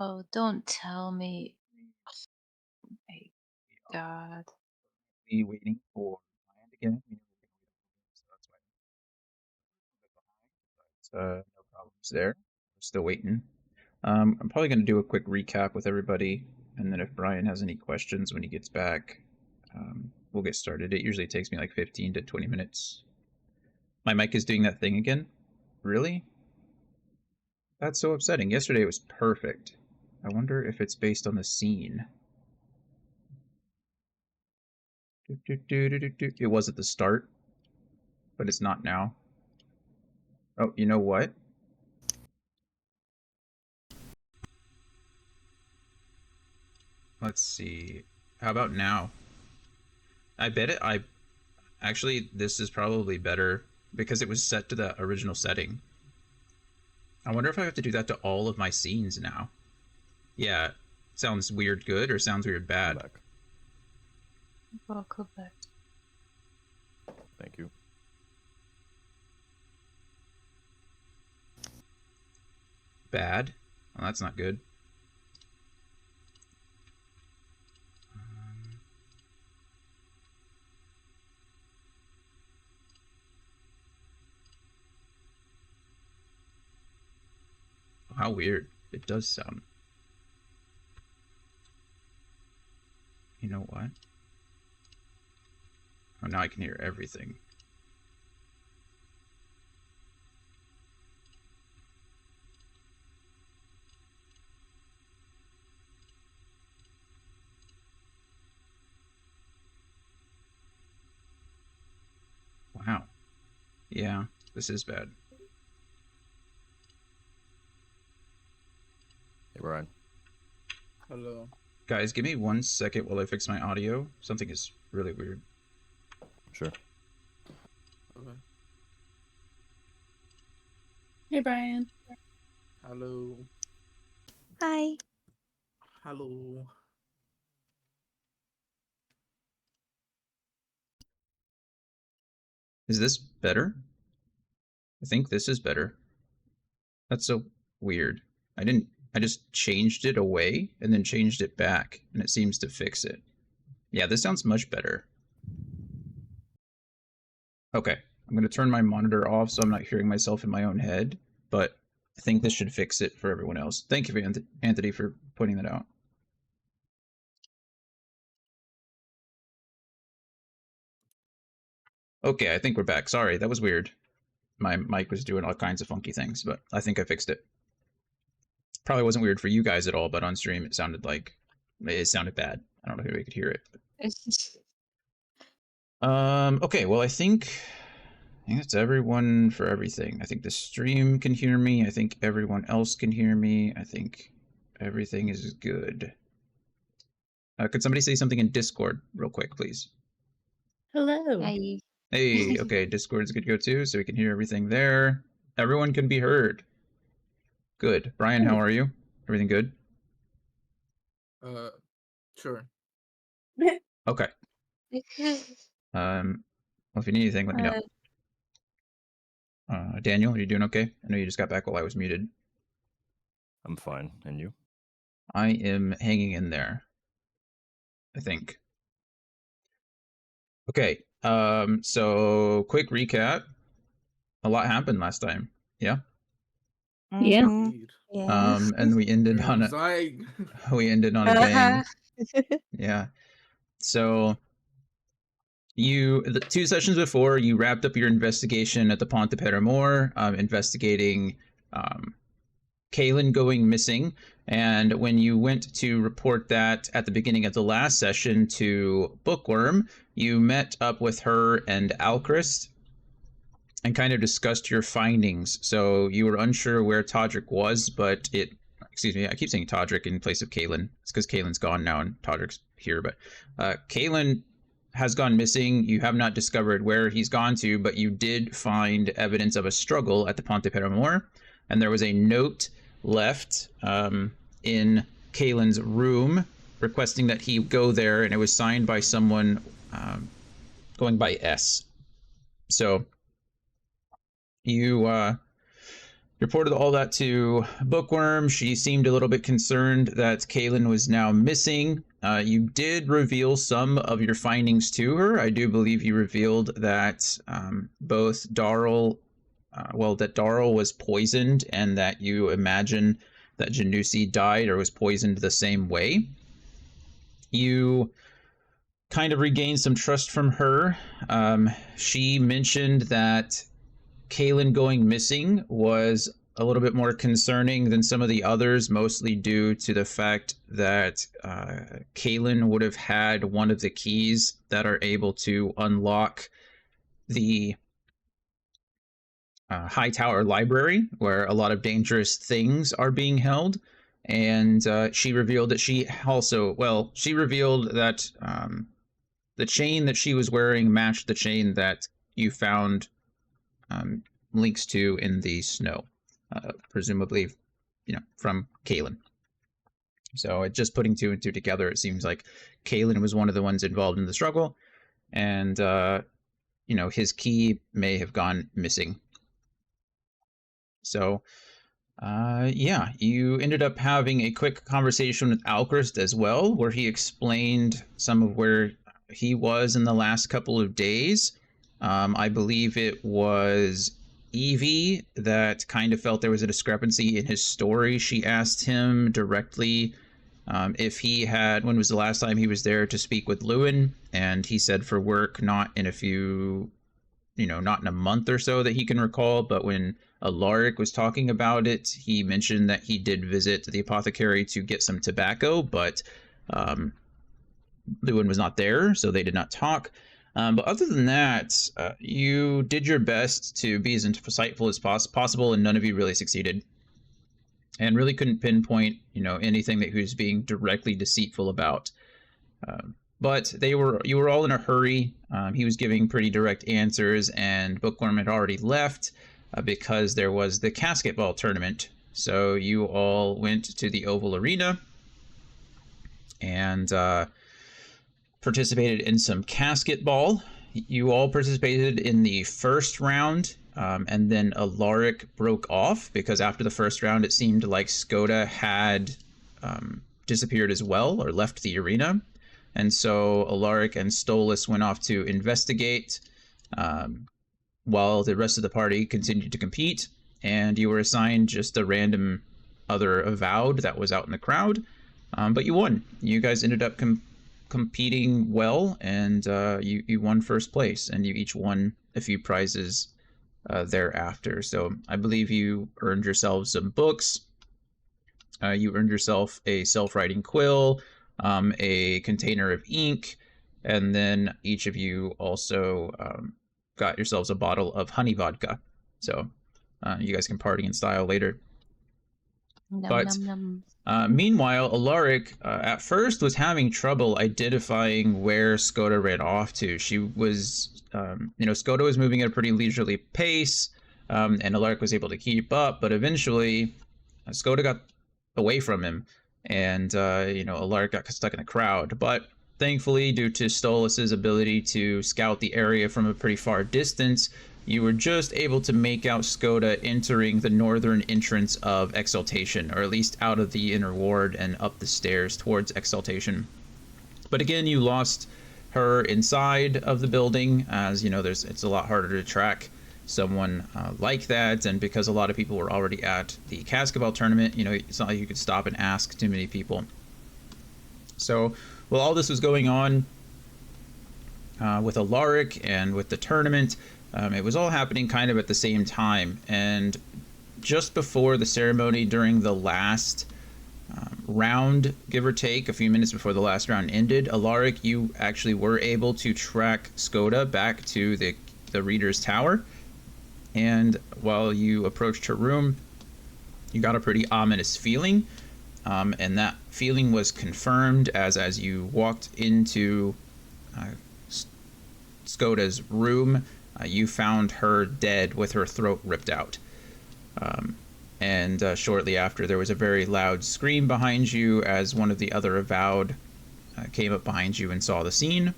Oh, don't tell me. My God. Me waiting for land again. We know we're gonna wait, so that's why I'm a bit behind. But no problems there. We're still waiting. I'm probably going to do a quick recap with everybody, and then if Brian has any questions when he gets back, we'll get started. It usually takes me like 15 to 20 minutes. My mic is doing that thing again? Really? That's so upsetting. Yesterday it was perfect. I wonder if it's based on the scene. It was at the start, but it's not now. Oh, you know what? Let's see. How about now? I bet it. Actually, this is probably better because it was set to the original setting. I wonder if I have to do that to all of my scenes now. Yeah, sounds weird good or sounds weird bad? Back. I'll go back. Thank you. Bad? Well, that's not good. How weird. It does sound. You know what? Oh, now I can hear everything. Wow. Yeah, this is bad. Hey, Brian. Hello. Guys, give me 1 second while I fix my audio. Something is really weird. Sure. Okay. Hey, Brian. Hello. Hi. Hello. Is this better? I think this is better. That's so weird. I just changed it away and then changed it back, and it seems to fix it. Yeah, this sounds much better. Okay, I'm going to turn my monitor off so I'm not hearing myself in my own head, but I think this should fix it for everyone else. Thank you, Anthony, for pointing that out. Okay, I think we're back. Sorry, that was weird. My mic was doing all kinds of funky things, but I think I fixed it. Probably wasn't weird for you guys at all, but on stream it sounded bad. I don't know if anybody could hear it. Okay, well, I think that's everyone for everything. I think the stream can hear me. I think everyone else can hear me. I think everything is good. Could somebody say something in Discord real quick, please? Hello. Hi. Hey, okay, Discord's good to go too, so we can hear everything there. Everyone can be heard. Good. Brian, how are you? Everything good? Sure. Okay. Well, if you need anything, let me know. Daniel, are you doing okay? I know you just got back while I was muted. I'm fine. And you? I am hanging in there, I think. Okay, so quick recap. A lot happened last time. Yeah? Yeah. Indeed. And we ended on a bang. Yeah. So the 2 sessions before, you wrapped up your investigation at the Pont de Paramore, investigating Kaylin going missing. And when you went to report that at the beginning of the last session to Bookworm, you met up with her and Alchrist and kind of discussed your findings. So you were unsure where Todrick was, but excuse me, I keep saying Todrick in place of Kaylin. It's because Kaylin's gone now and Todrick's here. But Kaylin has gone missing. You have not discovered where he's gone to, but you did find evidence of a struggle at the Pont de Paramore. And there was a note left in Kaylin's room requesting that he go there, and it was signed by someone going by S. So you're reported all that to Bookworm. She seemed a little bit concerned that Kaylin was now missing. You did reveal some of your findings to her. I do believe you revealed that both Darl, that Darl was poisoned, and that you imagine that Janusi died or was poisoned the same way. You kind of regained some trust from her. She mentioned that Kaylin going missing was a little bit more concerning than some of the others, mostly due to the fact that Kaylin would have had one of the keys that are able to unlock the High Tower Library, where a lot of dangerous things are being held. And she revealed that she revealed that the chain that she was wearing matched the chain that you found links to in the snow, presumably, from Kaylin. So just putting two and two together, it seems like Kaylin was one of the ones involved in the struggle, and his key may have gone missing. So, you ended up having a quick conversation with Alchrist as well, where he explained some of where he was in the last couple of days. I believe it was Evie that kind of felt there was a discrepancy in his story. She asked him directly when was the last time he was there to speak with Lewin, and he said for work, not in a month or so that he can recall, but when Alaric was talking about it, he mentioned that he did visit the apothecary to get some tobacco, but Lewin was not there, so they did not talk. But other than that, you did your best to be as insightful as possible, and none of you really succeeded. And really couldn't pinpoint, anything that he was being directly deceitful about. But you were all in a hurry. He was giving pretty direct answers, and Bookworm had already left because there was the casket ball tournament. So you all went to the Oval Arena and participated in some casket ball. You all participated in the first round, and then Alaric broke off because after the first round, it seemed like Skoda had disappeared as well, or left the arena. And so Alaric and Stolas went off to investigate, while the rest of the party continued to compete, and you were assigned just a random other avowed that was out in the crowd. But you won. You guys ended up competing well, and you won first place, and you each won a few prizes thereafter. So I believe you earned yourselves some books. You earned yourself a self-writing quill, a container of ink, and then each of you also got yourselves a bottle of honey vodka. So you guys can party in style later. Meanwhile, Alaric at first was having trouble identifying where Skoda ran off to. She was, Skoda was moving at a pretty leisurely pace, and Alaric was able to keep up, but eventually Skoda got away from him, and, Alaric got stuck in a crowd. But thankfully, due to Stolas's ability to scout the area from a pretty far distance, you were just able to make out Skoda entering the northern entrance of Exaltation, or at least out of the inner ward and up the stairs towards Exaltation. But again, you lost her inside of the building, as it's a lot harder to track someone like that, and because a lot of people were already at the Cascabel tournament, it's not like you could stop and ask too many people. So while all this was going on with Alaric and with the tournament, it was all happening kind of at the same time, and just before the ceremony, during the last round, give or take, a few minutes before the last round ended, Alaric, you actually were able to track Skoda back to the Reader's Tower, and while you approached her room, you got a pretty ominous feeling, and that feeling was confirmed as you walked into Skoda's room. You found her dead with her throat ripped out. And shortly after, there was a very loud scream behind you as one of the other avowed came up behind you and saw the scene.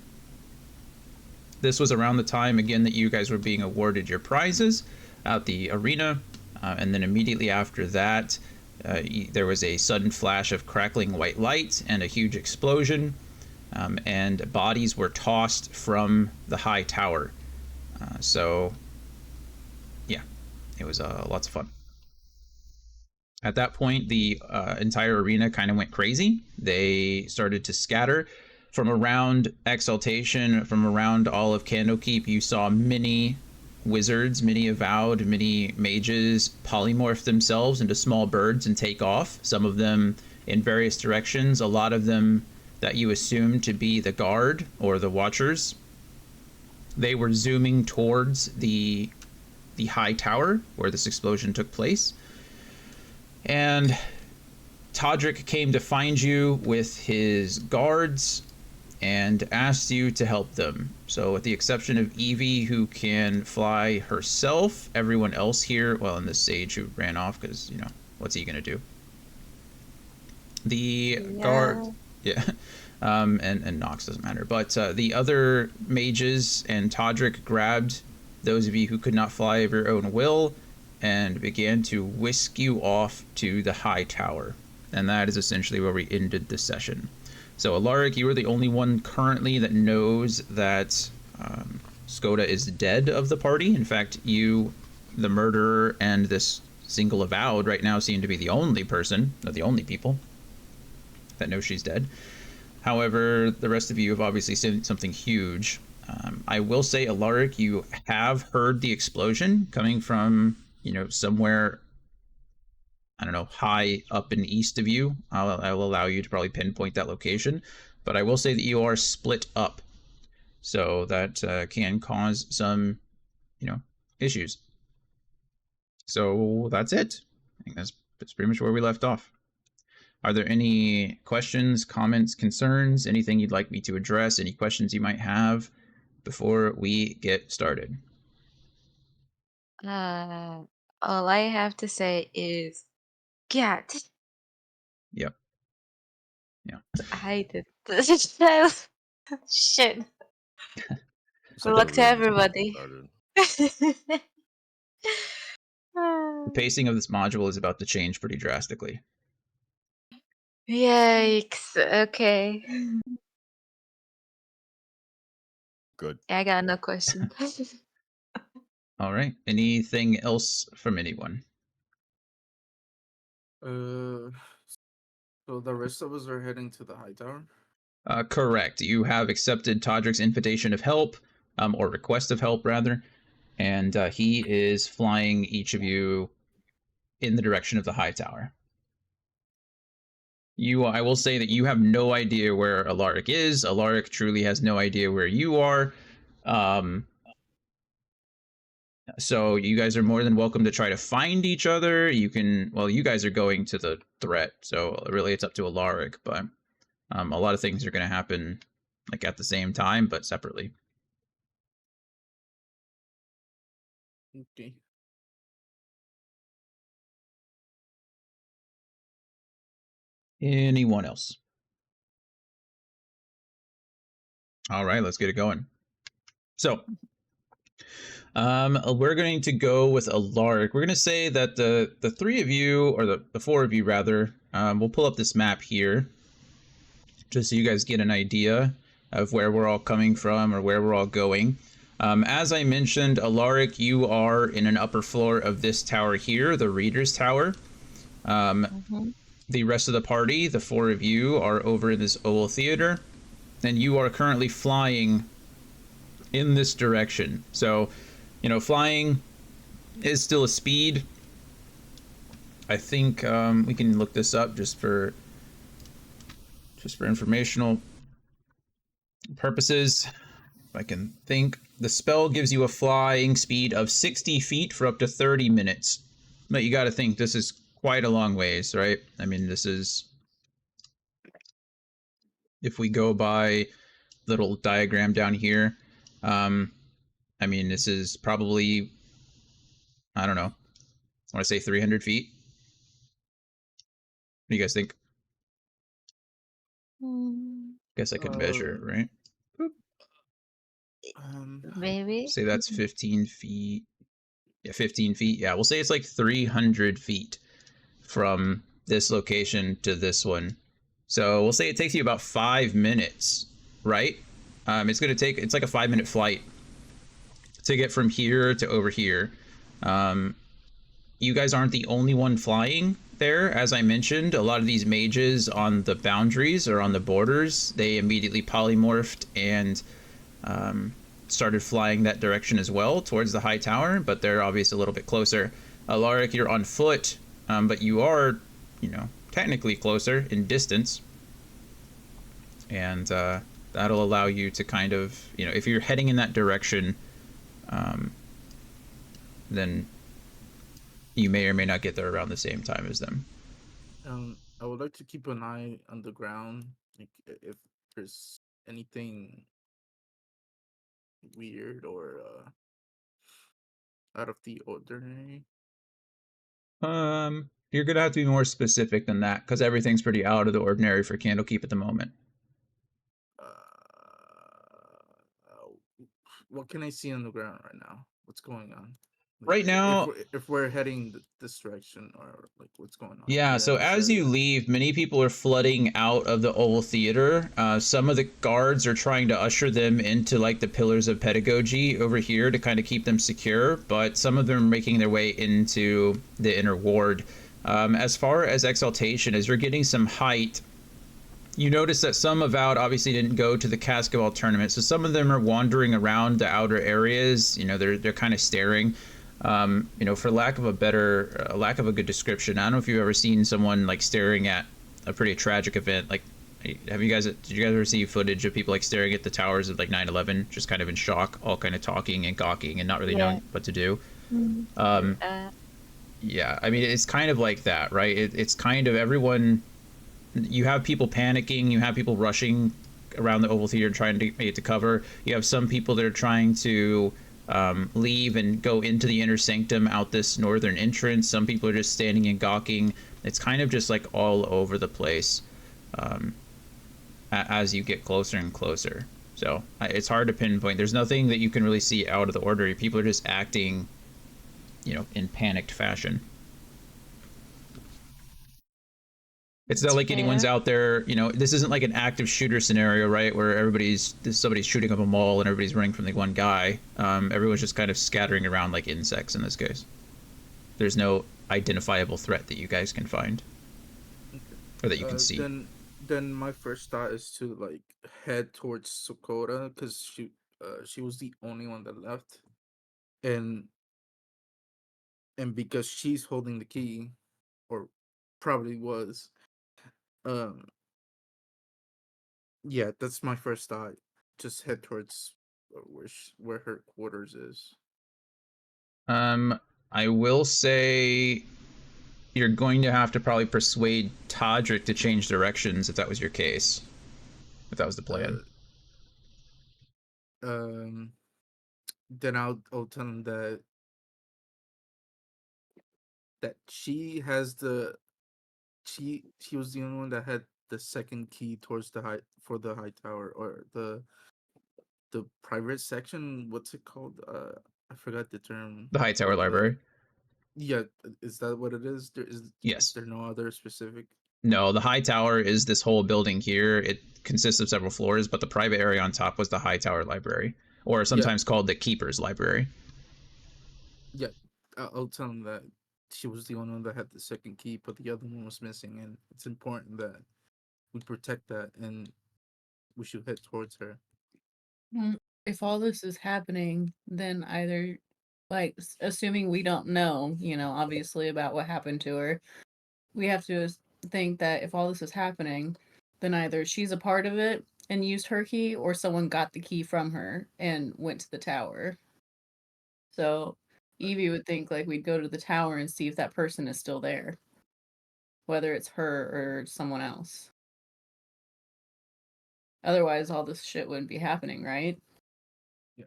This was around the time, again, that you guys were being awarded your prizes at the arena. and then immediately after that, there was a sudden flash of crackling white light and a huge explosion, and bodies were tossed from the high tower. So, yeah, it was lots of fun. At that point, the entire arena kind of went crazy. They started to scatter. From around Exaltation, from around all of Candlekeep, you saw many wizards, many avowed, many mages polymorph themselves into small birds and take off, some of them in various directions, a lot of them that you assumed to be the guard or the watchers. They were zooming towards the high tower where this explosion took place. And Todrick came to find you with his guards and asked you to help them. So with the exception of Evie, who can fly herself, everyone else here, well, and the sage who ran off because, you know, what's he going to do? The guard, yeah, and Nox doesn't matter. But the other mages and Todrick grabbed those of you who could not fly of your own will and began to whisk you off to the high tower. And that is essentially where we ended the session. So Alaric, you are the only one currently that knows that Skoda is dead of the party. In fact, you, the murderer, and this single avowed right now seem to be the only person, not the only people, that know she's dead. However, the rest of you have obviously seen something huge. I will say, Alaric, you have heard the explosion coming from, you know, somewhere, I don't know, high up and east of you. I'll allow you to probably pinpoint that location, but I will say that you are split up, so that can cause some, you know, issues. So that's it. I think that's pretty much where we left off. Are there any questions, comments, concerns, anything you'd like me to address, any questions you might have before we get started? All I have to say is, God, Yep. Yeah. I hated this show. Shit. Good Something luck to really just everybody. started. The pacing of this module is about to change pretty drastically. Yikes. Okay. Good. I got no question. All right. Anything else from anyone? So the rest of us are heading to the high tower. Correct. You have accepted Todrick's invitation of help, or request of help, rather, and he is flying each of you in the direction of the high tower. I will say that you have no idea where Alaric is. Alaric truly has no idea where you are. So you guys are more than welcome to try to find each other. You can, well, you guys are going to the threat, so really it's up to Alaric, but a lot of things are going to happen like at the same time, but separately. Okay. Anyone else? All right, let's get it going. So, we're going to go with Alaric. We're going to say that the three of you, or the four of you rather, we'll pull up this map here, just so you guys get an idea of where we're all coming from or where we're all going. As I mentioned, Alaric, you are in an upper floor of this tower here, the Reader's Tower. The rest of the party, the four of you, are over in this Oval Theater, and you are currently flying in this direction. So, you know, flying is still a speed. I think we can look this up just for informational purposes. If I can think, the spell gives you a flying speed of 60 feet for up to 30 minutes. But you got to think, this is quite a long ways, right? I mean, this is, if we go by little diagram down here, I mean, this is probably, I don't know, I want to say 300 feet. What do you guys think? Guess I could measure it, right? Maybe. Say that's 15 feet. Yeah, 15 feet. Yeah, we'll say it's like 300 feet from this location to this one. So we'll say it takes you about 5 minutes, right? It's like a 5 minute flight to get from here to over here. You guys aren't the only one flying there. As I mentioned, a lot of these mages on the boundaries or on the borders, they immediately polymorphed and started flying that direction as well towards the high tower, but they're obviously a little bit closer. Alaric, you're on foot, but you are, technically closer in distance. And that'll allow you to kind of, if you're heading in that direction, then you may or may not get there around the same time as them. I would like to keep an eye on the ground, like if there's anything weird or out of the ordinary. You're gonna have to be more specific than that because everything's pretty out of the ordinary for Candlekeep at the moment. What can I see on the ground right now? What's going on? Right now, if we're heading this direction, or like what's going on? yeah, so as you leave, many people are flooding out of the Oval Theater. Some of the guards are trying to usher them into like the pillars of pedagogy over here to kind of keep them secure, but some of them are making their way into the inner ward. As far as exaltation, as you're getting some height, you notice that some avowed obviously didn't go to the Basketball tournament, so some of them are wandering around the outer areas. They're kind of staring. For lack of a good description, I don't know if you've ever seen someone like staring at a pretty tragic event. Like, did you guys ever see footage of people like staring at the towers of like 9/11, just kind of in shock, all kind of talking and gawking and not really knowing what to do? Yeah, I mean, it's kind of like that, right? It's kind of everyone. You have people panicking, you have people rushing around the Oval Theater trying to make it to cover. You have some people that are trying to leave and go into the inner sanctum out this northern entrance. Some people are just standing and gawking. It's kind of just like all over the place as you get closer and closer. So it's hard to pinpoint. There's nothing that you can really see out of the ordinary. People are just acting, in panicked fashion. It's not like anyone's out there, this isn't like an active shooter scenario, right? Where somebody's shooting up a mall and everybody's running from the one guy. Everyone's just kind of scattering around like insects in this case. There's no identifiable threat that you guys can find. Or that you can see. Then my first thought is to like head towards Sokoda, because she was the only one that left. And because she's holding the key, or probably was, yeah, that's my first thought. Just head towards where her quarters is. I will say you're going to have to probably persuade Todrick to change directions if that was your case. If that was the plan. Then I'll tell him that she was the only one that had the second key towards the high tower, or the private section. What's it called? I forgot the term. The high tower library. Yeah, is that what it is? Yes. Is there no other specific? No, the high tower is this whole building here. It consists of several floors, but the private area on top was the high tower library, or sometimes called the Keeper's Library. Yeah, I'll tell him that she was the only one that had the second key, but the other one was missing, and it's important that we protect that, and we should head towards her. If all this is happening, then either, like, assuming we don't know, obviously about what happened to her, we have to think that if all this is happening, then either she's a part of it and used her key, or someone got the key from her and went to the tower. So Evie would think like we'd go to the tower and see if that person is still there, whether it's her or someone else. Otherwise, all this shit wouldn't be happening, right? Yeah.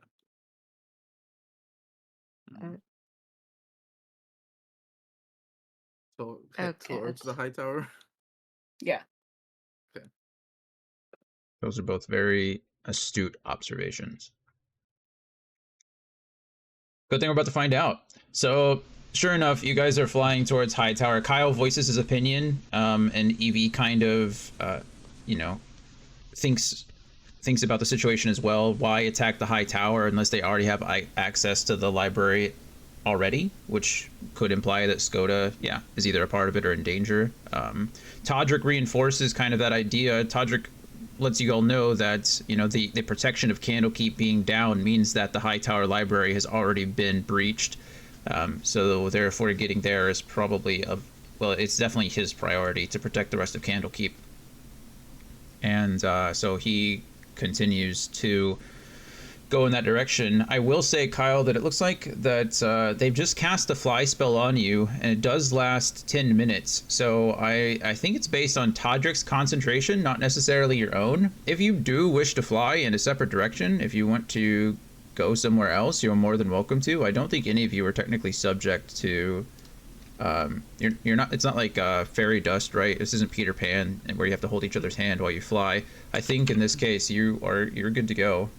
So head towards the high tower. Yeah. Okay. Those are both very astute observations. Good thing we're about to find out. So, sure enough, you guys are flying towards High Tower. Kyle voices his opinion, and Evie kind of, you know, thinks about the situation as well. Why attack the High Tower unless they already have access to the library already, which could imply that Skoda, yeah, is either a part of it or in danger. Todrick reinforces kind of that idea. Todrick lets you all know that, you know, the protection of Candlekeep being down means that the High Tower library has already been breached. So therefore getting there is probably well, it's definitely his priority to protect the rest of Candlekeep. And so he continues to go in that direction. I will say, Kyle, that it looks like that they've just cast a fly spell on you, and it does last 10 minutes. So I think it's based on Todrick's concentration, not necessarily your own. If you do wish to fly in a separate direction, if you want to go somewhere else, you're more than welcome to. I don't think any of you are technically subject to... you're not. It's not like fairy dust, right? This isn't Peter Pan, where you have to hold each other's hand while you fly. I think in this case you're good to go.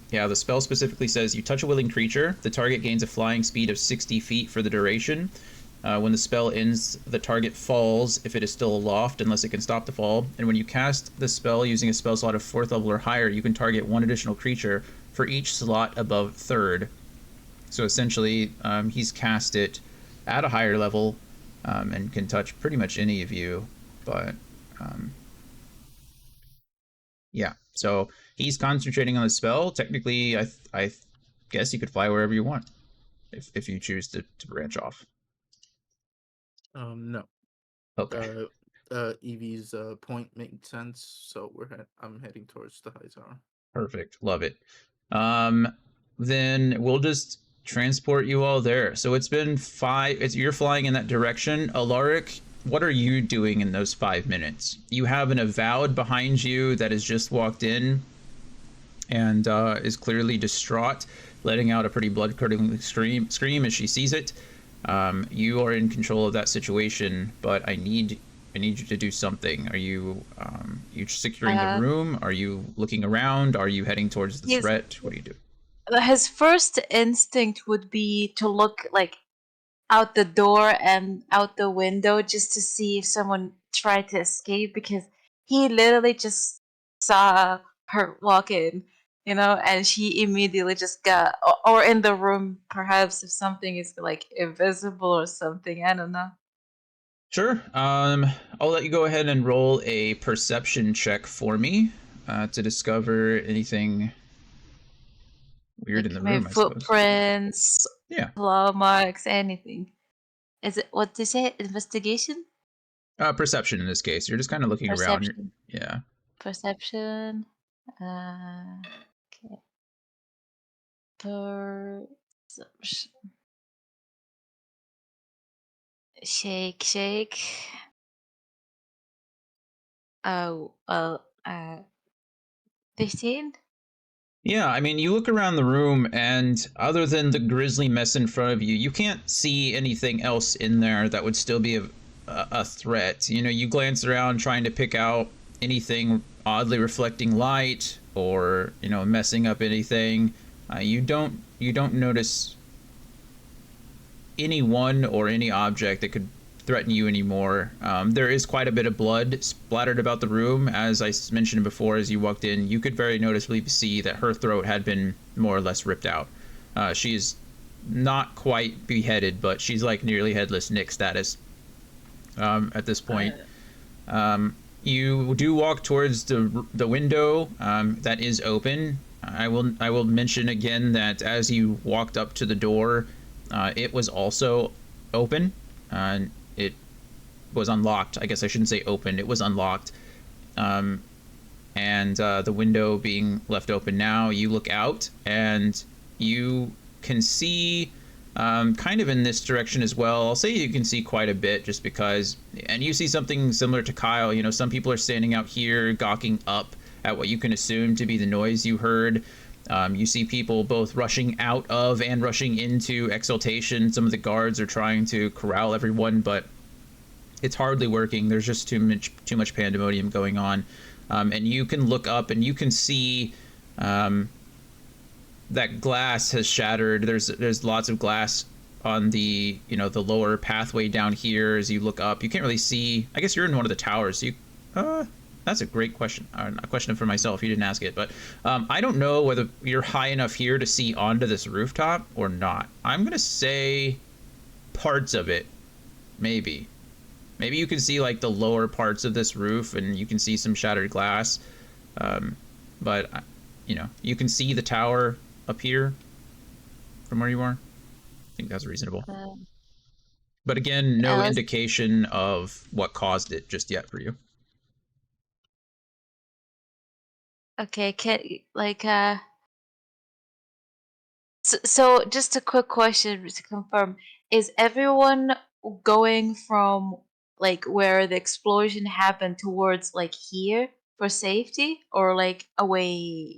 Yeah, the spell specifically says you touch a willing creature. The target gains a flying speed of 60 feet for the duration. When the spell ends, the target falls if it is still aloft, unless it can stop the fall. And when you cast the spell using a spell slot of 4th level or higher, you can target one additional creature for each slot above 3rd. So essentially, he's cast it at a higher level and can touch pretty much any of you. But yeah, so he's concentrating on the spell. Technically, I guess you could fly wherever you want if you choose to branch off. No. Okay. Evie's point makes sense, so I'm heading towards the High Tower. Perfect. Love it. Then we'll just transport you all there. So it's been you're flying in that direction. Alaric, what are you doing in those 5 minutes? You have an Avowed behind you that has just walked in and is clearly distraught, letting out a pretty blood-curdling scream as she sees it. You are in control of that situation, but I need you to do something. Are you securing the room? Are you looking around? Are you heading towards the threat? What do you do? His first instinct would be to look like out the door and out the window just to see if someone tried to escape, because he literally just saw her walk in, you know, and she immediately just got, or in the room perhaps, if something is like invisible or something, I don't know. Sure. I'll let you go ahead and roll a perception check for me to discover anything weird in the room, I suppose. Footprints, Yeah. claw marks, anything. Is it, what did you say? Investigation? Perception in this case. You're just kind of looking around. Yeah. Perception. Okay. Perception. Shake. Oh, 15? Yeah, I mean, you look around the room, and other than the grisly mess in front of you, you can't see anything else in there that would still be a threat. You know, you glance around trying to pick out anything oddly reflecting light or, you know, messing up anything. You don't notice anyone or any object that could threaten you anymore. There is quite a bit of blood splattered about the room. As I mentioned before, as you walked in, you could very noticeably see that her throat had been more or less ripped out. She's not quite beheaded, but she's like nearly headless Nick status at this point. You do walk towards the window that is open. I will mention again that as you walked up to the door, it was also open. It was unlocked. I guess I shouldn't say open. It was unlocked. And the window being left open now, you look out and you can see kind of in this direction as well. I'll say you can see quite a bit just because, and you see something similar to Kyle. You know, some people are standing out here gawking up at what you can assume to be the noise you heard. You see people both rushing out of and rushing into Exaltation. Some of the guards are trying to corral everyone, but it's hardly working. There's just too much pandemonium going on. And you can look up and you can see that glass has shattered. There's lots of glass on the the lower pathway down here. As you look up, you can't really see. I guess you're in one of the towers. So that's a great question. A question for myself. You didn't ask it, but I don't know whether you're high enough here to see onto this rooftop or not. I'm gonna say parts of it, maybe. Maybe you can see like the lower parts of this roof, and you can see some shattered glass. But you can see the tower up here from where you are. I think that's reasonable. But again, no Alice, indication of what caused it just yet for you. okay, so just a quick question to confirm: is everyone going from like where the explosion happened towards like here for safety, or like away?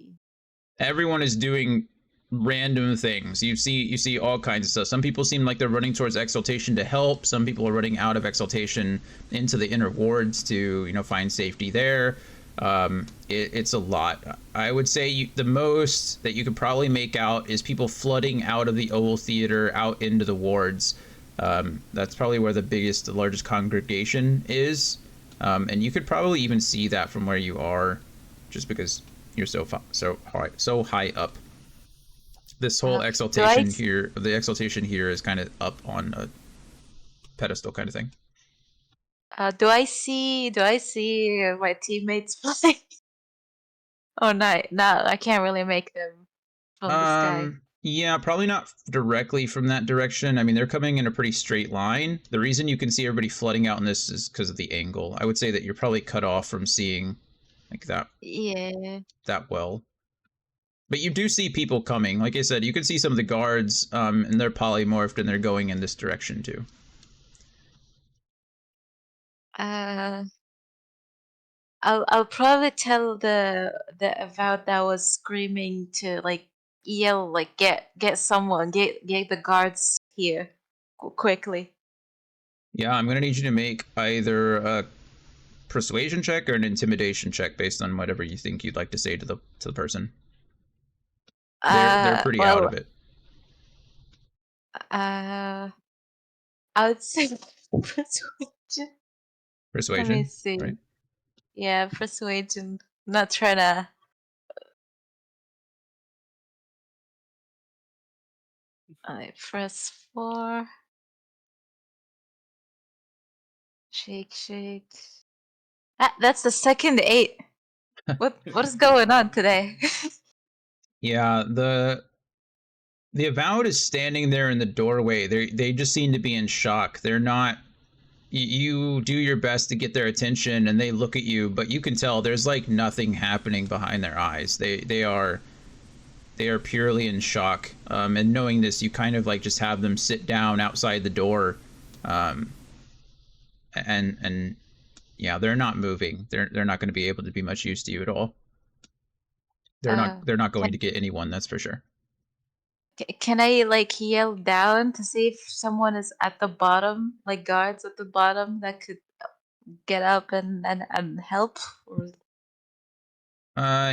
Everyone is doing random things. You see all kinds of stuff. Some people seem like they're running towards exaltation to help. Some people are running out of exaltation into the inner wards to find safety there. It's a lot. I would say the most that you could probably make out is people flooding out of the Oval Theater out into the wards. That's probably where the largest congregation is, and you could probably even see that from where you are, just because you're so high up. This whole Do I exaltation here, the exaltation here is kind of up on a pedestal kind of thing. do I see my teammates flying? Oh no, I can't really make them from the sky. Yeah, probably not directly from that direction. I mean, they're coming in a pretty straight line. The reason you can see everybody flooding out in this is because of the angle. I would say that you're probably cut off from seeing like Yeah. that well. But you do see people coming. Like I said, you can see some of the guards, and they're polymorphed and they're going in this direction too. Uh, I'll probably tell the avowed that was screaming to like yell like get someone, get the guards here quickly. Yeah, I'm gonna need you to make either a persuasion check or an intimidation check based on whatever you think you'd like to say to the person. They're pretty out Well, of it. uh, I would say persuasion. Let me Persuasion, see. right? Yeah, persuasion. Not trying to. I press 4. Shake. That's the second 8. What is going on today? Yeah, the avowed is standing there in the doorway. They just seem to be in shock. They're not. You do your best to get their attention, and they look at you, but you can tell there's like nothing happening behind their eyes. They are purely in shock. And knowing this, you kind of like just have them sit down outside the door, and yeah, they're not moving. They're not going to be able to be much use to you at all. They're not going can to get anyone, that's for sure. can I like yell down to see if someone is at the bottom, like guards at the bottom that could get up and help? Or...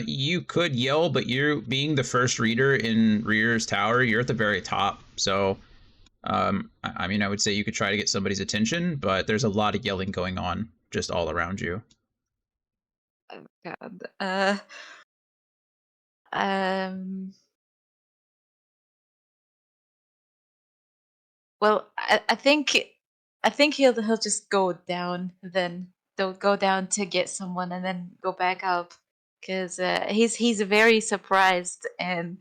You could yell, but you're being the first reader in Rear's Tower. You're at the very top, so I mean, I would say you could try to get somebody's attention, but there's a lot of yelling going on just all around you. Oh God. Um. Well, I think he'll just go down. Then they'll go down to get someone and then go back up, because he's very surprised and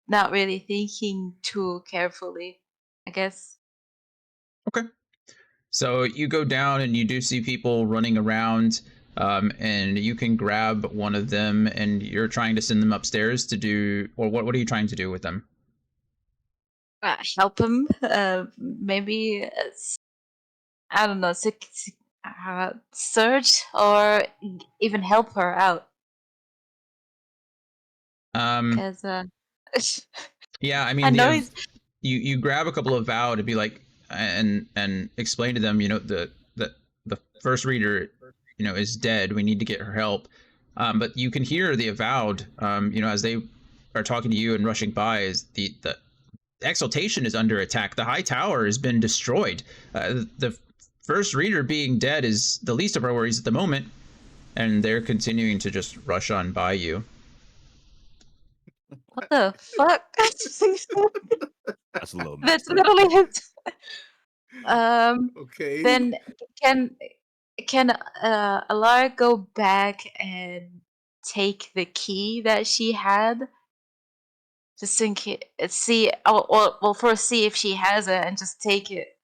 not really thinking too carefully, I guess. Okay. So you go down and you do see people running around, and you can grab one of them, and you're trying to send them upstairs to do, or what are you trying to do with them? Help him. Maybe I don't know, search or even help her out, Um, because yeah, I I mean, know he's. you grab a couple of vow to be like, and explain to them, the first reader, is dead. We need to get her help. But you can hear the avowed, as they are talking to you and rushing by is the exaltation is under attack. The high tower has been destroyed. The first reader being dead is the least of our worries at the moment, and they're continuing to just rush on by you. What the fuck? That's a little That's messed up. literally his. Okay. Then can Alara go back and take the key that she had? Just in case, see, well, first see if she has it and just take it.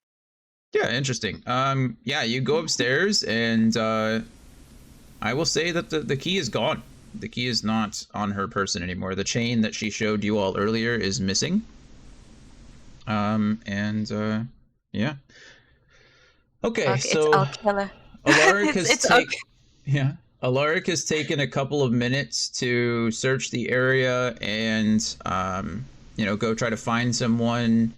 Yeah, interesting. Yeah, you go upstairs, and I will say that the key is gone. The key is not on her person anymore. The chain that she showed you all earlier is missing. Yeah. Okay, Okay, it's so I'll kill her. Alaric has It's okay. yeah. Alaric has taken a couple of minutes to search the area and go try to find someone,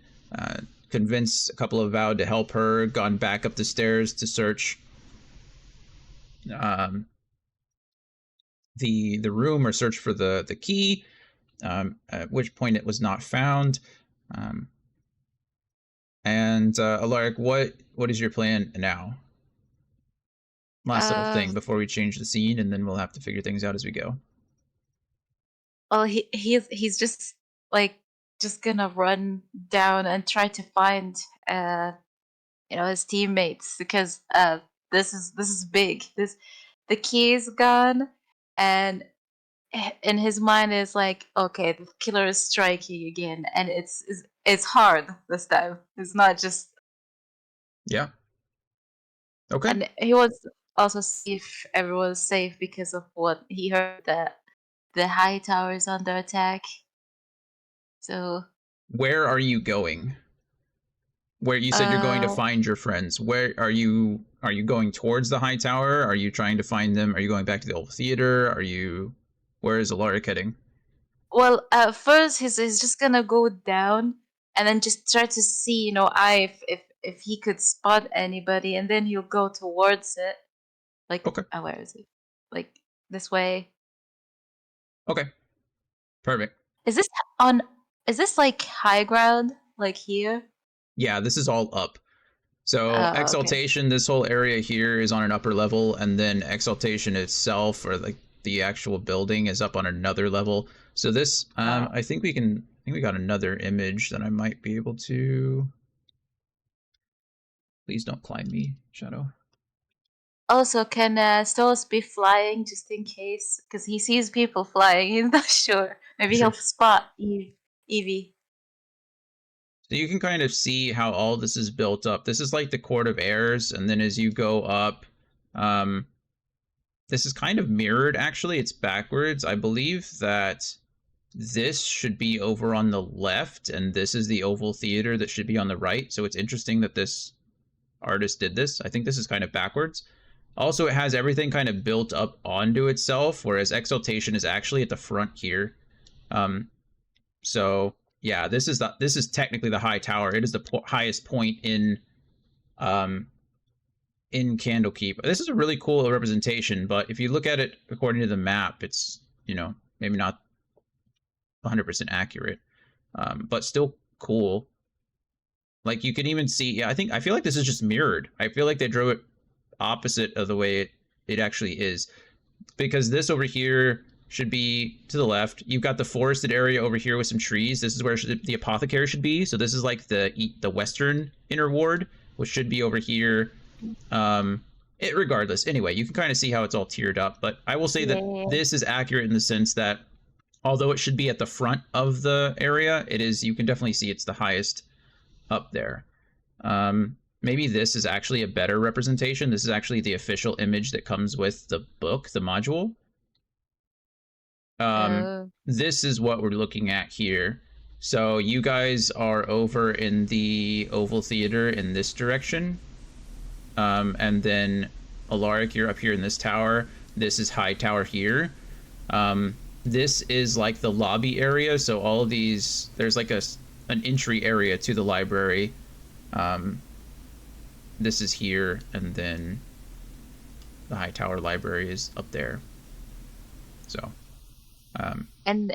convince a couple of Vowed to help her, gone back up the stairs to search the room or search for the key, at which point it was not found. And Alaric, what is your plan now? Last little thing before we change the scene, and then we'll have to figure things out as we go. Well, he's just like just gonna run down and try to find his teammates, because this is big. The key is gone, and in his mind is like, okay, the killer is striking again, and it's hard this time. It's not just. Yeah. Okay. And he wants to also see if everyone's safe because of what he heard, that the high tower is under attack. So Where are you going? Where you said you're going to find your friends. Where are you? Are you going towards the high tower? Are you trying to find them? Are you going back to the old theater? Where is Alaric heading? well, first he's just gonna go down and then just try to see, if he could spot anybody, and then he'll go towards it. Like, Okay. where is he? Like this way. Okay. Perfect. Is this on? Is this like high ground? Like here? Yeah, this is all up. So Oh, okay. Exaltation, this whole area here is on an upper level, and then Exaltation itself, or like the actual building, is up on another level. So this, I think we got another image that I might be able to. Please don't climb me, Shadow. Also, can Stolas be flying just in case? Because he sees people flying. He's not sure. Maybe Sure. he'll spot Evie. So you can kind of see how all this is built up. This is like the Court of Airs, and then as you go up, this is kind of mirrored, actually. It's backwards. I believe that this should be over on the left, and this is the Oval Theater that should be on the right. So it's interesting that this artist did this. I think this is kind of backwards. Also, it has everything kind of built up onto itself, whereas Exaltation is actually at the front here. So yeah, this is technically the high tower. It is the highest point in Candlekeep. This is a really cool representation, but if you look at it according to the map, it's maybe not 100% accurate, but still cool. Like you can even see, yeah, I feel like this is just mirrored. I feel like they drew it opposite of the way it actually is, because this over here should be to the left. You've got the forested area over here with some trees. This is where the apothecary should be. So this is like the western inner ward, which should be over here. Regardless, anyway, you can kind of see how it's all tiered up. But I will say that this is accurate in the sense that although it should be at the front of the area, it is. You can definitely see it's the highest up there. Maybe this is actually a better representation. This is actually the official image that comes with the book, the module. This is what we're looking at here. So you guys are over in the Oval Theater in this direction. And then Alaric, you're up here in this tower. This is High Tower here. This is like the lobby area. So all of these, there's like an entry area to the library. This is here, and then the High Tower Library is up there. So, And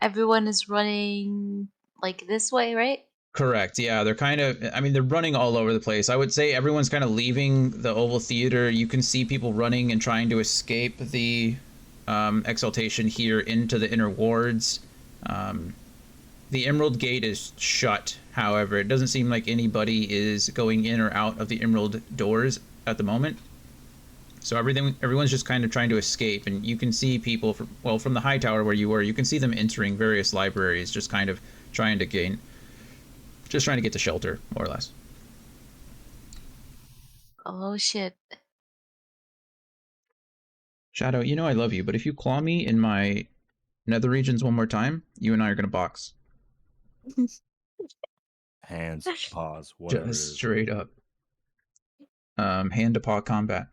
everyone is running like this way, right? Correct. Yeah, they're kind of. I mean, they're running all over the place. I would say everyone's kind of leaving the Oval Theater. You can see people running and trying to escape the exaltation here into the inner wards. The Emerald Gate is shut. However, it doesn't seem like anybody is going in or out of the Emerald doors at the moment. So everyone's just kind of trying to escape, and you can see people from the high tower where you were. You can see them entering various libraries, just kind of trying to get to shelter, more or less. Oh shit. Shadow, you know I love you, but if you claw me in my nether regions one more time, you and I are gonna box. Hands, paws, whatever Just it is. straight up. Hand to paw combat.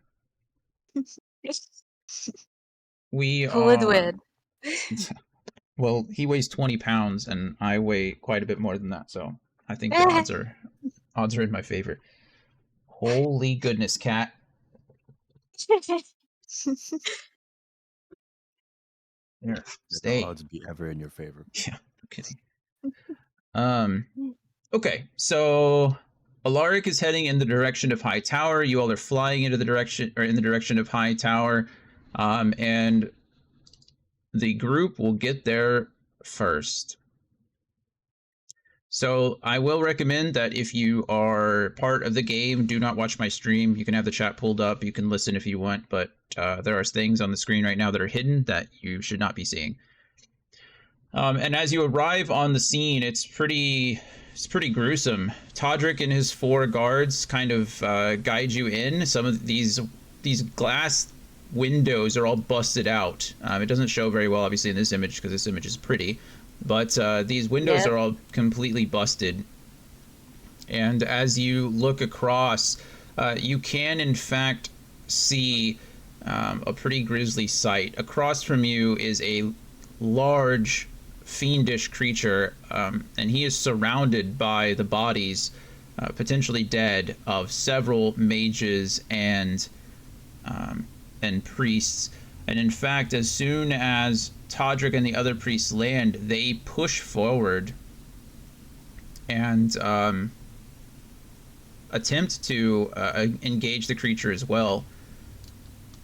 We Who would are. win? Well, he weighs 20 pounds, and I weigh quite a bit more than that, so I think the odds are in my favor. Holy goodness, cat! Here, Let the stay. odds be ever in your favor. Yeah, no kidding. Okay, so Alaric is heading in the direction of High Tower. You all are flying in the direction of High Tower, and the group will get there first. So I will recommend that if you are part of the game, do not watch my stream. You can have the chat pulled up. You can listen if you want, but there are things on the screen right now that are hidden that you should not be seeing. And as you arrive on the scene, it's pretty gruesome. Todrick and his 4 guards kind of guide you in. Some of these glass windows are all busted out. It doesn't show very well, obviously, in this image because this image is pretty. But these windows are all completely busted. And as you look across, you can, in fact, see a pretty grisly sight. Across from you is a large, fiendish creature, and he is surrounded by the bodies, potentially dead, of several mages and priests. And in fact, as soon as Todrick and the other priests land, they push forward and attempt to engage the creature as well.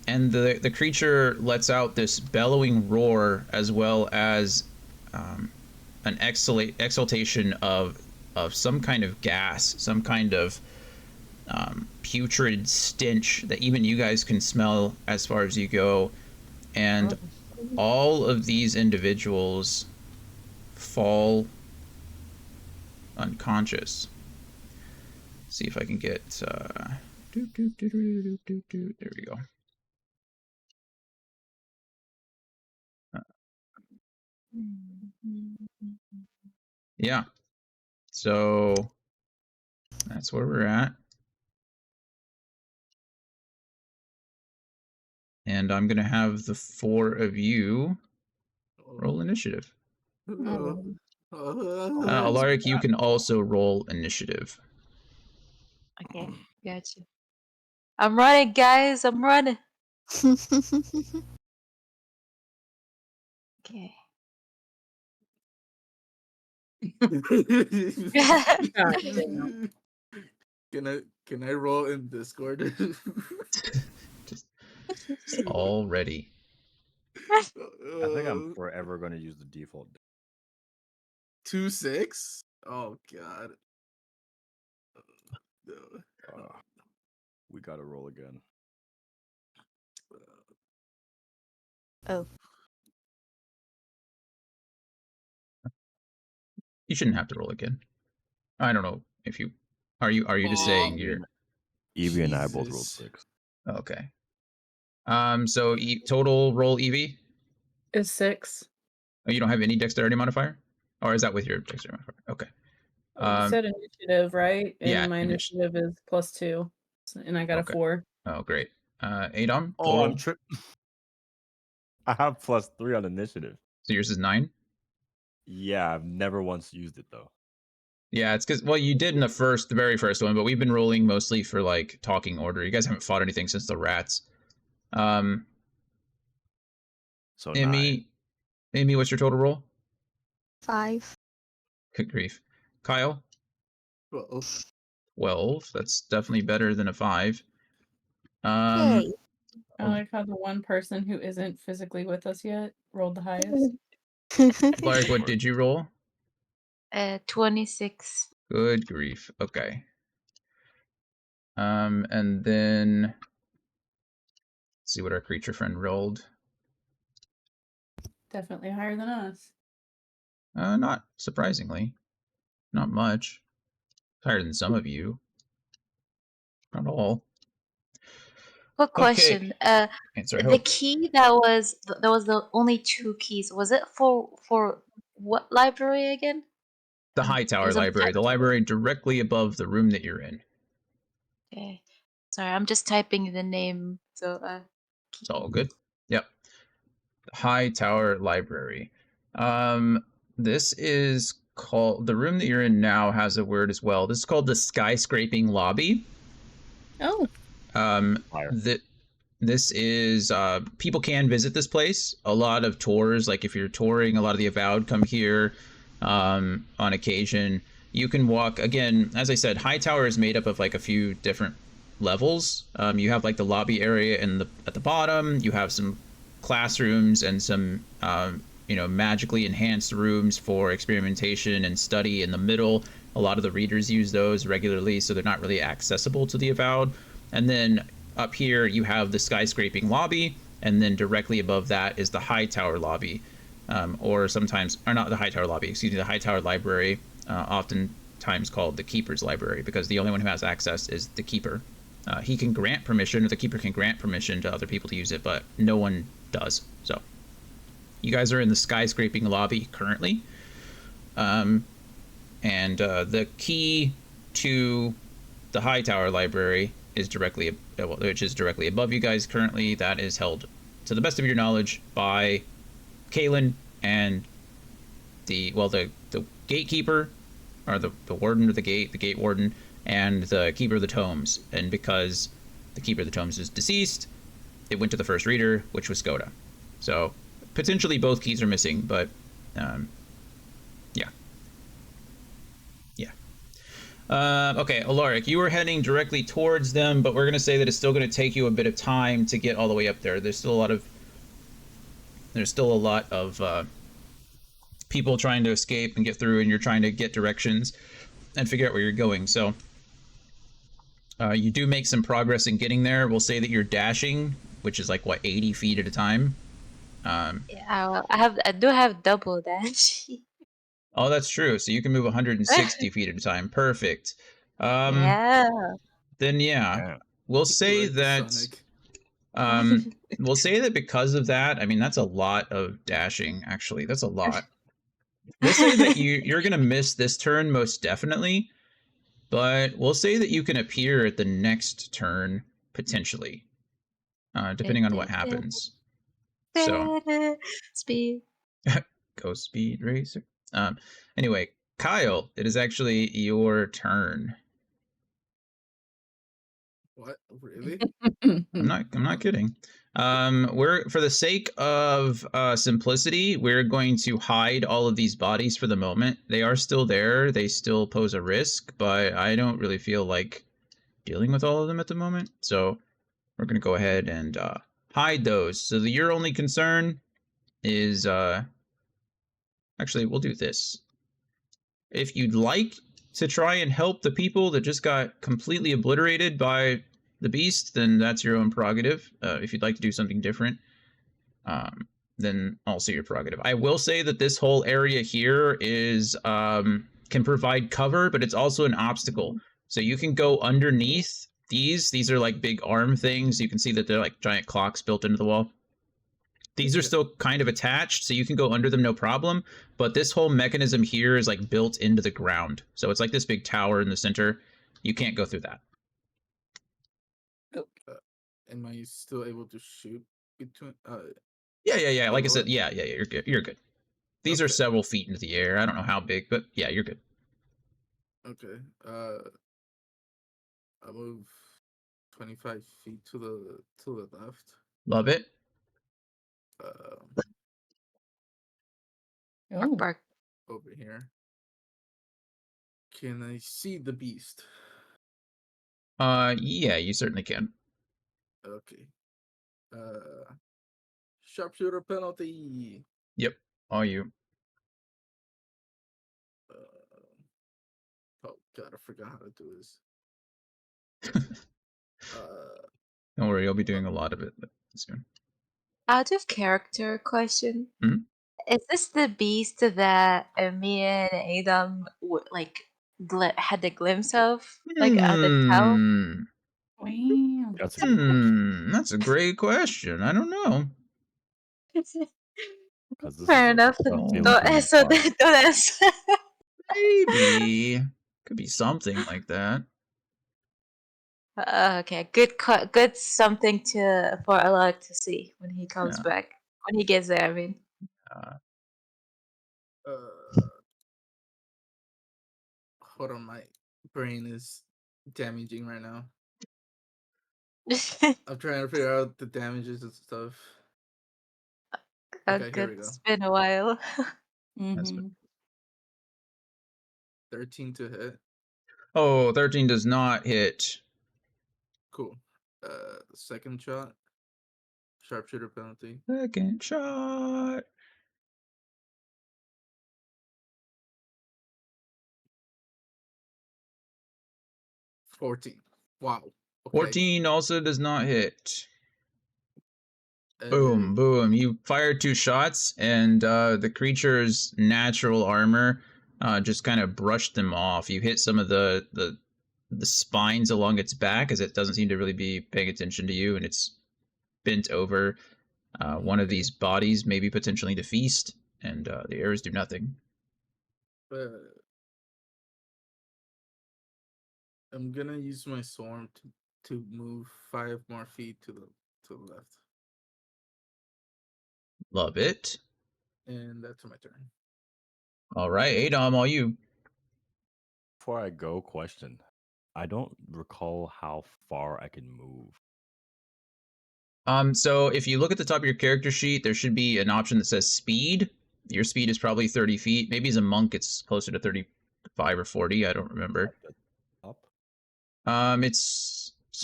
And the creature lets out this bellowing roar, as well as an exhaltation of some kind of gas, some kind of putrid stench that even you guys can smell as far as you go. And all of these individuals fall unconscious. See if I can get there we go. Yeah, so that's where we're at. And I'm gonna have the 4 of you roll initiative. Alaric, you can also roll initiative. Okay, gotcha. I'm running, guys. I'm running. Okay. God damn. Can I roll in Discord? just already. I think I'm forever going to use the default. 2-6. Oh god. No. We got to roll again. Oh. You shouldn't have to roll again. I don't know if you are you just saying you're Evie and I both rolled Jesus. 6. okay. So total roll Evie? Is 6. Oh, you don't have any dexterity modifier? Or is that with your dexterity modifier? Okay. You said initiative, right? And yeah, my initiative is +2. And I got Okay. a 4. Oh, great. Adom, Oh, total. I'm I have +3 on initiative. So yours is 9? Yeah, I've never once used it though. Yeah, it's because, well, you did in the very first one, but we've been rolling mostly for, like, talking order. You guys haven't fought anything since the rats. So Amy, what's your total roll? 5. Good grief. Kyle, Well, 12. That's definitely better than a 5. Um, Yay. I like how the one person who isn't physically with us yet rolled the highest. Lark, what did you roll? 26. Good grief. Okay. And then let's see what our creature friend rolled. Definitely higher than us. Not surprisingly. Not much. Higher than some of you. Not all. Quick Okay. question. Answer The hope. key that was the only 2 keys. Was it for what library again? The It Hightower was on Library. The library directly above the room that you're in. Okay. Sorry, I'm just typing the name. So It's all good. Yep. Hightower Library. This is called, the room that you're in now has a word as well. This is called the Skyscraping Lobby. Oh, Fire. This is people can visit this place. A lot of tours, like if you're touring, a lot of the Avowed come here on occasion. You can walk again. As I said, Hightower is made up of like a few different levels. You have like the lobby area at the bottom. You have some classrooms and some magically enhanced rooms for experimentation and study in the middle. A lot of the readers use those regularly, so they're not really accessible to the Avowed. And then up here you have the skyscraping lobby, and then directly above that is the Hightower lobby, or not the Hightower lobby, excuse me, the Hightower library, oftentimes called the Keeper's Library, because the only one who has access is the Keeper. He can grant permission, or the Keeper can grant permission to other people to use it, but no one does. So you guys are in the skyscraping lobby currently, and the key to the Hightower library is which is directly above you guys currently. That is held, to the best of your knowledge, by Kalen and the gatekeeper, or the warden of the gate warden, and the keeper of the tomes. And because the keeper of the tomes is deceased, it went to the first reader, which was Skoda. So potentially both keys are missing, but yeah. Okay, Alaric, you were heading directly towards them, but we're going to say that it's still going to take you a bit of time to get all the way up there. There's still a lot of people trying to escape and get through, and you're trying to get directions and figure out where you're going. So you do make some progress in getting there. We'll say that you're dashing, which is like, what, 80 feet at a time? yeah, I do have double dash. Oh, that's true. So you can move 160 feet at a time. Perfect. Yeah. Then yeah, Yeah. we'll say like that Sonic. we'll say that because of that, I mean, that's a lot of dashing, actually. That's a lot. We'll say that you're going to miss this turn most definitely, but we'll say that you can appear at the next turn, potentially, depending on what happens. So, Speed. go Speed Racer. Anyway, Kyle, it is actually your turn. What? Really? I'm not kidding. We're, for the sake of simplicity, we're going to hide all of these bodies for the moment. They are still there. They still pose a risk, but I don't really feel like dealing with all of them at the moment. So we're going to go ahead and hide those. So your only concern is actually, we'll do this. If you'd like to try and help the people that just got completely obliterated by the beast, then that's your own prerogative. If you'd like to do something different, then also your prerogative. I will say that this whole area here is can provide cover, but it's also an obstacle. So you can go underneath these. These are like big arm things. You can see that they're like giant clocks built into the wall. These are still kind of attached, so you can go under them no problem, but this whole mechanism here is like built into the ground. So it's like this big tower in the center. You can't go through that. Am I still able to shoot between? Yeah. Like I below said, it? yeah, you're good. You're good. These are Okay. several feet into the air. I don't know how big, but yeah, you're good. Okay. I move 25 feet to the left. Love it. Oh, Bark. over here. Can I see the beast? Yeah, you certainly can. Okay. Sharpshooter penalty. Yep, all you. Oh god, I forgot how to do this. Don't worry, you'll be doing a lot of it soon. Out of character question. Mhm. Is this the beast that me and Adam had a glimpse of, like at the tower? Hmm. Wow. That's a good question That's a great question. I don't know. because this is Fair a enough. tough sailing Don't through these answer waters. that. Don't answer. Maybe could be something like that. Okay, good something for Alok to see when he comes Yeah. back. When he gets there, I mean. Hold on, my brain is damaging right now. I'm trying to figure out the damages and stuff. Okay, here we go. It's been a while. That's Mm-hmm. 13 to hit. Oh, 13 does not hit. Cool. Second shot. Sharpshooter penalty. Second shot. 14. Wow. Okay. 14 also does not hit. Uh, Boom, boom. You fire 2 shots, and the creature's natural armor just kind of brushed them off. You hit some of the spines along its back, as it doesn't seem to really be paying attention to you, and it's bent over. One of Okay. these bodies maybe potentially to feast, and the arrows do nothing. I'm gonna use my swarm to move 5 more feet to the left, Love it. and that's my turn. All right, Adam, all you. Before I go, question. I don't recall how far I can move. So if you look at the top of your character sheet, there should be an option that says speed. Your speed is probably 30 feet. Maybe as a monk, it's closer to 35 or 40. I don't remember. Up?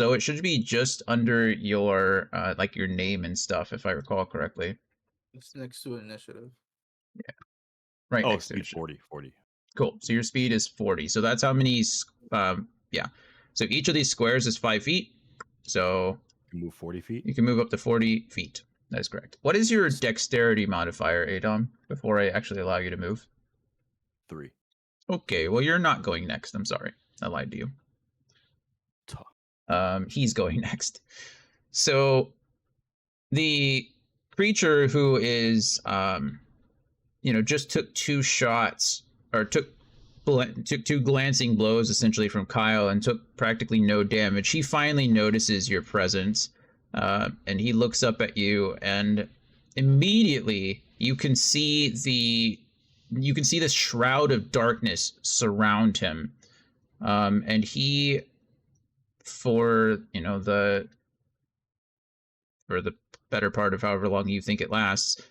It should be just under your like your name and stuff, if I recall correctly. It's next to initiative. Right Oh, next to speed it. 40. 40. Cool. So your speed is 40. So that's how many. Yeah. So each of these squares is 5 feet. So You move 40 feet? you can move up to 40 feet. That is correct. What is your dexterity modifier, Adam, before I actually allow you to move? 3. Okay, well, you're not going next. I'm sorry. I lied to you. He's going next. So the creature who is, just took 2 shots, or took 2 glancing blows essentially from Kyle and took practically no damage. He finally notices your presence, and he looks up at you, and immediately you can see this shroud of darkness surround him, and he, for the better part of however long you think it lasts,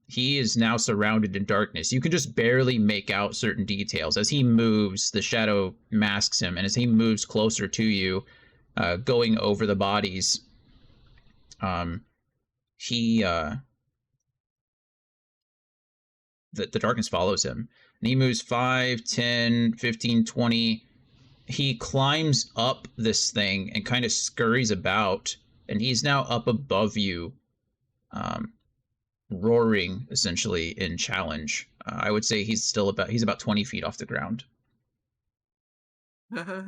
he is now surrounded in darkness. You can just barely make out certain details. As he moves, the shadow masks him, and as he moves closer to you, going over the bodies, he the darkness follows him. And he moves 5, 10, 15, 20. He climbs up this thing and kind of scurries about, and he's now up above you, roaring essentially in challenge. I would say he's about 20 feet off the ground. Huh?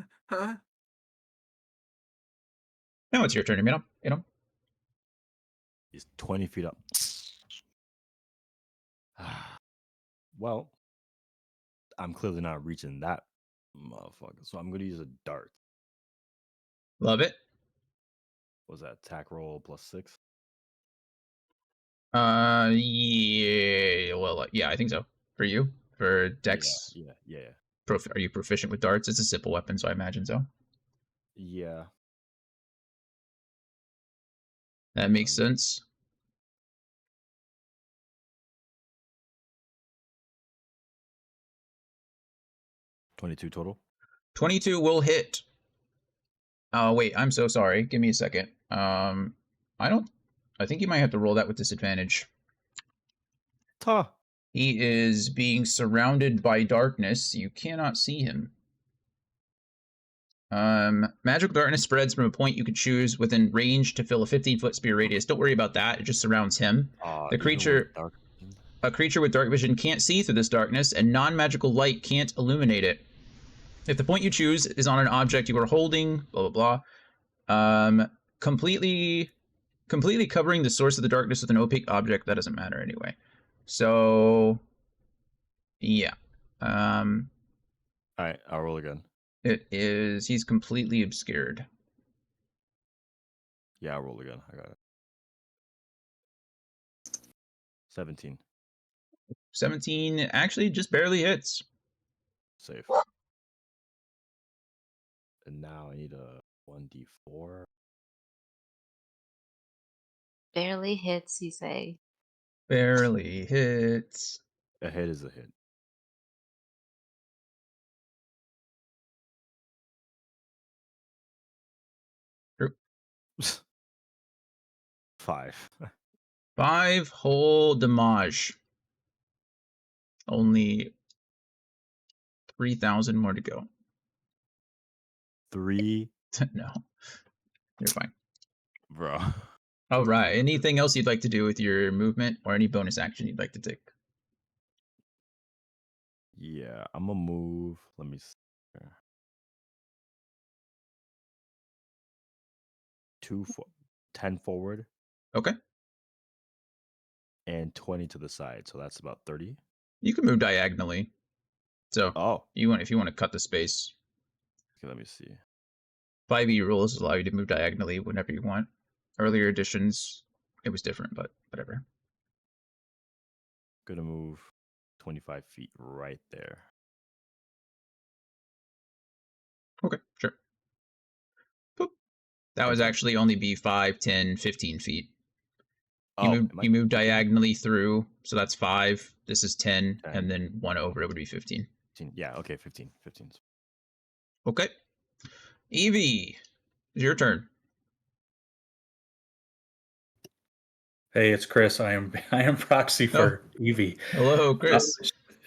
Now it's your turn, He's 20 feet up. Well, I'm clearly not reaching that motherfucker. So I'm going to use a dart. Love it. Was that attack roll +6? Yeah. Well, yeah, I think so. For you, for Dex, Yeah. are you proficient with darts? It's a simple weapon, so I imagine so. Yeah. That makes sense. 22 total. 22 will hit. Oh, wait, I'm so sorry. Give me a second. I think you might have to roll that with disadvantage. Ta. He is being surrounded by darkness. You cannot see him. Magical darkness spreads from a point you could choose within range to fill a 15-foot sphere radius. Don't worry about that. It just surrounds him. The Even with creature, dark vision? a creature with dark vision can't see through this darkness, and non-magical light can't illuminate it. If the point you choose is on an object you are holding, blah blah blah, completely covering the source of the darkness with an opaque object, that doesn't matter anyway. So, yeah. All right, I'll roll again. He's completely obscured. Yeah, I'll roll again. I got it. 17. 17 actually just barely hits. Safe. And now I need a 1d4. Barely hits, you say. Barely hits. A hit is a hit. True. 5. 5 whole damage. Only 3,000 more to go. 3. No, you're fine. Bro. All right. Anything else you'd like to do with your movement, or any bonus action you'd like to take? Yeah, I'm gonna move. Let me see. Here. 10 forward Okay. and 20 to the side. So that's about 30. You can move diagonally. So Oh, if you want to cut the space, okay, let me see. 5e rules allow you to move diagonally whenever you want. Earlier editions, it was different, but whatever. Gonna move 25 feet right there. Okay, sure. Boop. That And was 10. actually only be 5, 10, 15 feet. Oh, You move diagonally through, so that's 5. This is 10, 10. and then 1 over it would be 15. 15. Yeah, okay, 15. 15. Okay. Evie, it's your turn. Hey, it's Chris. I am proxy for Evie. Hello, Chris.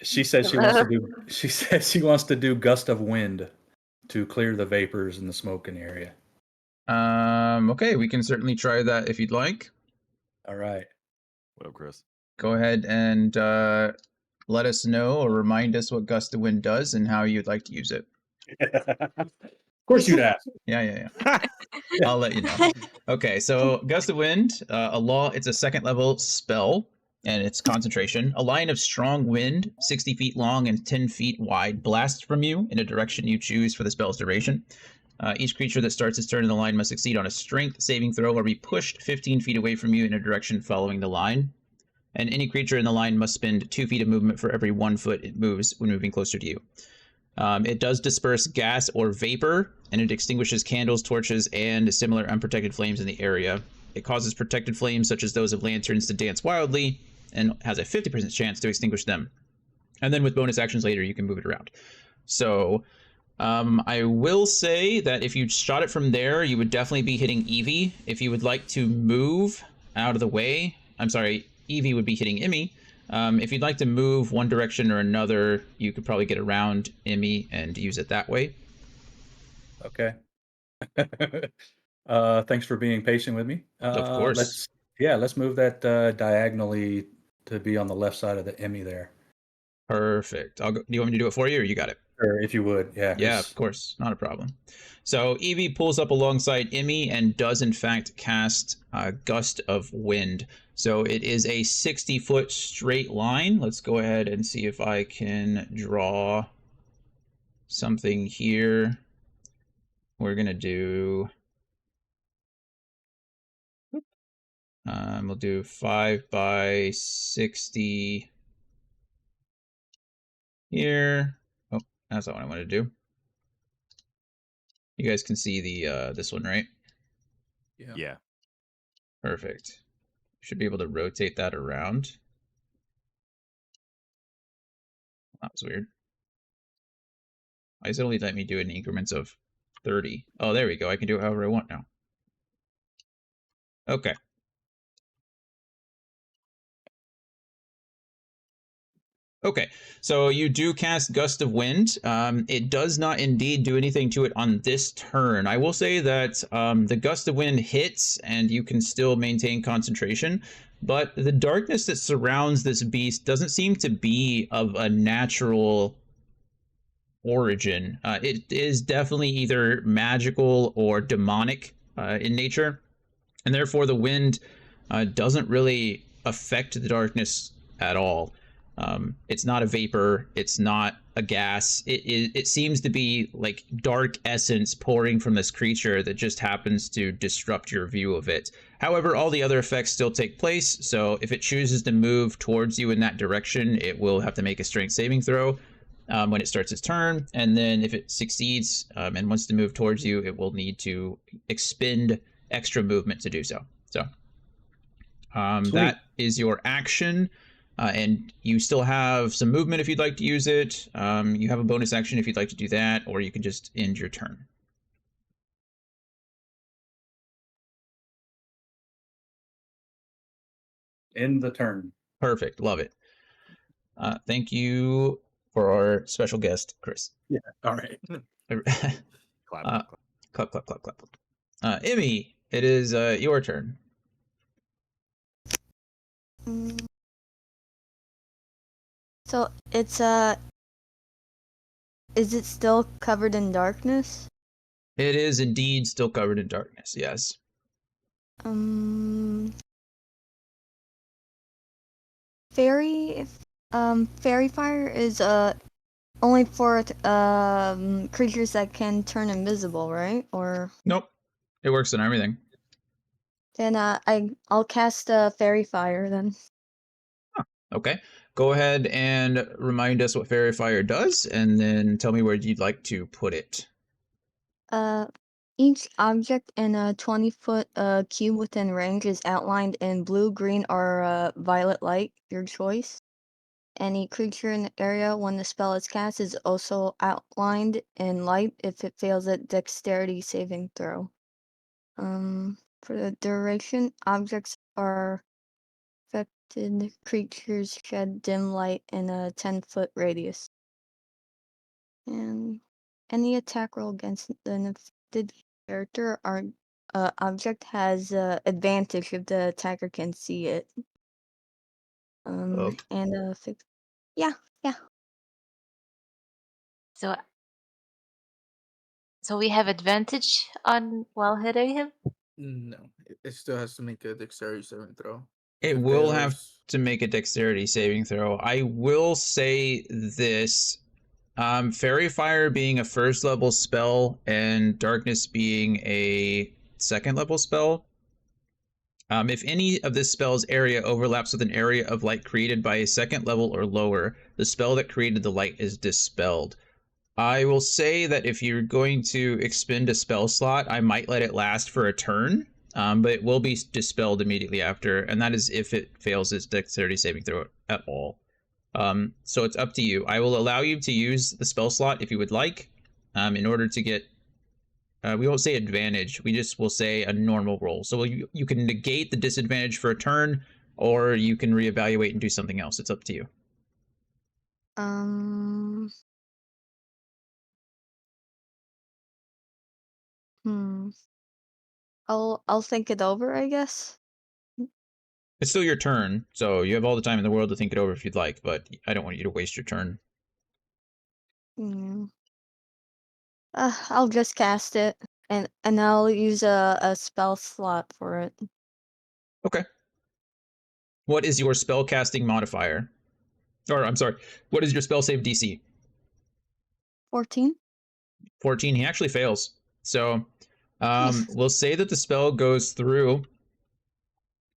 She says she wants to do. She says she wants to do gust of wind to clear the vapors in the smoking area. Okay, we can certainly try that if you'd like. All right. What up, Chris? Go ahead and let us know or remind us what gust of wind does and how you'd like to use it. Of course, you'd ask. Yeah. I'll let you know. Okay, so gust of wind, it's a second level spell, and it's concentration. A line of strong wind, 60 feet long and 10 feet wide, blasts from you in a direction you choose for the spell's duration. Each creature that starts its turn in the line must succeed on a strength saving throw or be pushed 15 feet away from you in a direction following the line. And any creature in the line must spend 2 feet of movement for every 1 foot it moves when moving closer to you. It does disperse gas or vapor, and it extinguishes candles, torches, and similar unprotected flames in the area. It causes protected flames, such as those of lanterns, to dance wildly, and has a 50% chance to extinguish them. And then with bonus actions later, you can move it around. So I will say that if you shot it from there, you would definitely be hitting Evie. If you would like to move out of the way, I'm sorry, Evie would be hitting Emmy. If you'd like to move one direction or another, you could probably get around Emmy and use it that way. Okay. Thanks for being patient with me. Of course. Let's move that diagonally to be on the left side of the Emmy there. Perfect. Do you want me to do it for you, or you got it? Or if you would, yeah. Yeah, of course. Not a problem. So Evie pulls up alongside Emmy and does in fact cast a gust of wind. So it is a 60-foot straight line. Let's go ahead and see if I can draw something here. We're going to do... we'll do 5 by 60 here. Oh, that's not what I want to do. You guys can see the this one, right? Yeah. Perfect. Should be able to rotate that around. That was weird. Why does it only let me do it in increments of 30? Oh, there we go. I can do it however I want now. Okay. Okay, so you do cast Gust of Wind. It does not indeed do anything to it on this turn. I will say that the Gust of Wind hits and you can still maintain concentration, but the darkness that surrounds this beast doesn't seem to be of a natural origin. It is definitely either magical or demonic in nature, and therefore the wind doesn't really affect the darkness at all. It's not a vapor. It's not a gas. It seems to be like dark essence pouring from this creature that just happens to disrupt your view of it. However, all the other effects still take place. So if it chooses to move towards you in that direction, it will have to make a strength saving throw when it starts its turn. And then if it succeeds and wants to move towards you, it will need to expend extra movement to do so. So that is your action. And you still have some movement if you'd like to use it. You have a bonus action if you'd like to do that, or you can just end your turn. End the turn. Perfect. Love it. Thank you for our special guest, Chris. Yeah. All right. Clap, Uh, clap. clap, clap, clap, clap. Emmy, it is your turn. So it's is it still covered in darkness? It is indeed still covered in darkness, yes. Fairy fire is only for creatures that can turn invisible, right? Or Nope. It works on everything. then I'll cast fairy fire then. Okay. Go ahead and remind us what Fairy Fire does, and then tell me where you'd like to put it. Each object in a 20-foot cube within range is outlined in blue, green, or violet light, your choice. Any creature in the area when the spell is cast is also outlined in light if it fails a dexterity saving throw. For the duration, objects are affected creatures shed dim light in a 10-foot radius. And any attack roll against an affected character or object has advantage if the attacker can see it. Okay. And yeah. So we have advantage on while hitting him. No, it still has to make a dexterity saving throw. It If will have fails- to make a dexterity saving throw. I will say this. Fairy Fire being a first level spell and Darkness being a second level spell. If any of this spell's area overlaps with an area of light created by a second level or lower, the spell that created the light is dispelled. I will say that if you're going to expend a spell slot, I might let it last for a turn, but it will be dispelled immediately after, and that is if it fails its dexterity saving throw at all. So it's up to you. I will allow you to use the spell slot if you would like, in order to get, we won't say advantage, we just will say a normal roll. So you can negate the disadvantage for a turn, or you can reevaluate and do something else. It's up to you. I'll think it over, I guess. It's still your turn, so you have all the time in the world to think it over if you'd like, but I don't want you to waste your turn. Yeah. I'll just cast it, and I'll use a spell slot for it. Okay. What is your spell casting modifier? Or, I'm sorry, what is your spell save DC? 14. 14. He actually fails. So, Nice. we'll say that the spell goes through,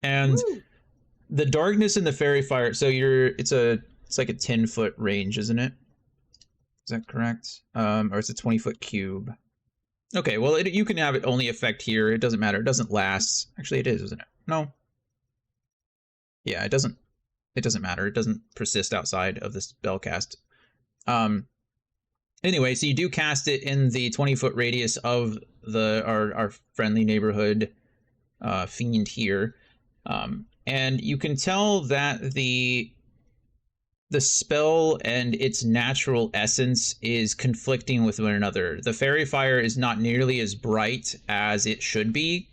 and Woo. the darkness and the fairy fire. So it's like a 10-foot range, isn't it? Is that correct? Or it's a 20-foot cube. Okay, well, you can have it only affect here. It doesn't matter. It doesn't last. Actually, it is, isn't it? No. Yeah, it doesn't matter. It doesn't persist outside of the spell cast. Anyway, so you do cast it in the 20-foot radius of our friendly neighborhood fiend here, and you can tell that the spell and its natural essence is conflicting with one another. The fairy fire is not nearly as bright as it should be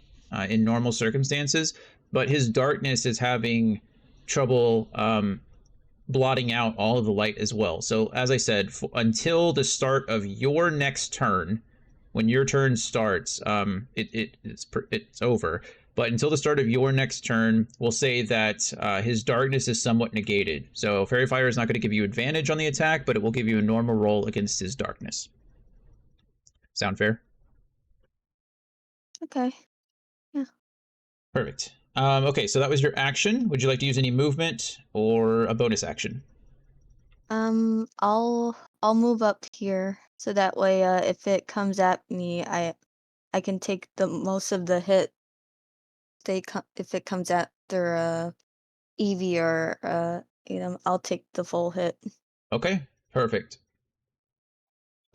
in normal circumstances, but his darkness is having trouble blotting out all of the light as well. So, as I said, until the start of your next turn, when your turn starts, it's over. But until the start of your next turn, we'll say that his darkness is somewhat negated. So Fairy Fire is not going to give you advantage on the attack, but it will give you a normal roll against his darkness. Sound fair? Okay. Perfect. Okay, so that was your action. Would you like to use any movement or a bonus action? I'll move up here so that way, if it comes at me, I can take the most of the hit. If it comes after Evie or I'll take the full hit. Okay, perfect.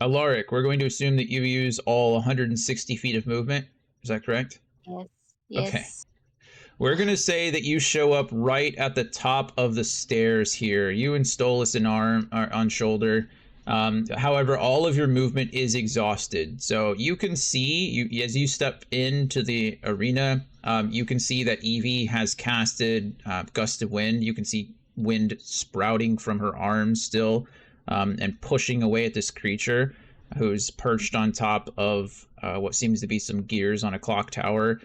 Alaric, we're going to assume that you use all 160 feet of movement. Is that correct? Yes. Okay. Yes. We're going to say that you show up right at the top of the stairs here. You and Stolas in arm on shoulder. However, all of your movement is exhausted. So you can see, as you step into the arena, you can see that Evie has casted Gust of Wind. You can see wind sprouting from her arms still, and pushing away at this creature who's perched on top of what seems to be some gears on a clock tower.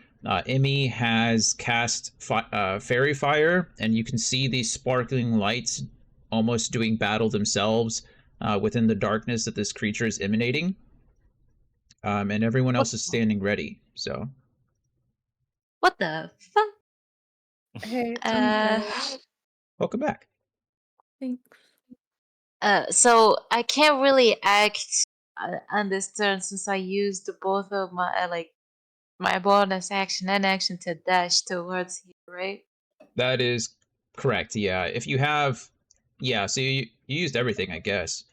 Emmy has cast Fairy Fire, and you can see these sparkling lights almost doing battle themselves within the darkness that this creature is emanating. And everyone else is standing ready. So, What the fuck? Hey, I'm back. welcome back. Thanks. So I can't really act on this turn since I used both of my my bonus action and action to dash towards you, right? That is correct. Yeah. If you have, yeah. So you used everything, I guess.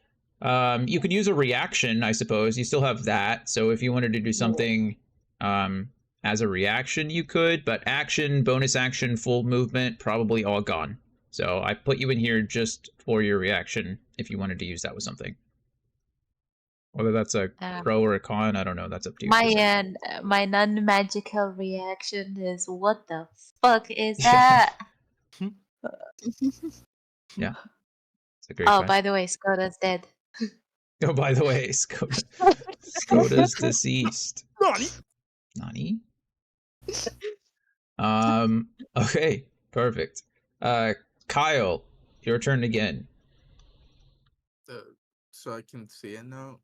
You could use a reaction, I suppose. You still have that. So if you wanted to do something as a reaction, you could. But action, bonus action, full movement, probably all gone. So I put you in here just for your reaction if you wanted to use that with something. Whether that's a pro or a con, I don't know. That's up to you. My non-magical reaction is what the fuck is that? Yeah. It's a great Oh, try. by the way, Skoda's dead. Oh, by the way, Skoda's deceased. Nani? Okay, perfect. Kyle, your turn again. So I can see it now.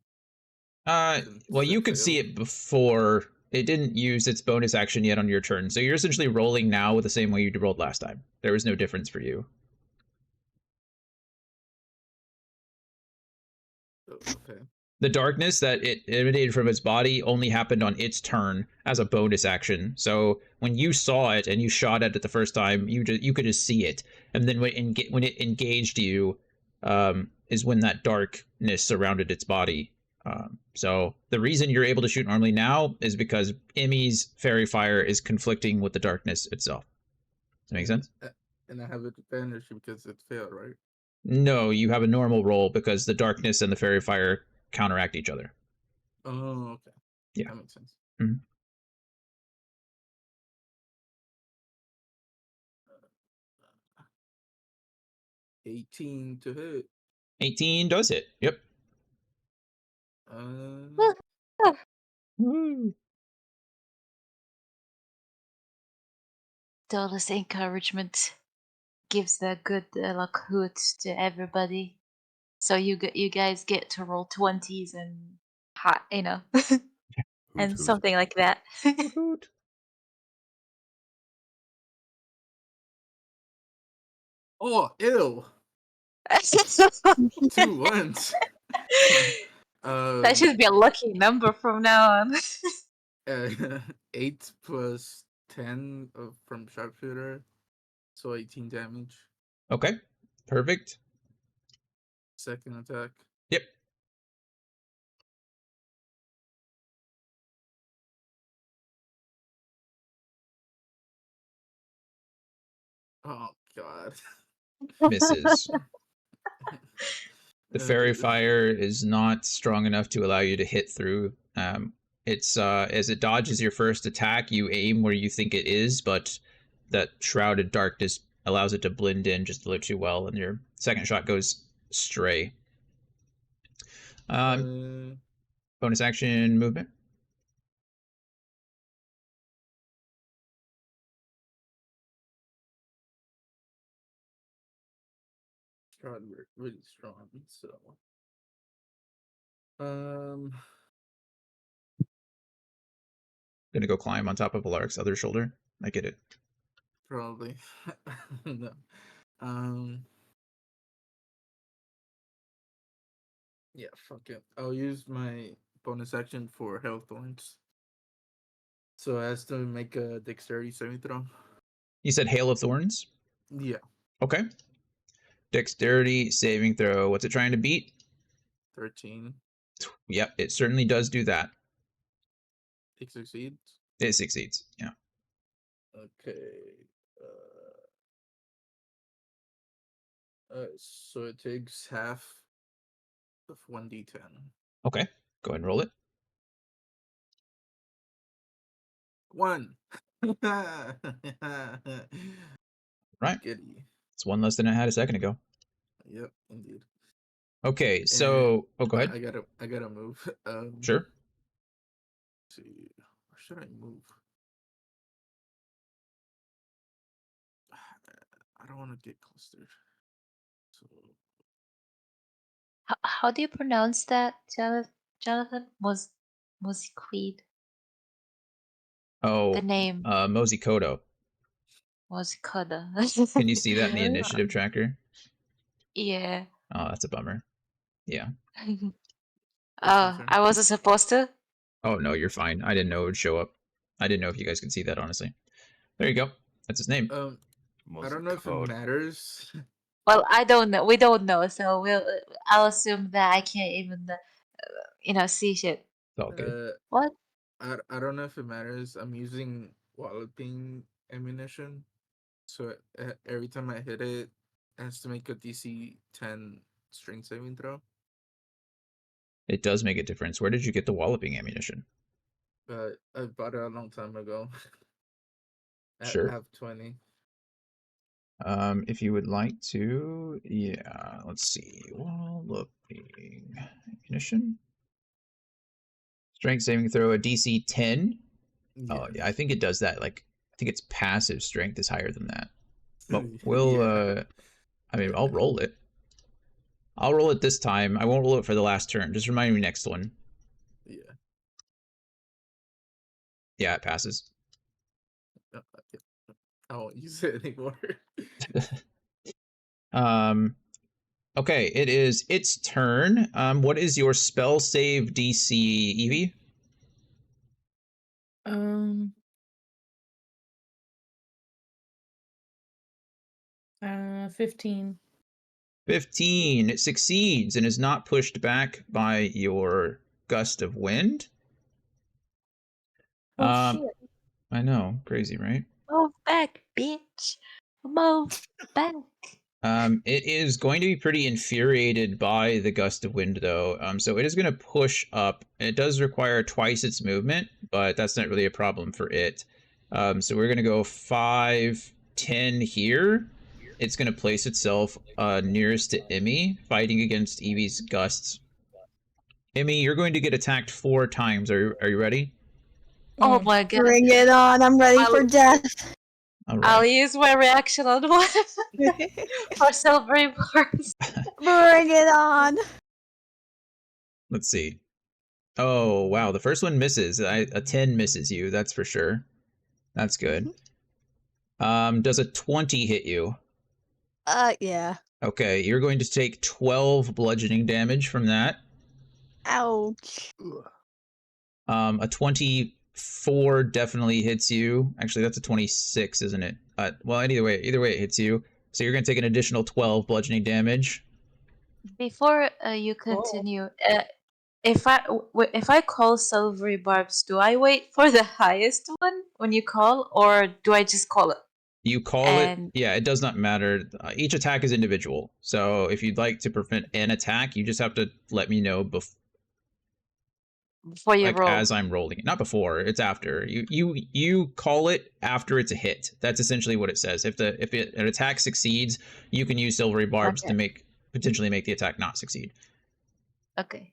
Well, you could see it before. It didn't use its bonus action yet on your turn, so you're essentially rolling now with the same way you rolled last time. There was no difference for you. Okay. The darkness that it emanated from its body only happened on its turn as a bonus action. So when you saw it and you shot at it the first time, you could just see it, and then when it engaged you, is when that darkness surrounded its body. So the reason you're able to shoot normally now is because Emmy's fairy fire is conflicting with the darkness itself. Does that make sense? And I have advantage because it failed, right? No, you have a normal roll because the darkness and the fairy fire counteract each other. Oh, okay. Yeah. That makes sense. Mhm. 18 to hit. 18 does hit. Yep. Woo. Dolus encouragement gives the good luck hoot to everybody. So you guys get to roll 20s and hot, and Hoot. something like that. Hoot, hoot. Oh, ew. 2 ones. That should be a lucky number from now on. 8 plus 10 from sharpshooter, so 18 damage. Okay. Perfect. Second attack. Yep. Oh God. Misses. The fairy Uh, fire is not strong enough to allow you to hit through. It's as it dodges your first attack, you aim where you think it is, but that shrouded darkness allows it to blend in just a little too well, and your second shot goes stray. uh, Bonus action movement. Strong, really strong. So, um, Gonna go climb on top of Alaric's other shoulder. I get it. probably no. Um, yeah, fuck it. I'll use my bonus action for health points. So it has to make a dexterity saving throw. You said Hail of Thorns? Yeah, Okay. Dexterity saving throw. What's it trying to beat? 13. Yep, it certainly does do that. It succeeds. It succeeds. Yeah. Okay. So it takes half of 1d10. Okay. Go ahead and roll it. 1. Right. Giddy. It's one less than I had a second ago. Yep, indeed. Okay, And so go ahead. I gotta move. Sure. Let's see, where should I move? I don't want to get clustered. So How do you pronounce that, Jonathan? Mosquito. Oh, The name Mosikoto. Mosquito. Can you see that in the What? initiative tracker? Yeah. Oh, that's a bummer. Yeah. it's my turn. I wasn't supposed to. Oh no, you're fine. I didn't know it would show up. I didn't know if you guys could see that, honestly. There you go. That's his name. I don't know if it code. matters. Well, I don't know. We don't know, so I'll assume that I can't even, see shit. It's all good. What? I don't know if it matters. I'm using walloping ammunition, so every time I hit it, it has to make a DC 10 strength saving throw. It does make a difference. Where did you get the walloping ammunition? I bought it a long time ago. I Sure. have 20. If you would like to, yeah. Let's see. Walloping ammunition. Strength saving throw a DC 10. Yeah. Oh, yeah, I think it does that. Like, I think its passive strength is higher than that. But we'll, Yeah. I mean, I'll roll it. I'll roll it this time. I won't roll it for the last turn. Just remind me next one. Yeah. Yeah, it passes. I won't use it anymore. Okay, it is its turn. What is your spell save DC, Evie? 15. 15. It succeeds and is not pushed back by your gust of wind. Oh shit! I know, crazy, right? Move back, bitch! Move back. It is going to be pretty infuriated by the gust of wind, though. So it is going to push up. It does require twice its movement, but that's not really a problem for it. So we're going to go 5, 10 here. It's going to place itself nearest to Emmy, fighting against Evie's gusts. Emmy, you're going to get attacked 4 times. Are you ready? Oh my god! Bring it on! I'm ready for death. All I'll right. use my reaction on one for silvery bars. Bring it on! Let's see. Oh, wow. The first one misses. A 10 misses you, that's for sure. That's good. Does a 20 hit you? Yeah. Okay, you're going to take 12 bludgeoning damage from that. Ouch. A 24 definitely hits you. Actually, that's a 26, isn't it? Well, either way it hits you. So you're going to take an additional 12 bludgeoning damage. Before you continue, if I call silvery barbs, do I wait for the highest one when you call, or do I just call it? You call it. And Yeah, it does not matter. Each attack is individual. So if you'd like to prevent an attack, you just have to let me know before you like roll. as I'm rolling it. Not before, it's after. You call it after it's a hit. That's essentially what it says. If an attack succeeds, you can use silvery barbs Okay. to potentially make the attack not succeed. Okay.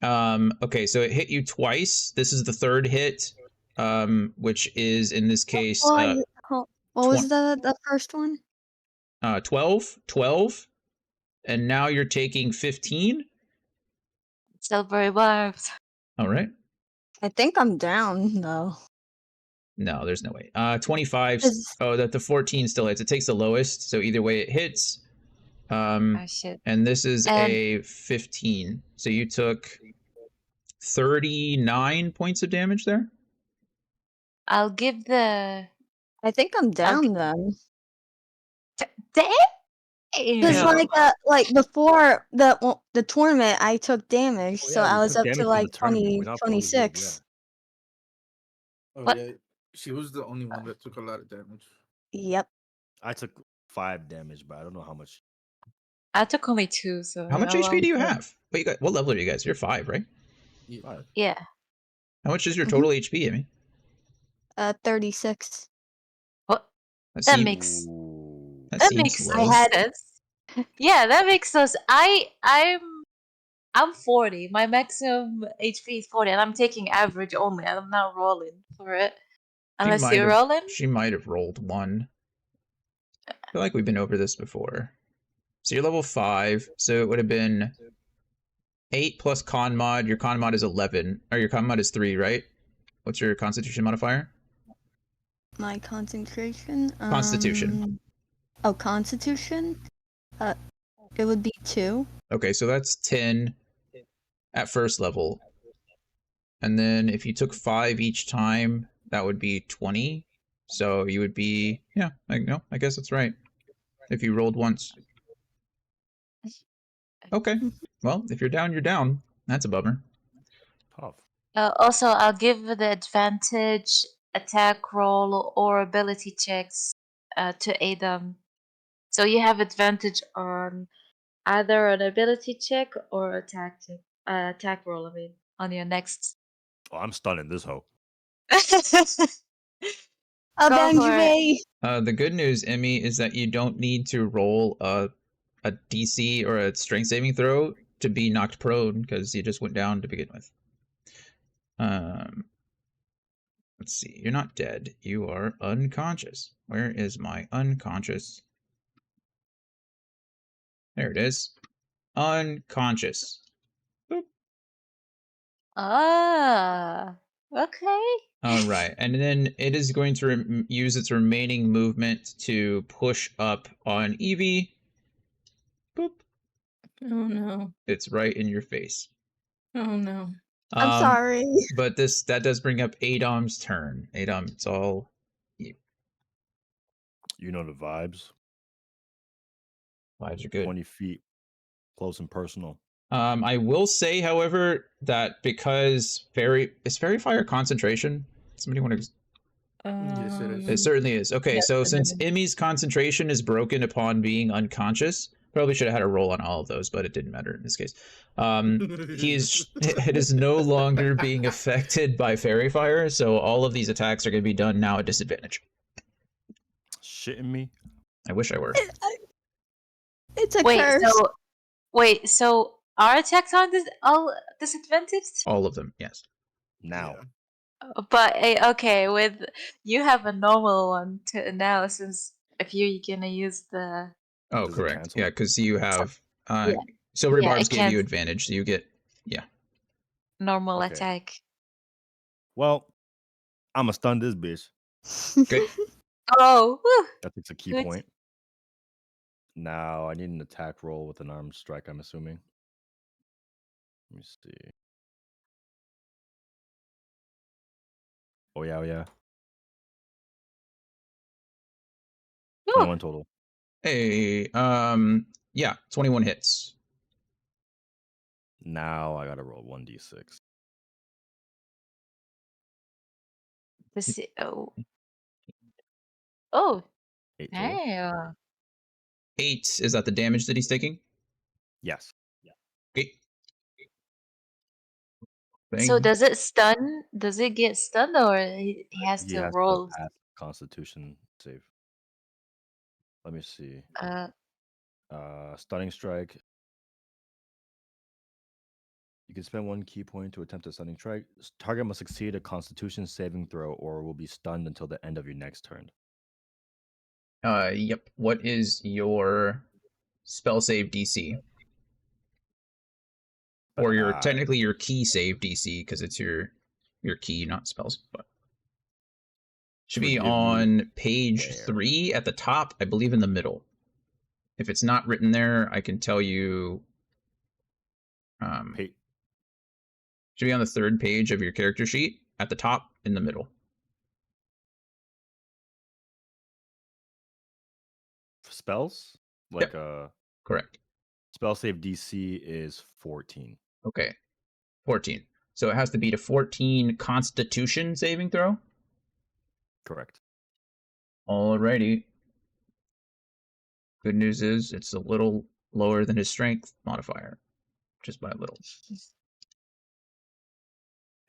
Okay, so it hit you twice. This is the third hit, which is in this case What was the first one? 12, and now you're taking 15. Silvery barbs. All right. I think I'm down though. No, there's no way. 25. Is- Oh, the 14 still hits. It takes the lowest, so either way it hits. Oh shit. And this is And a 15. So you took 39 points of damage there. I'll give the I think I'm down then. Because damn. like before the tournament, I took damage, Oh, so yeah, I you was took up damage to from like the tournament. 20, We're not fully healed, 26. Oh What? yeah, she was the only one that took a lot of damage. Yep. I took 5 damage, but I don't know how much. I took only 2, so How much HP I'm do you good. have? What level are you guys? You're 5, right? Yeah. 5. Yeah. How much is your Mhm. total HP, Amy? 36. What? That That seems makes Ooh. that that seems makes low. sense. Yeah, that makes sense. I'm 40. My maximum HP is 40, and I'm taking average only. I'm not rolling for it. Unless you're rolling. She might have rolled 1. I feel like we've been over this before. So you're level 5, so it would have been 8 plus con mod. Your con mod is 11, or your con mod is 3, right? What's your constitution modifier? My concentration. Constitution. Oh, constitution. It would be 2. Okay, so that's 10 at first level. And then if you took 5 each time, that would be 20. So you would be, yeah, I guess that's right. If you rolled once. Okay. Well, if you're down, you're down. That's a bummer. Tough. Also, I'll give the advantage attack roll or ability checks to aid them. So you have advantage on either an ability check or attack roll. I mean, on your next. Oh, I'm stunning this hoe. Oh, Go bang, for it. Jubei. The good news, Emmy, is that you don't need to roll a DC or a strength saving throw to be knocked prone because you just went down to begin with. Let's see. You're not dead. You are unconscious. Where is my unconscious? There it is. Unconscious. Boop. Ah, okay. All right, and then it is going to use its remaining movement to push up on Evie. Boop. Oh no. It's right in your face. Oh no. I'm sorry. But that does bring up Adam's turn. Adam, it's all you. You know the vibes. Vibes are good. 20 feet, close and personal. I will say, however, that because is fairy fire concentration? Somebody want to? Yes, it is. It certainly is. Okay, yes, so it since is. Emmy's concentration is broken upon being unconscious, probably should have had a roll on all of those, but it didn't matter in this case. It is no longer being affected by fairy fire, so all of these attacks are going to be done now at disadvantage. Shitting me? I wish I were. It's a curse. So our attacks on this all disadvantaged? All of them, yes. Now. But okay, with you have a normal one to now since if you're gonna use the Oh, Does it correct. cancel? Yeah, because you have yeah. silvery Yeah, barbs it gave you can- advantage, so you get normal Okay. attack. Well, I'ma stun this bitch. good. Oh, whew. That takes a key Good. point. Now I need an attack roll with an armed strike, I'm assuming. Let me see. Oh yeah, oh yeah. Whew. 21 total. Hey, yeah, 21 hits. Now I gotta roll 1d6. This oh. Oh, 8 total. Hey. 8, is that the damage that he's taking? Yes. Okay. So Bang. does it stun? Does it get stunned, or he has He to has to roll? pass Constitution save. Let me see. Uh, Stunning strike. You can spend 1 key point to attempt a stunning strike. Target must succeed a Constitution saving throw or will be stunned until the end of your next turn. Yep. What is your spell save DC? Or your technically your key save DC, because it's your key, not spells. But should be Forgive me. on page There. 3 at the top, I believe in the middle. If it's not written there, I can tell you. Should be on the 3rd page of your character sheet at the top in the middle. Spells? Like Correct. spell save DC is 14. Okay. 14. So it has to beat a 14 Constitution saving throw? Correct. Alrighty. Good news is it's a little lower than his strength modifier. Just by a little.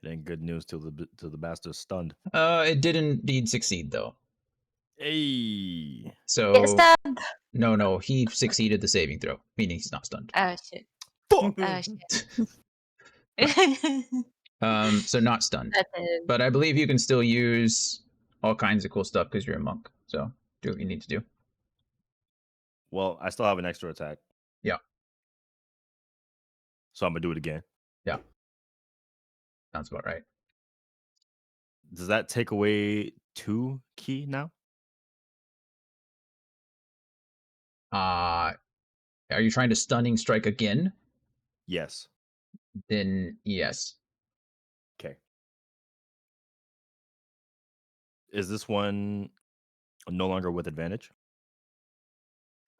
It ain't good news till the bastard's stunned. It did indeed succeed though. Hey. get So stunned. no, he succeeded the saving throw, meaning he's not stunned. Oh shit. Fuck. Oh shit. So not stunned. That's it. But I believe you can still use all kinds of cool stuff because you're a monk. So do what you need to do. Well, I still have an extra attack. Yeah. So I'm gonna do it again. Yeah. Sounds about right. Does that take away 2 key now? Are you trying to stunning strike again? Yes. Then yes. Okay. Is this one no longer with advantage?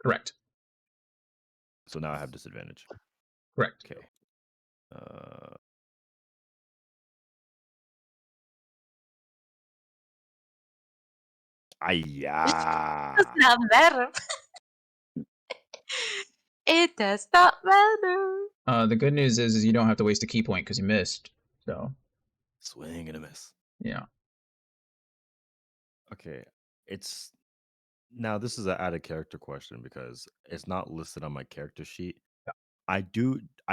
Correct. So now I have disadvantage. Correct. Okay. Does not matter. It does not matter. The good news is you don't have to waste a key point because you missed. So Swing and a miss. yeah. Okay. It's now this is an added character question because it's not listed on my character sheet. Yeah. I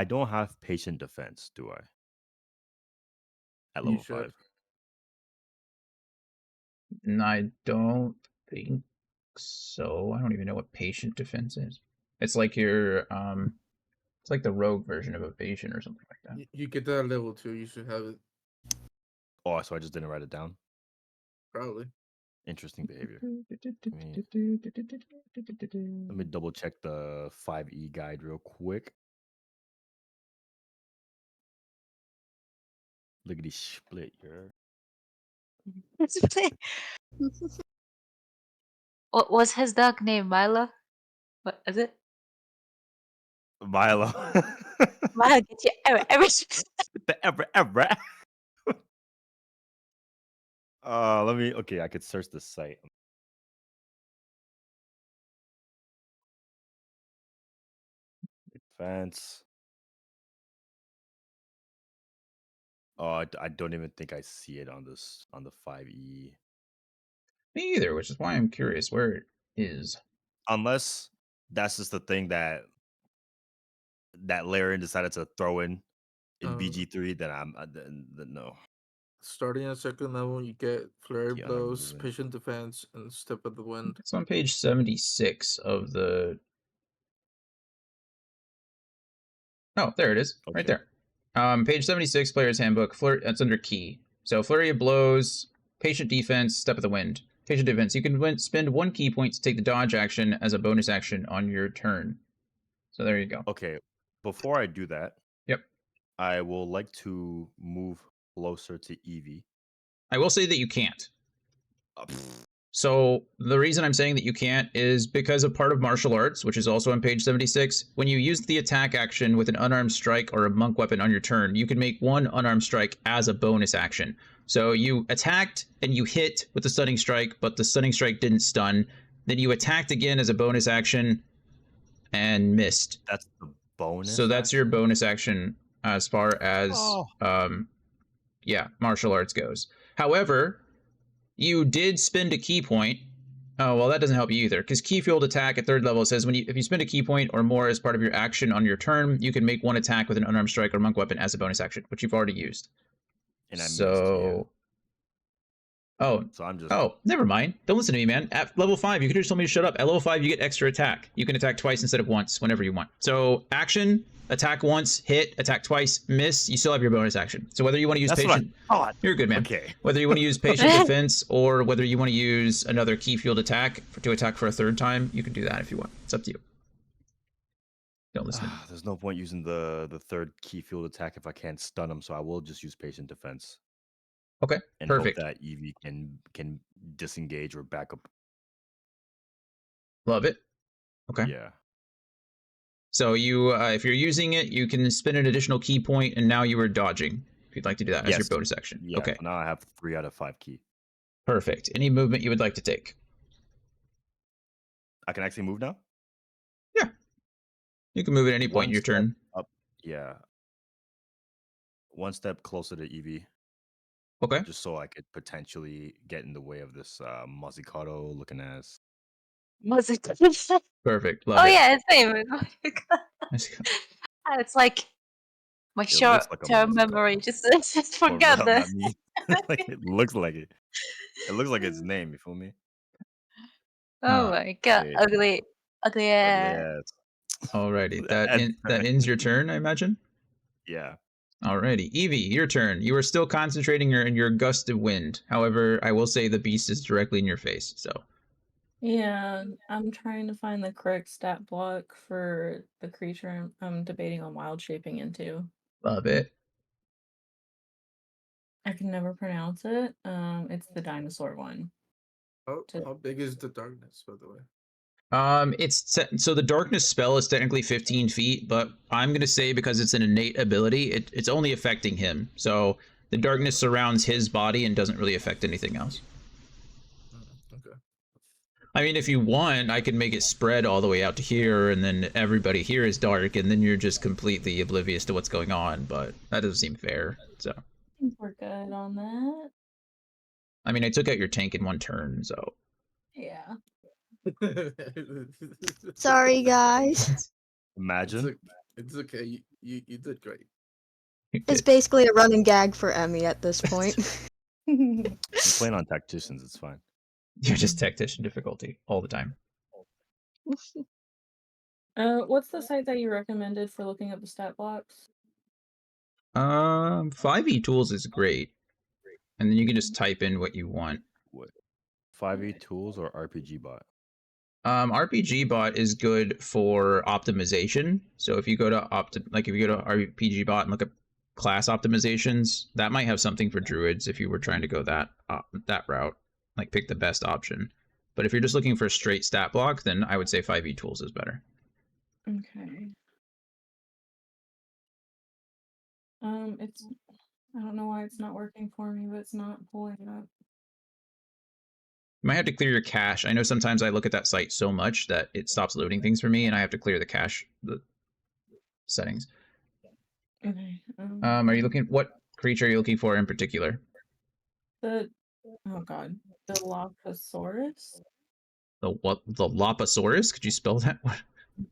don't have patient defense, do I? At You level should. 5. And I don't think so. I don't even know what patient defense is. It's like your it's like the rogue version of evasion or something like that. You get that at level 2. You should have it. Oh, so I just didn't write it down. Probably. Interesting behavior. Let me double check the 5e guide real quick. Lickety split here. What was his dog name? Milo? What is it? Milo. Milo, get you every. The ever. Okay, I could search the site. Defense. Oh, I don't even think I see it on the 5e. Me either, which is why I'm curious where it is. Unless that's just the thing that Laren decided to throw in BG3, then I'm then no. Starting at 2nd level, you get flurry Yeah, blows, moving. patient defense, and step of the wind. It's on page 76 of the. Oh, there it is, right Okay. there. Page 76, Player's Handbook. That's under key. So flurry of blows, patient defense, step of the wind. Patient defense. You can spend 1 key point to take the dodge action as a bonus action on your turn. So there you go. Okay. Before I do that, Yep. I will like to move closer to Evie. I will say that you can't. So the reason I'm saying that you can't is because of part of martial arts, which is also on page 76. When you use the attack action with an unarmed strike or a monk weapon on your turn, you can make 1 unarmed strike as a bonus action. So you attacked and you hit with the stunning strike, but the stunning strike didn't stun. Then you attacked again as a bonus action and missed. That's the bonus. So that's your action? bonus action as far as Oh. martial arts goes. However, you did spend a key point. Oh, well, that doesn't help you either, because key fueled attack at 3rd level says if you spend a key point or more as part of your action on your turn, you can make one attack with an unarmed strike or monk weapon as a bonus action, which you've already used. And I missed, yeah. So I'm just. Oh, never mind. Don't listen to me, man. At level 5, you could have just told me to shut up. At level 5, you get extra attack. You can attack twice instead of once, whenever you want. So action, attack once, hit, attack twice, miss. You still have your bonus action. So whether you want to use patient, you're good, man. Okay. Whether you want to use patient defense or whether you want to use another key fueled attack to attack for a 3rd time, you can do that if you want. It's up to you. Don't listen. To me. There's no point using the 3rd key fueled attack if I can't stun him, so I will just use patient defense. Okay, and perfect. Hope that Evie can disengage or back up. Love it. Okay. Yeah. So you, if you're using it, you can spend an additional key point, and now you are dodging. If you'd like to do that as your bonus action. Yeah, okay. So now I have 3 out of 5 key. Perfect. Any movement you would like to take? I can actually move now? Yeah. You can move at any point in your turn. Up. Yeah. 1 step closer to Evie. Okay. Just so I could potentially get in the way of this Mozzicato looking ass. Mozzicato. Perfect. Love it. Yeah, his name. It's like my short-term memory just forgot this. Like it looks like it. It looks like its name. You feel me? Oh my god! Yeah. Ugly ass. Alrighty, that ends your turn, I imagine. Yeah. Alrighty, Evie, your turn. You are still concentrating in your gust of wind. However, I will say the beast is directly in your face. So. Yeah, I'm trying to find the correct stat block for the creature I'm debating on wild shaping into. Love it. I can never pronounce it. It's the dinosaur one. How big is the darkness, by the way? So the darkness spell is technically 15 feet, but I'm gonna say because it's an innate ability, it's only affecting him. So the darkness surrounds his body and doesn't really affect anything else. Okay. I mean, if you want, I could make it spread all the way out to here, and then everybody here is dark, and then you're just completely oblivious to what's going on. But that doesn't seem fair. So. I think we're good on that. I mean, I took out your tank in 1 turn, so. Yeah. Sorry, guys. Imagine. It's okay. You did great. It's basically a running gag for Emmy at this point. I'm playing on tacticians. It's fine. You're just tactician difficulty all the time. What's the site that you recommended for looking up the stat blocks? 5e tools is great, and then you can just type in what you want. What? 5e tools or RPG bot? RPG bot is good for optimization. So if you go to RPG bot and look up class optimizations, that might have something for druids if you were trying to go that route, like pick the best option. But if you're just looking for a straight stat block, then I would say 5e tools is better. Okay. I don't know why it's not working for me, but it's not pulling up. You might have to clear your cache. I know sometimes I look at that site so much that it stops loading things for me, and I have to clear the cache, the settings. Okay. Are you looking? What creature are you looking for in particular? The Dilophosaurus. The what? The Loposaurus? Could you spell that?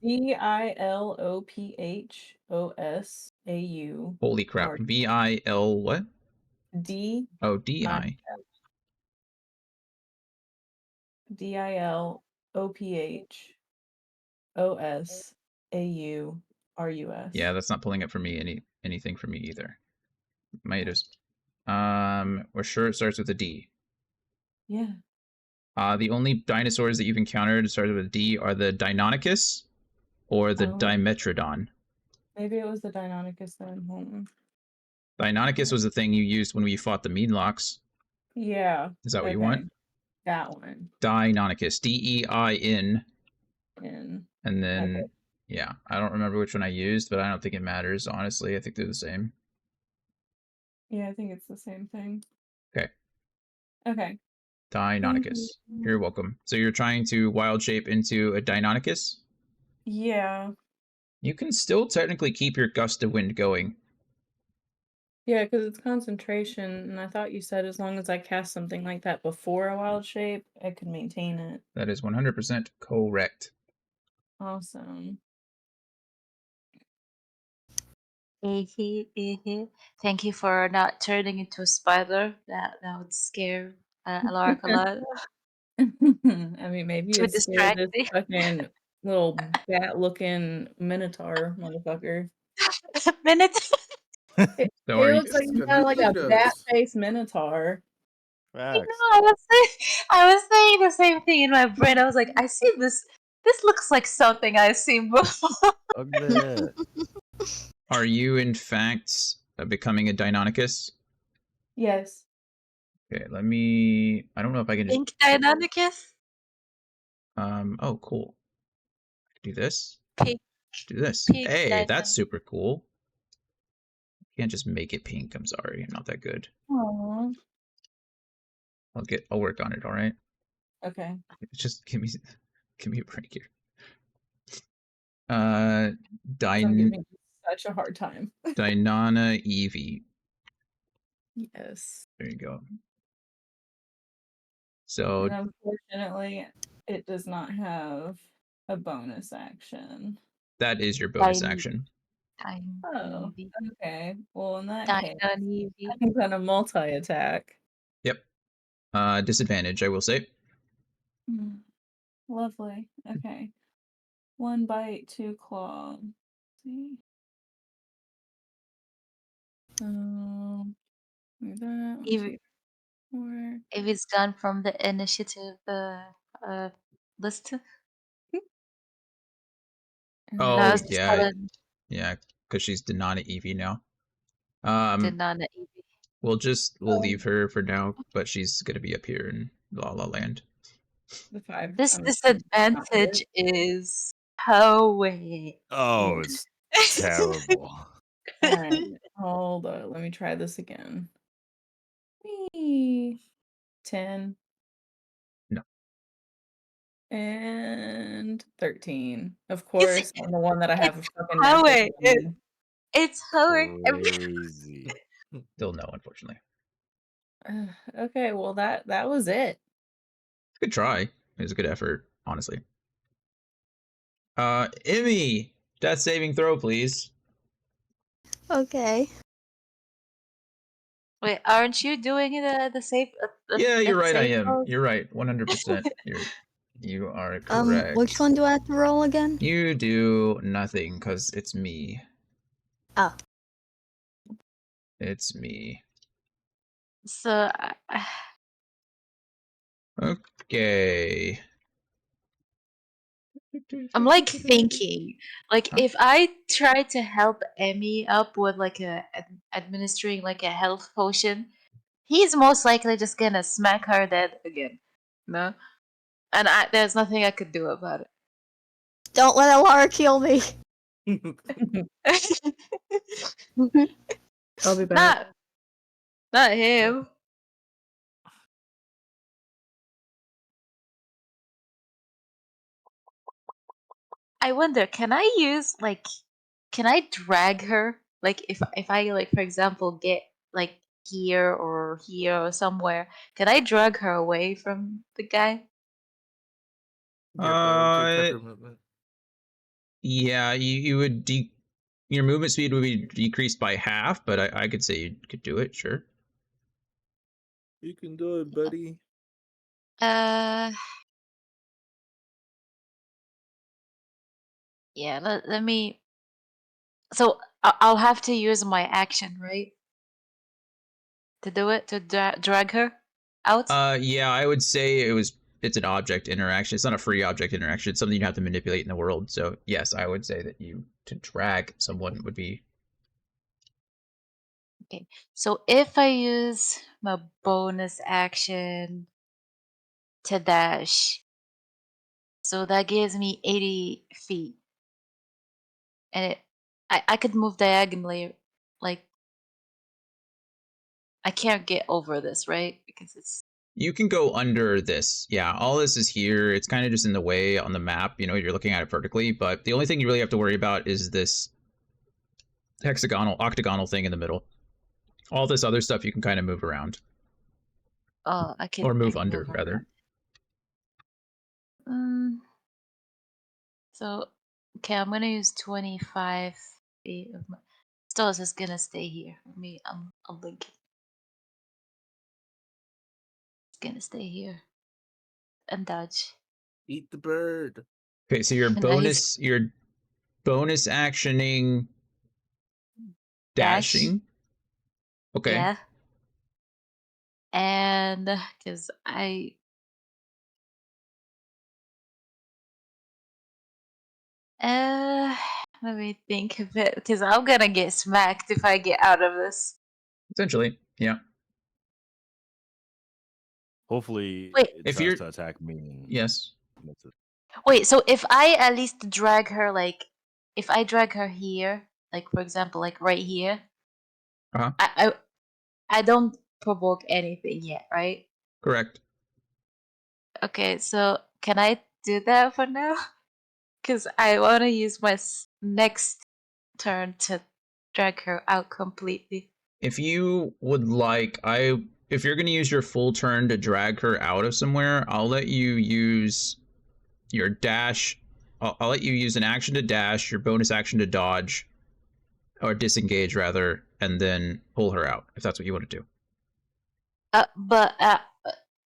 Dilophosaurus. Holy crap! VIL what? D. Oh, DI. DILOPHOSAURUS. Yeah, that's not pulling up for me anything for me either. Might just. We're sure it starts with a D. Yeah. The only dinosaurs that you've encountered started with a D are the Deinonychus or the Dimetrodon. Maybe it was the Deinonychus then. Deinonychus was the thing you used when we fought the Meanlocks. Yeah. Is that what you want? That one. Deinonychus. DEIN. And then, yeah, I don't remember which one I used, but I don't think it matters, honestly. I think they're the same. Yeah, I think it's the same thing. Okay. Okay. Deinonychus. You're welcome. So you're trying to wild shape into a Deinonychus? Yeah. You can still technically keep your gust of wind going. Yeah, because it's concentration, and I thought you said as long as I cast something like that before a wild shape, I could maintain it. That is 100% correct. Awesome. Thank you for not turning into a spider. That would scare Alaric a lot. I mean, maybe Too it scared this distracting. fucking little bat-looking minotaur motherfucker. Minute. So It are you, looks like It's he's gonna got like a does. bat-faced minotaur. I Facts. know. I was saying the same thing in my brain. I was like, I see this. This looks like something I've seen before. Ugly. are you in fact becoming a Deinonychus? Yes. Okay, let me. I don't know if I can just. Pink Deinonychus. Oh, cool. Do this. Pink. Do this. Pink Hey, that's Deinonychus. super cool. Can't just make it pink. I'm sorry, I'm not that good. Aww. I'll work on it. All right. Okay. Just give me a break here. 'Cause I'm giving you such a hard time. Deinana Eevee. Yes. There you go. So And unfortunately, it does not have a bonus action. that is your bonus Dine. action. Oh, Eevee. okay. Well, in that case, Eevee. I'm gonna multi-attack. Yep. Disadvantage, I will say. Lovely. Okay. 1 bite, 2 claw. Let's see. Move that. 1, 2, Eevee. 4. Eevee's gone from the initiative list. And Oh Now then it's just yeah, telling yeah, because she's Deinana Eevee now. Denana Eevee. We'll leave her for now, but she's gonna be up here in La La Land. the 5. This I'm assuming it's not disadvantage it. is poet. Oh, it's terrible. Alright. Hold on. Let me try this again. Whee! 10. No. And 13. Of It's course, I'm the one that I have a it's fucking natural poet. 20. It's poet. Crazy. Still no, unfortunately. Okay, well that was it. Good try. It was a good effort, honestly. Emmy, death saving throw, please. Okay. Wait, aren't you doing the save? Yeah, you're right. I save am. throws? You're right. 100%. You are correct. Which one do I have to roll again? You do nothing because it's me. Oh. It's me. So Okay. I'm like thinking, like Huh? if I try to help Emmy up with like administering like a health potion, he's most likely just gonna smack her dead again. No, and there's nothing I could do about Don't let Alara kill me. it. I'll be back. Not him. I wonder, can I use like, can I drag her? Like if I like for example get like here or here or somewhere, can I drag her away from the guy? Yeah, but it would take half Uh, her movement. yeah, you would your movement speed would be decreased by half, but I could say you could do it, sure. You can do it, buddy. Uh, yeah. Let me. So I'll have to use my action, right? To do it to drag her out. Yeah, I would say it's an object interaction. It's not a free object interaction. It's something you have to manipulate in the world. So yes, I would say that you to drag someone would be Okay. So if I use my bonus action to dash, so that gives me 80 feet, and I could move diagonally, like I can't get over this, right? Because it's You can go under this. Yeah, all this is here. It's kind of just in the way on the map. You know, you're looking at it vertically, but the only thing you really have to worry about is this octagonal thing in the middle. All this other stuff you can kind of move around. Oh, I Or can move under, move rather. So, okay, I'm gonna use 25 feet of my. Still, is just gonna stay here. I'll link it. It's gonna stay here and dodge. Eat the bird. Okay, so your Nice. bonus actioning Dash. dashing. Okay. Yeah. And because let me think of it because I'm gonna get smacked if I get out of this. Essentially, yeah. Hopefully, Wait. it If tries you're to attack me. And yes. commits it. Wait, so if I at least drag her if I drag her here, like for example, like right here, Uh-huh. I don't provoke anything yet, right? Correct. Okay, so can I do that for now? Because I want to use my next turn to drag her out completely. If you would like, if you're going to use your full turn to drag her out of somewhere, I'll let you use your dash. I'll let you use an action to dash, your bonus action to dodge, or disengage rather, and then pull her out if that's what you want to do. But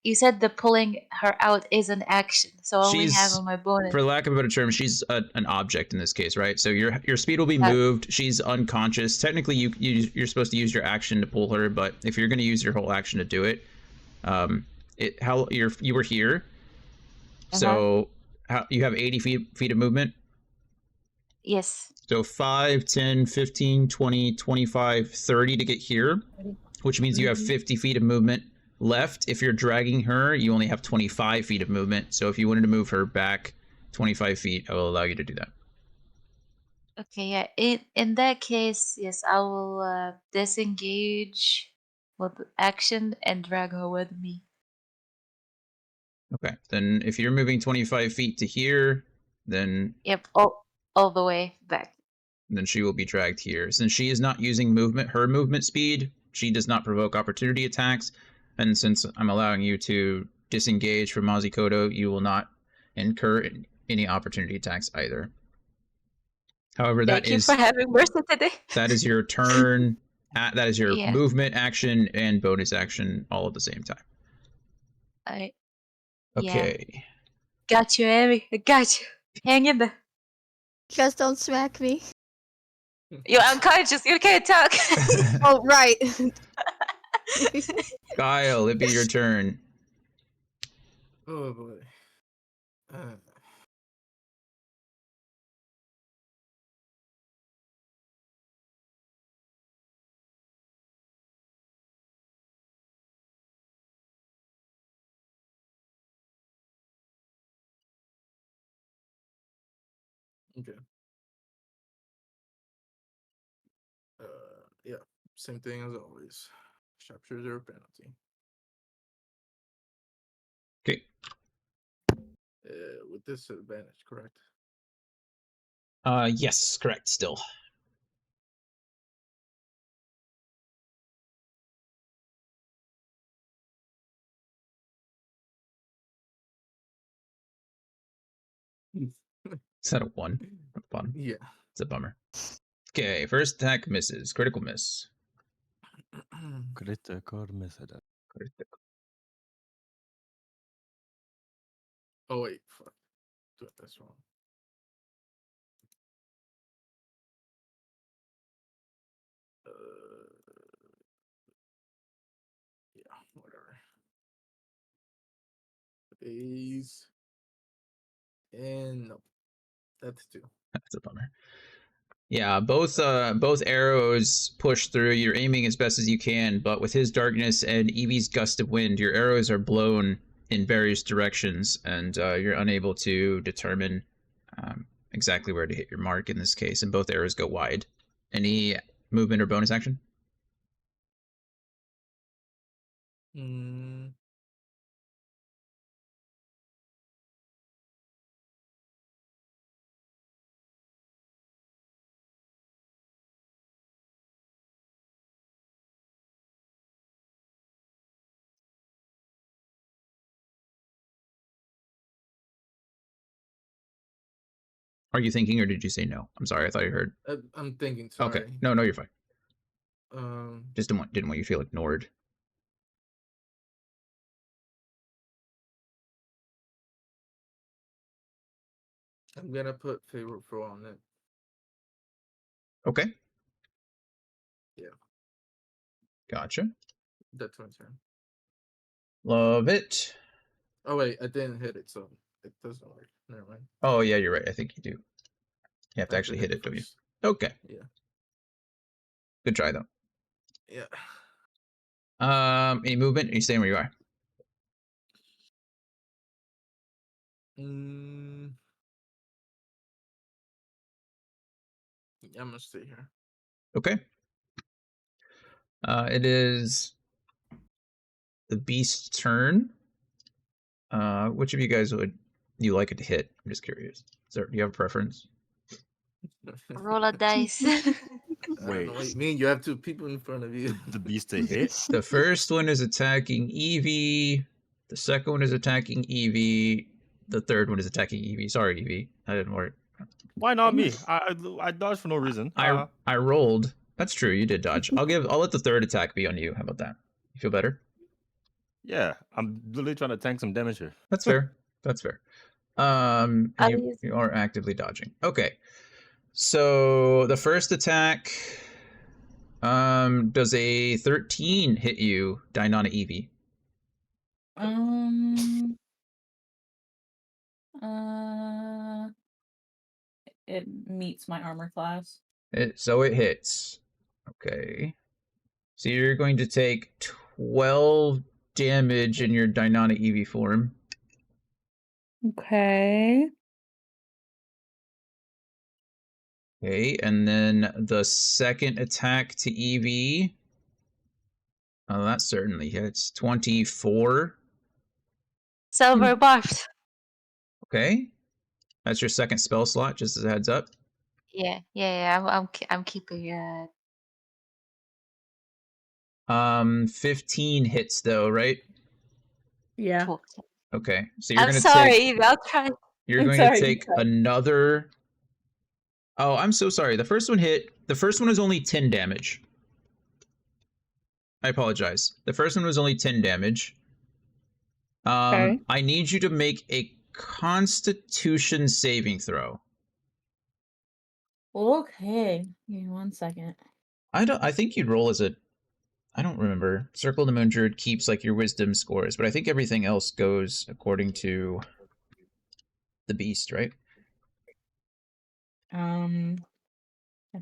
you said the pulling her out is an action, so I only have on my bonus. For lack of a better term, she's an object in this case, right? So your speed will be moved. She's unconscious. Technically, you're supposed to use your action to pull her, but if you're going to use your whole action to do it, you were here, so you have 80 feet of movement. Yes. So 5, 10, 15, 20, 25, 30 to get here, which means you have 50 feet of movement left. If you're dragging her, you only have 25 feet of movement. So if you wanted to move her back 25 feet, I will allow you to do that. Okay, yeah. In that case, yes, I will disengage with action and drag her with me. Okay, then if you're moving 25 feet to here, then Yep, all the way back. then she will be dragged here. Since she is not using her movement speed, she does not provoke opportunity attacks. And since I'm allowing you to disengage from Mazikoto, you will not incur any opportunity attacks either. However, Thank you for having mercy today. that is your turn. That is your Yeah. movement action and bonus action all at the same time. Okay. Yeah. Got you, Abby. I got you. Hang in there. Just don't smack me. You're unconscious. You can't talk. Oh, right. Kyle, it'd be your turn. Oh boy. Okay. Yeah. Same thing as always. Sharpshooter penalty. Okay. With this advantage, correct? Yes, correct. Still. Is that a 1 at the bottom? Yeah. It's a bummer. Okay, first attack misses. Critical miss. Critical miss. Oh wait, fuck. That's wrong. Yeah, whatever. A's. And no. That's 2. That's a bummer. Yeah, both arrows push through. You're aiming as best as you can, but with his darkness and Eevee's gust of wind, your arrows are blown in various directions, and you're unable to determine exactly where to hit your mark in this case. And both arrows go wide. Any movement or bonus action? Are you thinking, or did you say no? I'm sorry, I thought you heard. I'm thinking. Sorry. Okay, no, you're fine. Um, Just didn't want you to feel ignored. I'm gonna put favorite throw on it. Okay. Yeah. Gotcha. That's my turn. Love it. Oh wait, I didn't hit it, so it doesn't work. Never mind. Oh yeah, you're right. I think you do. You have I to actually hit it, don't you? first. Okay. Yeah. Good try though. Yeah. Any movement? Are you staying where you are? Mm, I'm gonna stay here. Okay. It is the beast's turn. Which of you guys would you like it to hit? I'm just curious. Do you have a preference? Roll a dice. Wait. What you mean? You have two people in front of you. The beast to hit? The first one is attacking Evie. The second one is attacking Evie. The third one is attacking Evie. Sorry, Evie. I didn't work. Why not me? I dodged for no reason. I rolled. That's true. You did dodge. I'll let the third attack be on you. How about that? You feel better? Yeah, I'm literally trying to tank some damage here. That's fair. That's fair. And At you, least- you are actively dodging. Okay. So the first attack does a 13 hit you, Dinana Evie? It meets my armor class. So it hits. Okay. So you're going to take 12 damage in your Dinana Evie form. Okay. Okay, and then the second attack to Evie. Oh, that certainly hits. 24. Silver buffed. Okay. That's your second spell slot, just as a heads up. Yeah. I'm keeping it. 15 hits though, right? Yeah. Okay. So you're I'm gonna sorry, take Evie. I'll try. you're I'm going sorry, to you take tried. another. Oh, I'm so sorry. The first one hit. The first one is only 10 damage. I apologize. The first one was only 10 damage. Okay. I need you to make a Constitution saving throw. Okay. Give me 1 second. I think you'd roll as a. I don't remember. Circle of the Moon Druid keeps like your wisdom scores, but I think everything else goes according to the beast, right? I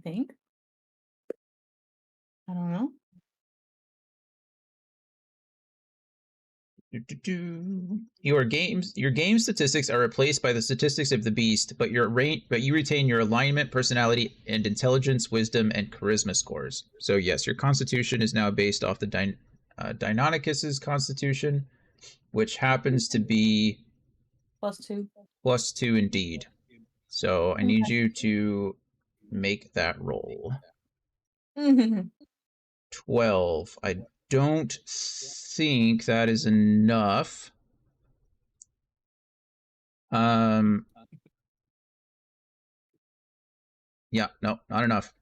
think. I don't know. Your game statistics are replaced by the statistics of the beast, but you retain your alignment, personality, and intelligence, wisdom, and charisma scores. So yes, your constitution is now based off the Deinonychus's constitution, which happens to be +2. +2 indeed. So I need you to make that roll. 12. I don't think that is enough. Yeah, no, not enough.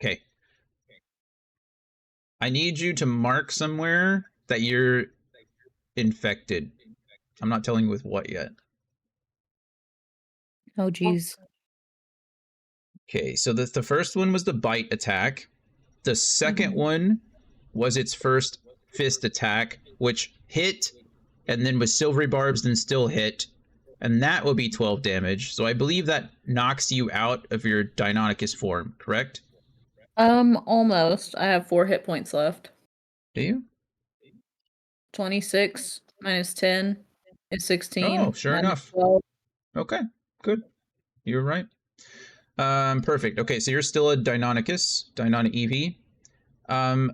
Okay. I need you to mark somewhere that you're infected. I'm not telling you with what yet. Oh, geez. Okay, so the first one was the bite attack. The second one was its first fist attack, which hit and then with silvery barbs then still hit. And that will be 12 damage. So I believe that knocks you out of your Deinonychus form, correct? Almost. I have 4 hit points left. Do you? 26 minus 10 is 16. Oh, sure minus enough. 12. Okay, good. You're right. Perfect. Okay, so you're still a Deinonychus, Deinonychus Evie. I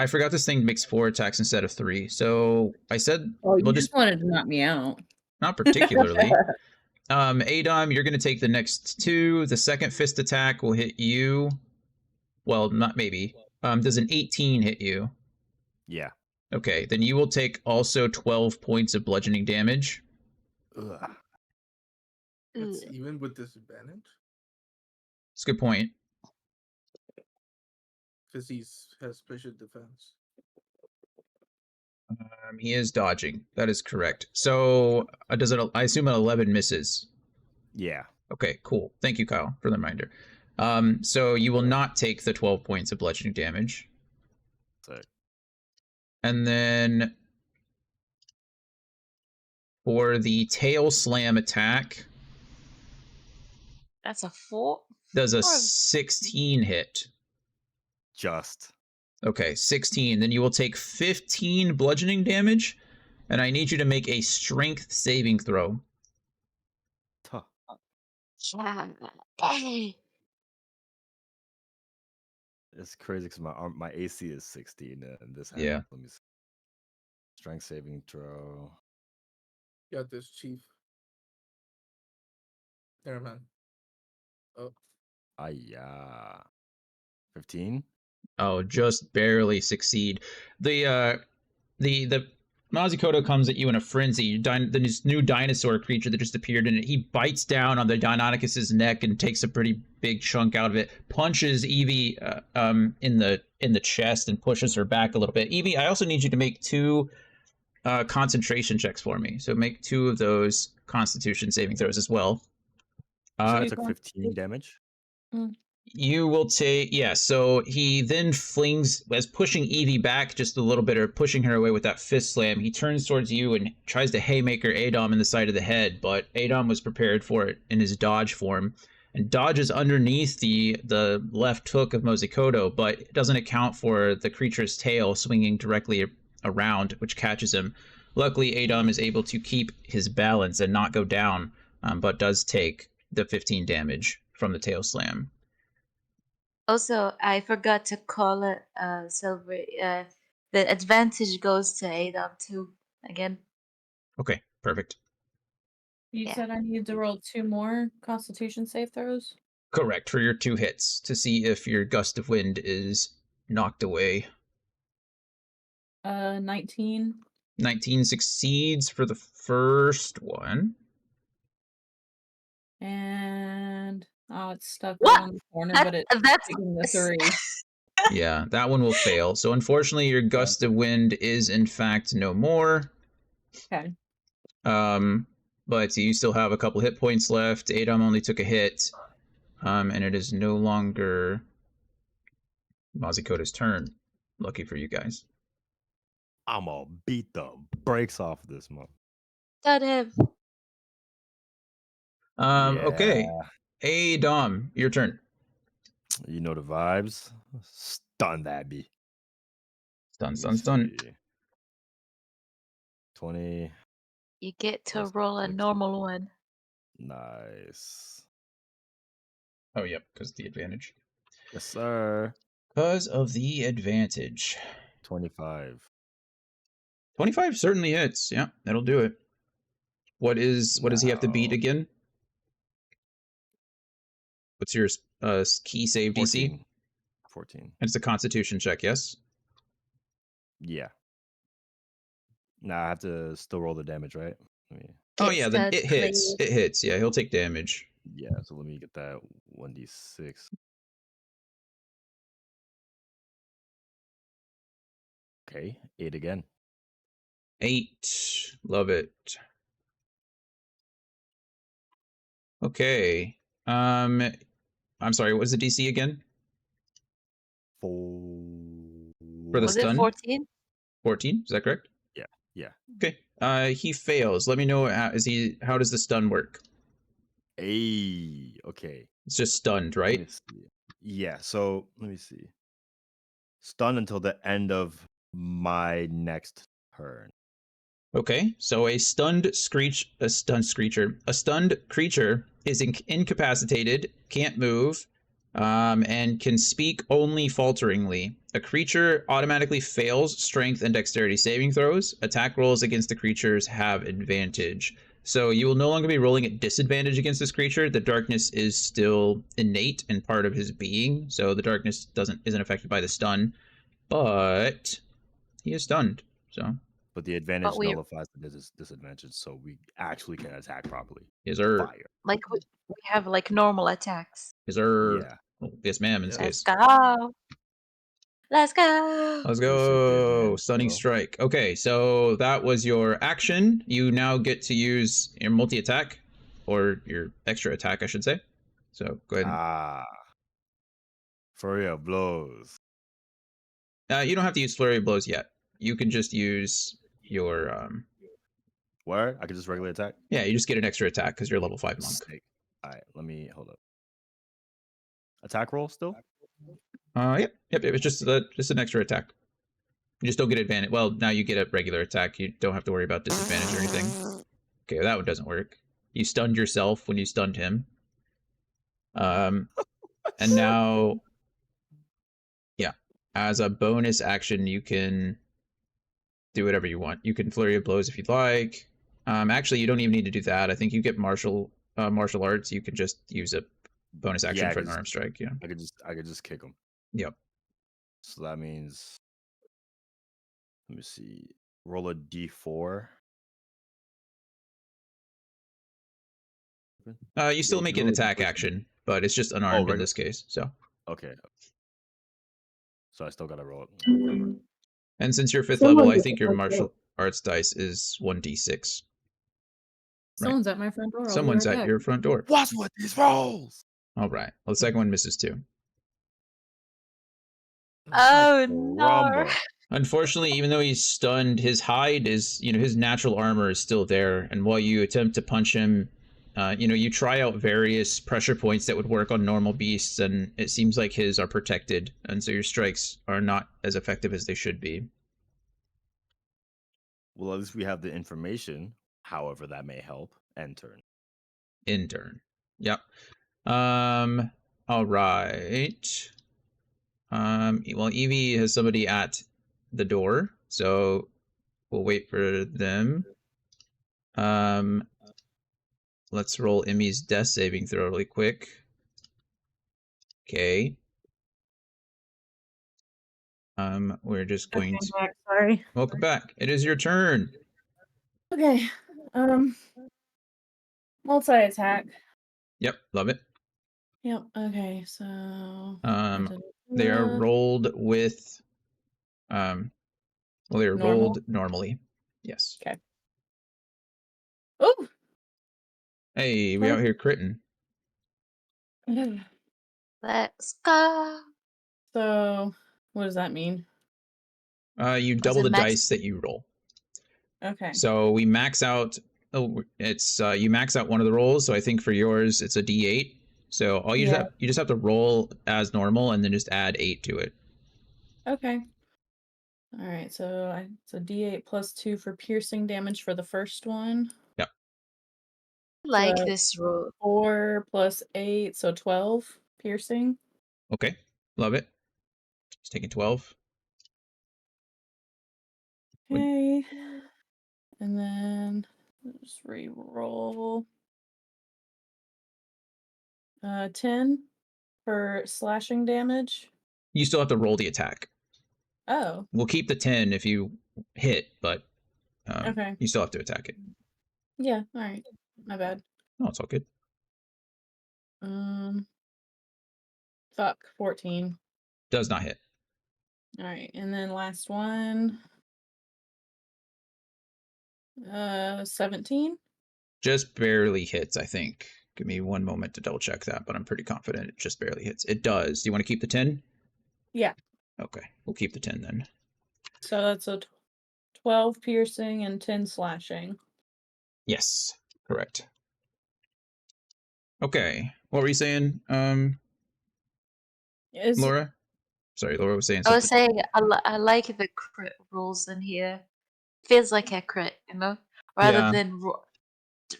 forgot this thing makes 4 attacks instead of 3. So I said Oh, you we'll just wanted to knock me out. not particularly. Adam, you're gonna take the next 2. The second fist attack will hit you. Well, not maybe. Does an 18 hit you? Yeah. Okay, then you will take also 12 points of bludgeoning damage. Ugh. It's Ugh. even with disadvantage It's a good point. because has special defense. He is dodging. That is correct. So does it? I assume an 11 misses. Yeah. Okay, cool. Thank you, Kyle, for the reminder. So you will not take the 12 points of bludgeoning damage. Sick. And then for the tail slam attack, That's a 4. does a Four. 16 hit. Just. Okay, 16. Then you will take 15 bludgeoning damage, and I need you to make a strength saving throw. Tuh. Yeah. Dang. It's crazy because my AC is 16 and this Yeah. Let me see. Strength saving throw. Got this, Chief. Never mind. Oh, Yeah. 15? Oh, just barely succeed. The Mazikoto comes at you in a frenzy. The new dinosaur creature that just appeared in it, he bites down on the Deinonychus's neck and takes a pretty big chunk out of it. Punches Evie in the chest and pushes her back a little bit. Evie, I also need you to make 2 concentration checks for me. So make 2 of those Constitution saving throws as well. You said I Two took con- 15 damage? You will take, yeah, so he then flings, as pushing Evie back just a little bit, or pushing her away with that fist slam, he turns towards you and tries to haymaker Adom in the side of the head, but Adom was prepared for it in his dodge form, and dodges underneath the left hook of Mozikoto, but it doesn't account for the creature's tail swinging directly around, which catches him. Luckily, Adom is able to keep his balance and not go down, but does take the 15 damage from the tail slam. Also, I forgot to call it silver. The advantage goes to Adam too. Again. Okay, perfect. You Yeah. said I need to roll 2 more Constitution save throws. Correct, for your 2 hits, to see if your gust of wind is knocked away. 19. 19 succeeds for the first one. And it's stuck What? right on the corner, That- but it's that's taking the 3. Yeah, that one will fail. So unfortunately, your gust of wind is in fact no more. Okay. But you still have a couple hit points left. Adom only took a hit, and it is no longer Mazikoto's turn. Lucky for you guys. I'm gonna beat the brakes off this month. Done him. Okay. Adom, your turn. You know the vibes. Stun that bee. Stun, Let me stun, stun. see. 20. You get to Plus roll a 6. normal one. Nice. Oh, yep, because of the advantage. Yes, sir. Because of the advantage. 25. 25 certainly hits. Yeah, that'll do it. What does he have to beat Now, again? What's your key save DC? 14. 14. It's a constitution check, yes? Yeah. Now I have to still roll the damage, right? Oh Get yeah, then stunned, it hits. please. It hits. Yeah, he'll take damage. Yeah, so let me get that 1d6. Okay, 8 again. 8. Love it. Okay. I'm sorry, what was the DC again? 4. For the Was it stun? 14? 14, is that correct? Yeah. Okay. He fails. Let me know how does the stun work? Hey, okay. It's just stunned, Let me right? see. Yeah, so let me see. Stun until the end of my next turn. Okay, so a stunned creature is incapacitated, can't move, and can speak only falteringly. A creature automatically fails strength and dexterity saving throws. Attack rolls against the creatures have advantage. So you will no longer be rolling at disadvantage against this creature. The darkness is still innate and part of his being, so the darkness isn't affected by the stun, but he is stunned. So But the advantage we nullifies the disadvantage, so we actually can attack properly. Is there? Fire. we have like normal attacks. Is there? Yeah. Oh, yes, ma'am. In this Yeah. Let's case. go. Let's go. Let's Appreciate the go. advantage, Stunning bro. strike. Okay, so that was your action. You now get to use your multi attack, or your extra attack, I should say. So go ahead. Ah. Flurry of blows. You don't have to use flurry of blows yet. You can just use your Where? I can just regular attack? Yeah, you just get an extra attack because you're level 5 monk. Sick. Alright, let me hold up. Attack roll still? Yep. It's just an extra attack. You just don't get advantage. Well, now you get a regular attack. You don't have to worry about disadvantage or anything. Okay, that one doesn't work. You stunned yourself when you stunned him. And now, yeah, as a bonus action, you can do whatever you want. You can flurry of blows if you'd like. Actually, you don't even need to do that. I think you get martial arts. You can just use a bonus action for an arm strike. Yeah, I could just kick him. Yep. So that means, let me see, roll a d4. You still make an attack action, but it's just unarmed in this case. So okay. So I still gotta roll it. And since you're 5th level, I think your martial arts dice is 1d6. Someone's at my front door. I'll be Someone's right at back. your front door. Watch what these rolls. All right. Well, the second one misses too. Oh no. Rumba. Unfortunately, even though he's stunned, his hide is, his natural armor is still there. And while you attempt to punch him, you try out various pressure points that would work on normal beasts, and it seems like his are protected. And so your strikes are not as effective as they should be. Well, at least we have the information. However, that may help. End turn. In turn. Yep. All right. Well, Evie has somebody at the door, so we'll wait for them. Let's roll Emmy's death saving throw really quick. Okay. We're just going to. Back, sorry. Welcome back. It is your turn. Okay. Multi attack. Yep, love it. Yep. Okay. So. They are rolled with. Well, they are rolled normally. Yes. Okay. Oh. Hey, we out here critting. Let's go. So, what does that mean? You double the dice that you roll. Okay. So we max out. Oh, it's you max out one of the rolls. So I think for yours it's a D8. So all you just have to roll as normal and then just add 8 to it. Okay. All right. So it's a D8 plus 2 for piercing damage for the first one. Yep. I like this rule. 4 plus 8, so 12 piercing. Okay, love it. Just taking 12. Okay. And then just re-roll. 10 for slashing damage. You still have to roll the attack. Oh. We'll keep the 10 if you hit, but Okay. you still have to attack it. Yeah. All right. My bad. Oh, it's all good. Fuck. 14. Does not hit. All right, and then last one. 17. Just barely hits, I think. Give me one moment to double check that, but I'm pretty confident it just barely hits. It does. Do you want to keep the 10? Yeah. Okay, we'll keep the 10 then. So that's a 12 piercing and 10 slashing. Yes, correct. Okay, what were you saying, Laura? Sorry, Laura was saying something. I was saying I like the crit rules in here. Feels like a crit, rather than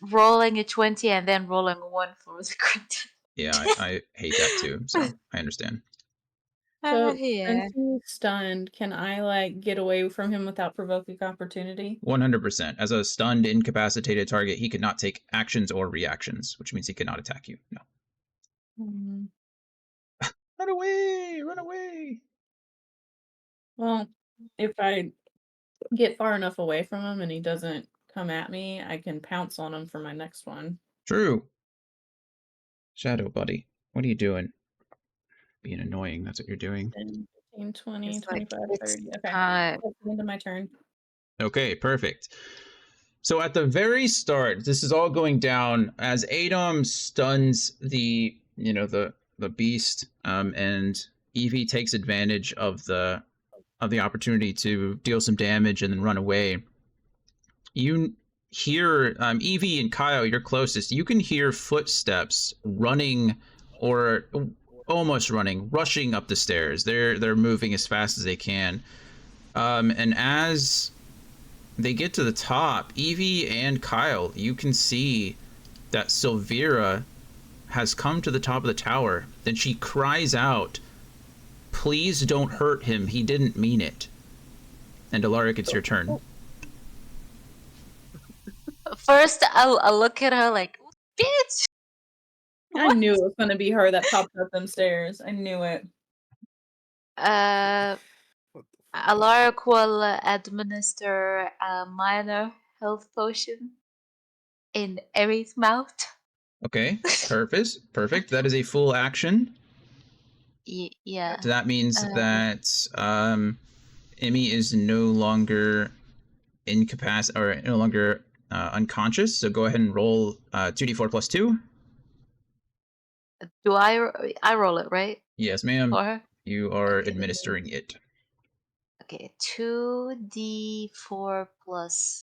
rolling a 20 and then rolling a 1 for the crit. Yeah, I hate that too, so I understand. So yeah. since he's stunned, can I get away from him without provoking opportunity? 100%. As a stunned, incapacitated target, he could not take actions or reactions, which means he could not attack you. No. Run away! Run away! Well, if I get far enough away from him and he doesn't come at me, I can pounce on him for my next one. True. Shadow buddy, what are you doing? Being annoying, that's what you're doing. 10, 15, 20, It's like 25, it's 30. Okay. time. That's the end of my turn. Okay, perfect. So at the very start, this is all going down as Adom stuns the beast, and Evie takes advantage of the opportunity to deal some damage and then run away. You hear Evie and Kyle, you're closest. You can hear footsteps running, or almost running, rushing up the stairs. They're moving as fast as they can, and as they get to the top, Evie and Kyle, you can see that Silvira has come to the top of the tower. Then she cries out, "Please don't hurt him. He didn't mean it." And Alaric, it's your turn. First, I'll look at her like, bitch. I knew it was going to be her that popped up them stairs. I knew it. What the Alaric will administer a minor health potion in Emmy's mouth. Okay, perfect. That is a full action. Yeah. So that means that Emmy is no longer incapacitated or no longer unconscious. So go ahead and roll 2d4 plus 2. Do I roll it, right? Yes, ma'am. For her? You are Okay. administering it. Okay, 2d4 plus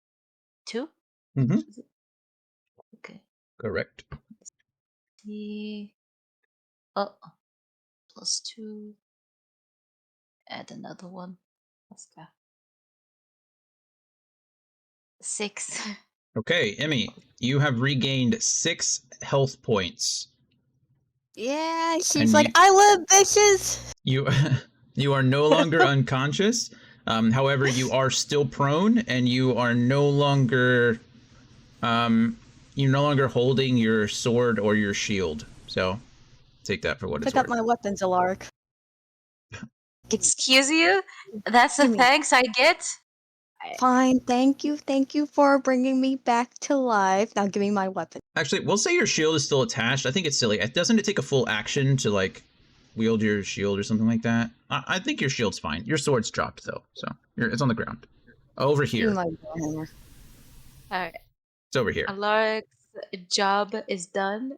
2? Mm-hmm. Okay. Correct. Oh, plus 2. Add another one. Let's go. 6. Okay, Emmy, you have regained 6 health points. Yeah, she's And like, I live, bitches. You you are no longer unconscious. However, you are still prone, and you are no longer you're no longer holding your sword or your shield. So take that for what it's Pick up worth. my weapons, Alaric. Excuse you? That's the Gimme. thanks I get? Fine, thank you for bringing me back to life. Now give me my weapon. Actually, we'll say your shield is still attached. I think it's silly. Doesn't it take a full action to like wield your shield or something like that? I think your shield's fine. Your sword's dropped though, so it's on the ground. Over Give me here. my warhammer. Alright. It's over here. Alaric's job is done.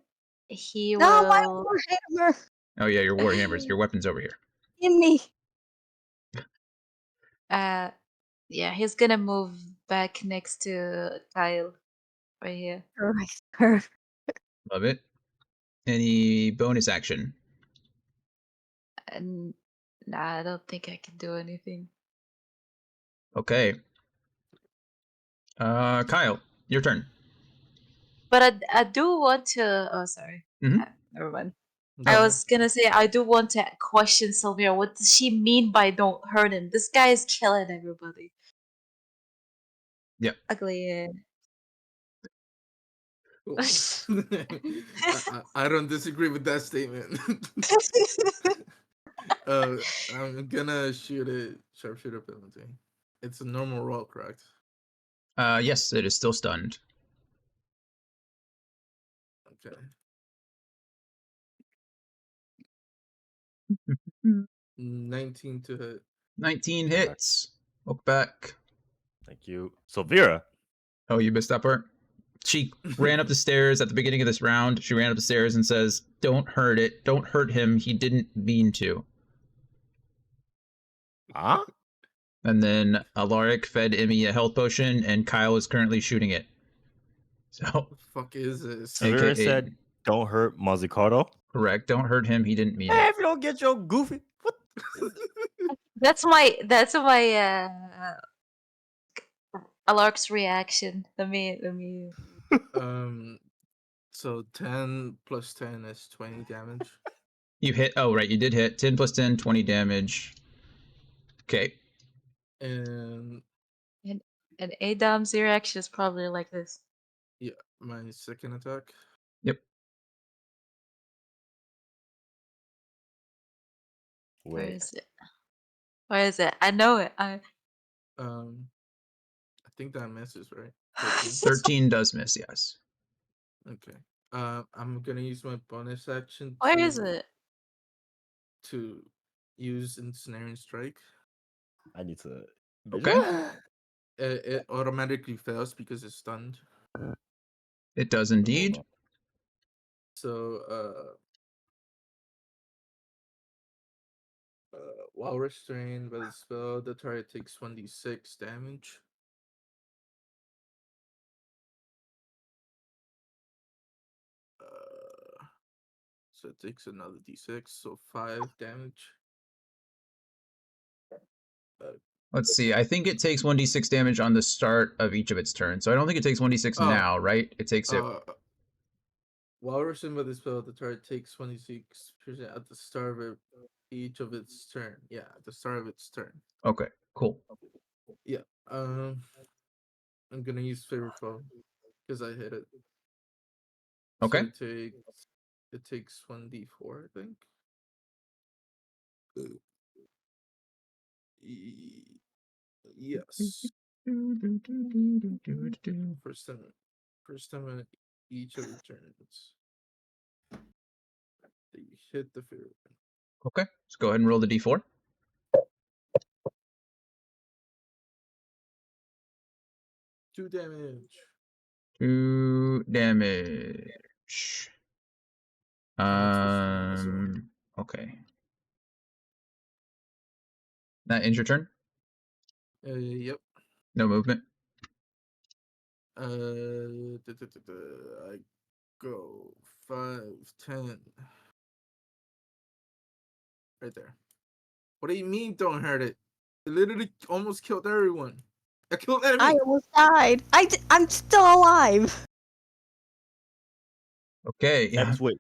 He No, my will. warhammer. Oh yeah, your warhammers. Your weapon's over here. Give me. Yeah, he's gonna move back next to Kyle. Right here. Perfect. Love it. Any bonus action? And nah, I don't think I can do anything. Okay. Kyle, your turn. But I do want to. Oh, sorry. Mhm. Never mind. No, I no. was gonna say I do want to question Sylvia. What does she mean by "don't hurt him"? This guy is killing everybody. Yep. Ugly. Cool. I don't disagree with that statement. I'm gonna shoot it sharpshooter penalty. It's a normal roll, correct? Yes, it is still stunned. Okay. 19 to hit. 19 hits. Look back. Thank you. So Vera. Oh, you missed that part? She ran up the stairs at the beginning of this round. She ran up the stairs and says, "Don't hurt it. Don't hurt him. He didn't mean to." Huh? And then Alaric fed Emmy a health potion, and Kyle is currently shooting it. So, What the fuck is this? Hey, Vera AKA said, "Don't hurt Mazzucato." correct. Don't hurt him. He didn't mean Hey, it. if you don't get your goofy, what? That's my Alarc's reaction. Let me. So 10 plus 10 is 20 damage. You hit. Oh, right. You did hit. 10 plus 10, 20 damage. Okay. And And Adam's reaction is probably like this. yeah, my second attack. Yep. Where Wait. is it? Where is it? I know it. Um think that misses, right? 13. 13 does miss, yes. Okay. I'm gonna use my bonus action Where is it? to use ensnaring strike. I need to. Okay. It automatically fails because it's stunned. It does Hold indeed. on. So while restrained by the spell, the target takes 1d6 damage. So it takes another d6, so 5 damage. Let's see. I think it takes 1d6 damage on the start of each of its turns. So I don't think it takes 1d6 Oh. now, right? It takes it. While restrained by the spell, the target takes 26% at the start of each of its turn. Yeah, at the start of its turn. Okay, cool. Yeah. I'm gonna use favorite foe because I hit it. Okay. So it takes 1d4, I think. Yes. First time in each of your turns. That you hit the favorite. Okay, let's go ahead and roll the d4. 2 damage. 2 damage. That's the stun as well. Okay. That ends your turn? Yep. No movement? I go 5, 10. Right there. What do you mean don't hurt it? It literally almost killed everyone. I killed I enemy. almost died. I'm still alive. Okay, yeah. Wait.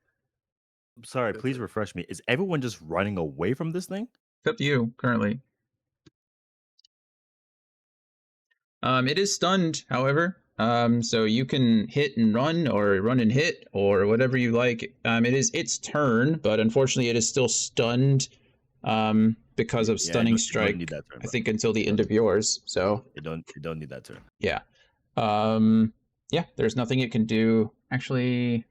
I'm sorry. That's Please it. refresh me. Is everyone just running away from this thing? It's up to you currently. It is stunned, however. So you can hit and run, or run and hit, or whatever you like. It is its turn, but unfortunately, it is still stunned. Because of stunning It don't strike. need that turn, I bro. think until the end of yours. So It don't need that turn. yeah, yeah. There's nothing it can do. Actually,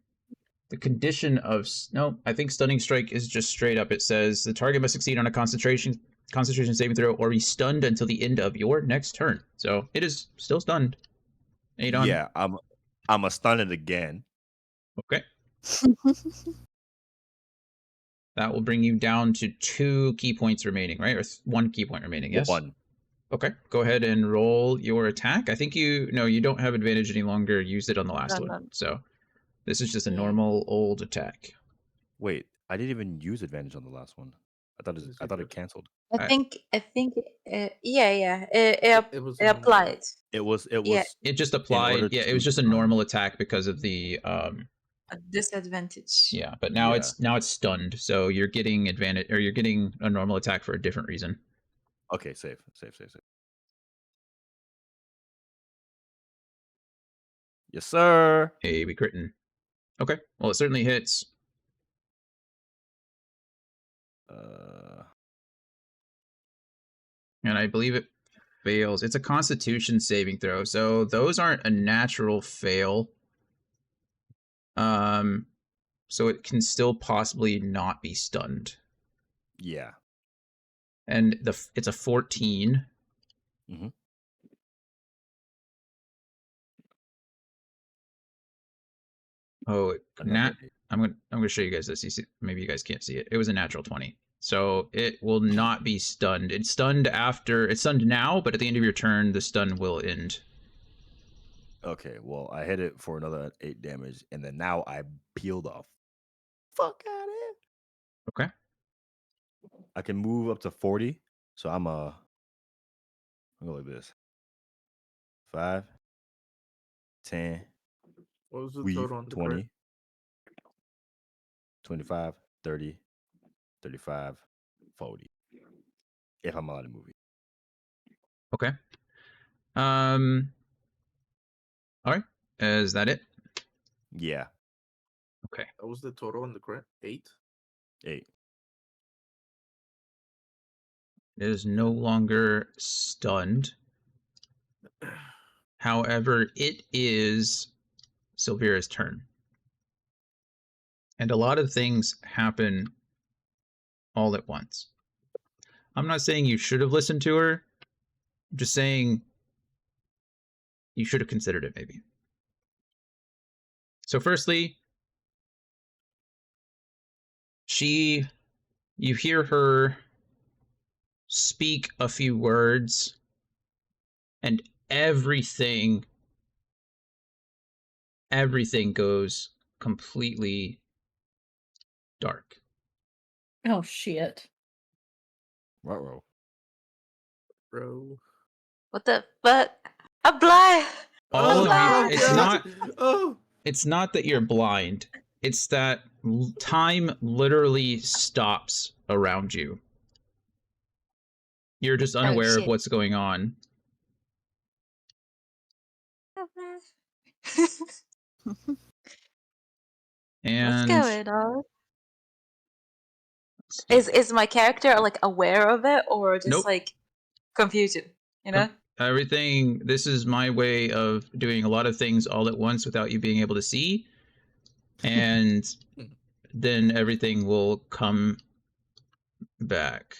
the condition of no, I think stunning strike is just straight up. It says the target must succeed on a concentration saving throw or be stunned until the end of your next turn. So it is still stunned. Adon. Yeah, I'm a stun it again. Okay. That will bring you down to 2 key points remaining, right? Or 1 key point remaining, yes? 1. Okay. Go ahead and roll your attack. I think you don't have advantage any longer. Used it on the last one. So this is just a normal old attack. Wait, I didn't even use advantage on the last one. I thought it canceled. I think yeah. It was It applied. It was Yeah. It just in applied. order Yeah, it was to just a stun. normal attack because of the A disadvantage. yeah, but now Yeah. it's stunned. So you're getting advantage, or you're getting a normal attack for a different reason. Okay, safe. Yes, sir. A be critting. Okay. Well, it certainly hits. And I believe it fails. It's a Constitution saving throw, so those aren't a natural fail. So it can still possibly not be stunned. Yeah. And it's a 14. Mhm. Oh, Another I'm gonna show you guys this. You see, maybe you guys can't see it. It was a natural 20. So it will not be stunned. It's stunned now, but at the end of your turn, the stun will end. Okay, well, I hit it for another 8 damage, and then now I peel the fuck out of it. Okay. I can move up to 40, so I'm go like this. 5, 10, What was the weave, total on the 20, crit? 25, 30, 35, 40. If I'm allowed to move it. Okay. All right. Is that it? Yeah, Okay. That was the total on the crit? 8? 8. It is no longer stunned. However, it is Silvera's turn. And a lot of things happen all at once. I'm not saying you should have listened to her. I'm just saying you should have considered it, maybe. So firstly, you hear her speak a few words, and everything goes completely dark. Oh shit. Ruh-roh. Bro. What the fuck? I'm blind. All of you, Oh, it's God. it's not that you're blind. It's that time literally stops around you. You're just unaware of shit. what's going on. What's And going on? Is my character like aware of it or just Nope. like confusion? You know? Everything, this is my way of doing a lot of things all at once without you being able to see. And then everything will come back.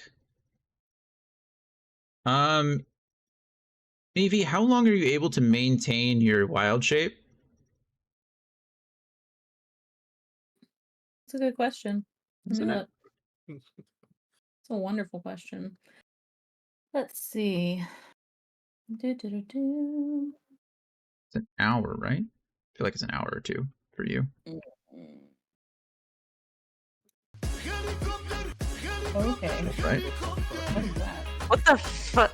Evie, how long are you able to maintain your wild shape? It's a good question. Isn't it? It's a wonderful question. Let's see. Do. It's an hour, right? I feel like it's an hour or two for you. Okay. Right? What is that? What the fuck?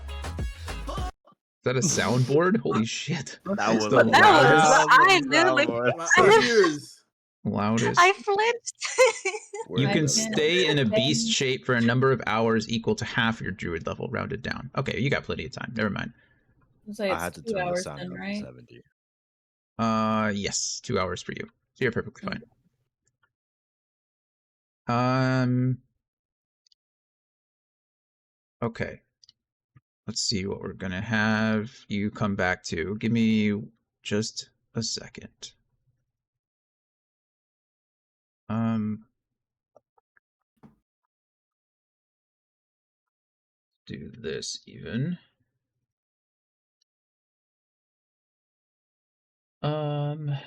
Is that a soundboard? Holy shit. That was the a That loudest, was I literally My ears. loudest. I flinched. You I can can stay in a beast stay- shape for a number of hours equal to half your druid level, rounded down. Okay, you got plenty of time. Never mind. Say I it's had to 2 turn the hours sound then, down to right? 70. Yes, 2 hours for you. So you're perfectly Okay. fine. Okay. Let's see what we're gonna have you come back to. Give me just a second. Do this even. I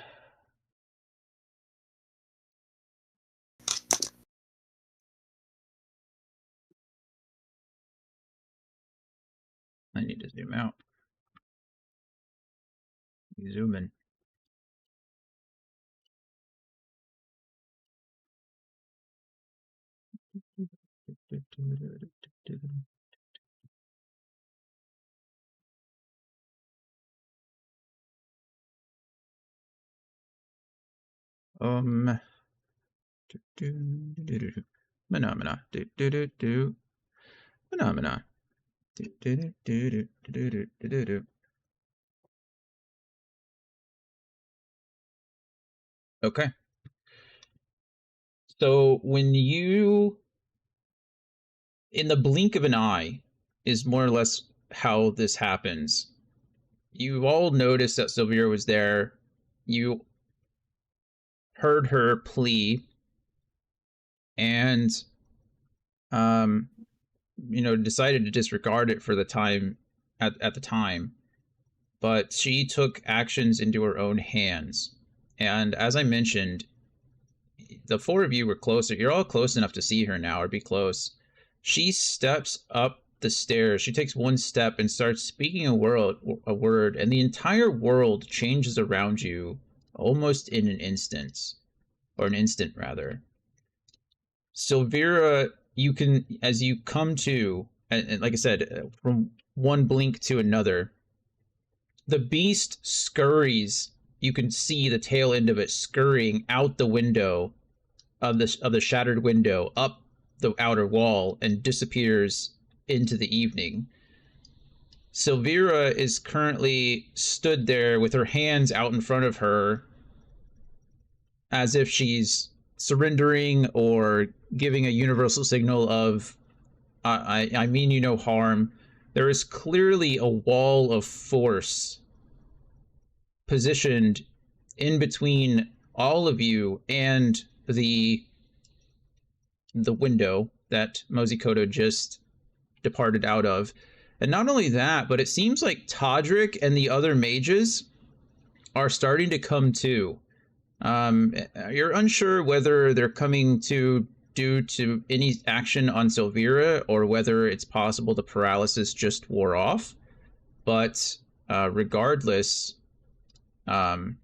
need to zoom out. Zoom in. Phenomena. Phenomena. Okay. So when you, in the blink of an eye, is more or less how this happens. You all noticed that Sylvia was there. You heard her plea, and decided to disregard it for the time at the time. But she took actions into her own hands. And as I mentioned, the four of you were closer. You're all close enough to see her now or be close. She steps up the stairs. She takes one step and starts speaking a word, and the entire world changes around you almost in an instant, or an instant rather. Silvera, you can, as you come to, and like I said, from one blink to another, the beast scurries. You can see the tail end of it scurrying out the window of the shattered window, up the outer wall, and disappears into the evening. Silvera is currently stood there with her hands out in front of her, as if she's surrendering or giving a universal signal of, I mean you no harm. There is clearly a wall of force positioned in between all of you and the window that Mozikoto just departed out of. And not only that, but it seems like Todrick and the other mages are starting to come to. You're unsure whether they're coming to due to any action on Silvira or whether it's possible the paralysis just wore off. But regardless, oh,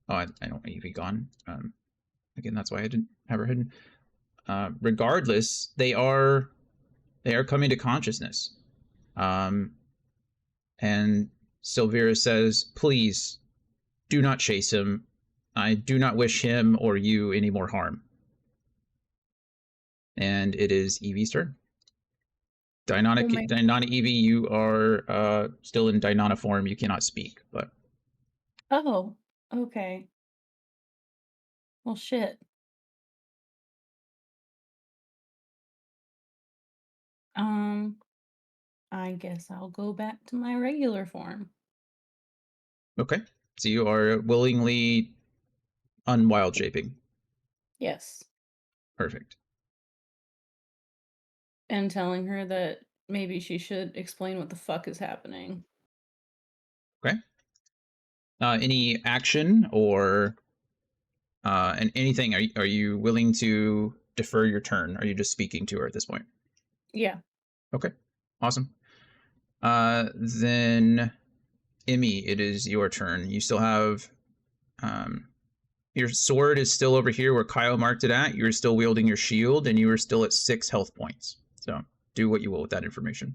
I don't want Evie gone. Again, that's why I didn't have her hidden. Regardless, they are coming to consciousness. And Silvira says, please do not chase him. I do not wish him or you any more harm. And it is Evie's turn. Dynana Evie, you are still in Dynana form. You cannot speak, but... Oh, okay. Well, shit. I guess I'll go back to my regular form. Okay. So you are willingly unwild shaping. Yes. Perfect. And telling her that maybe she should explain what the fuck is happening. Okay. Any action or and anything? Are you willing to defer your turn? Are you just speaking to her at this point? Yeah. Okay. Awesome. Then Emmy, it is your turn. You still have your sword is still over here where Kyle marked it at. You're still wielding your shield, and you are still at 6 health points. So do what you will with that information.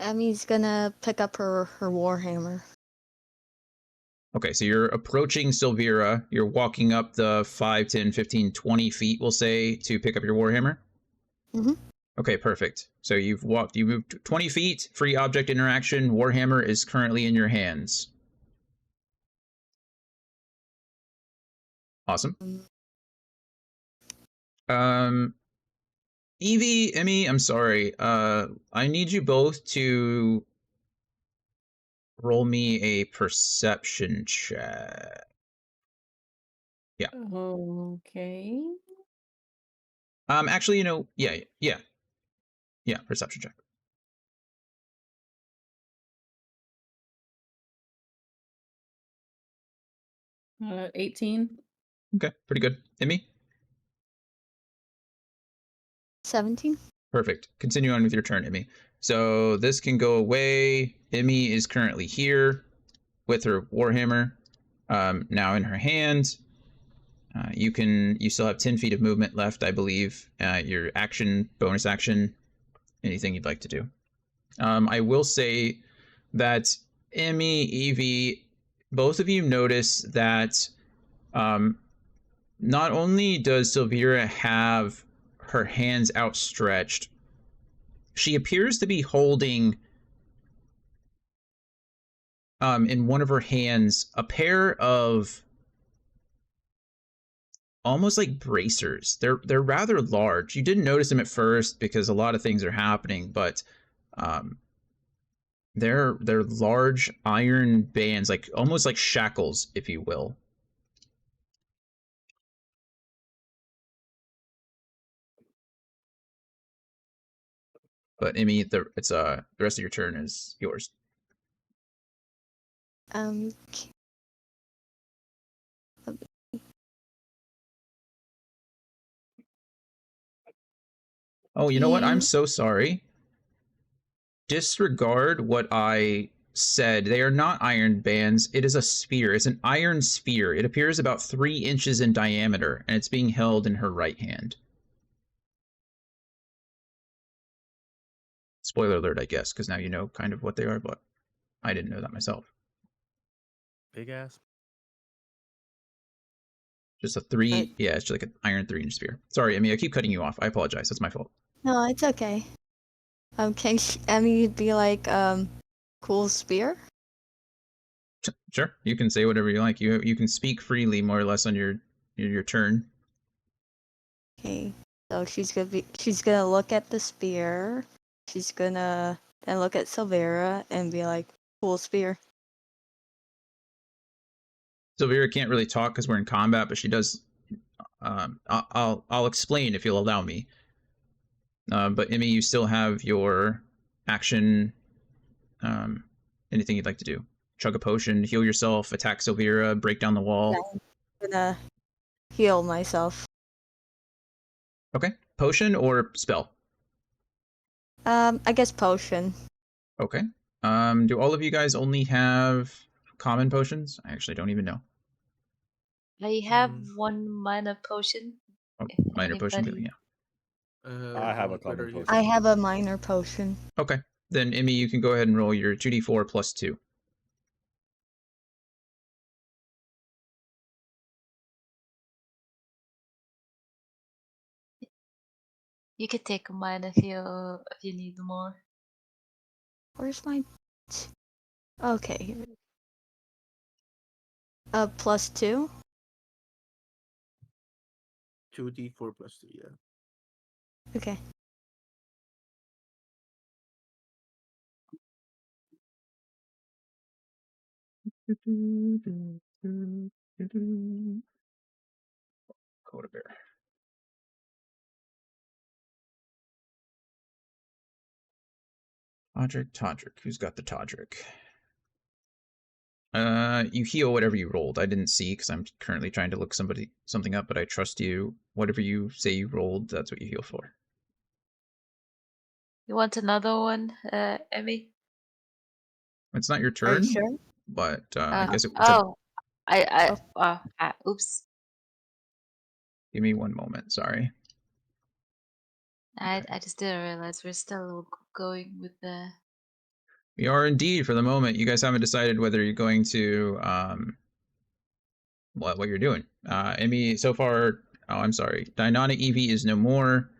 Emmy's gonna pick up her warhammer. Okay, so you're approaching Silvira. You're walking up the 5, 10, 15, 20 feet, we'll say, to pick up your warhammer? Mm-hmm. Okay, perfect. So you moved 20 feet, free object interaction. Warhammer is currently in your hands. Awesome. Evie, Emmy, I'm sorry. I need you both to roll me a perception check. Yeah. Okay. Actually, yeah, perception check. 18. Okay, pretty good. Emmy? 17. Perfect. Continue on with your turn, Emmy. So this can go away. Emmy is currently here with her warhammer, now in her hand. You still have 10 feet of movement left, I believe. Your action, bonus action, anything you'd like to do. I will say that Emmy, Evie, both of you notice that not only does Silvira have her hands outstretched, she appears to be holding in one of her hands a pair of almost like bracers. They're rather large. You didn't notice them at first because a lot of things are happening, but they're large iron bands, like almost like shackles, if you will. But Emmy, the rest of your turn is yours. Oh, you know what? I'm so sorry. Disregard what I said. They are not iron bands. It is a sphere. It's an iron sphere. It appears about 3 inches in diameter, and it's being held in her right hand. Spoiler alert, I guess, because now you know kind of what they are, but I didn't know that myself. Big ass. Just a 3, yeah, it's just like an iron 3-inch sphere. Sorry, Emmy, I keep cutting you off. I apologize. That's my fault. No, it's okay. Can Emmy be like, cool spear? Sure, you can say whatever you like. You can speak freely, more or less, on your turn. Okay, so she's gonna look at the spear. She's gonna then look at Silvera and be like, cool spear. Sylvira can't really talk because we're in combat, but she does. I'll explain if you'll allow me. But Emmy, you still have your action. Anything you'd like to do? Chug a potion, heal yourself, attack Sylvira, break down the wall. Yeah, I'm gonna heal myself. Okay. Potion or spell? I guess potion. Okay. Do all of you guys only have common potions? I actually don't even know. I have one minor potion. Oh, If minor potion too, anybody- yeah. I have a what common are you- potion. I have a minor potion. Okay. Then Emmy, you can go ahead and roll your 2d4 plus 2. You could take mine if you need more. Where's my? Okay. Here. +2. 2d4 plus 3, yeah. Okay. Coda bear. Todrick. Who's got the Todrick? You heal whatever you rolled. I didn't see because I'm currently trying to look something up, but I trust you. Whatever you say you rolled, that's what you heal for. You want another one, Emmy? It's not your Are turn, you sure? but I guess it's oh, oops. give me one moment. Sorry. I just didn't realize we're still going with the. We are indeed for the moment. You guys haven't decided whether you're going to what you're doing. Emmy, so far. Oh, I'm sorry. Dynonic Evie is no more.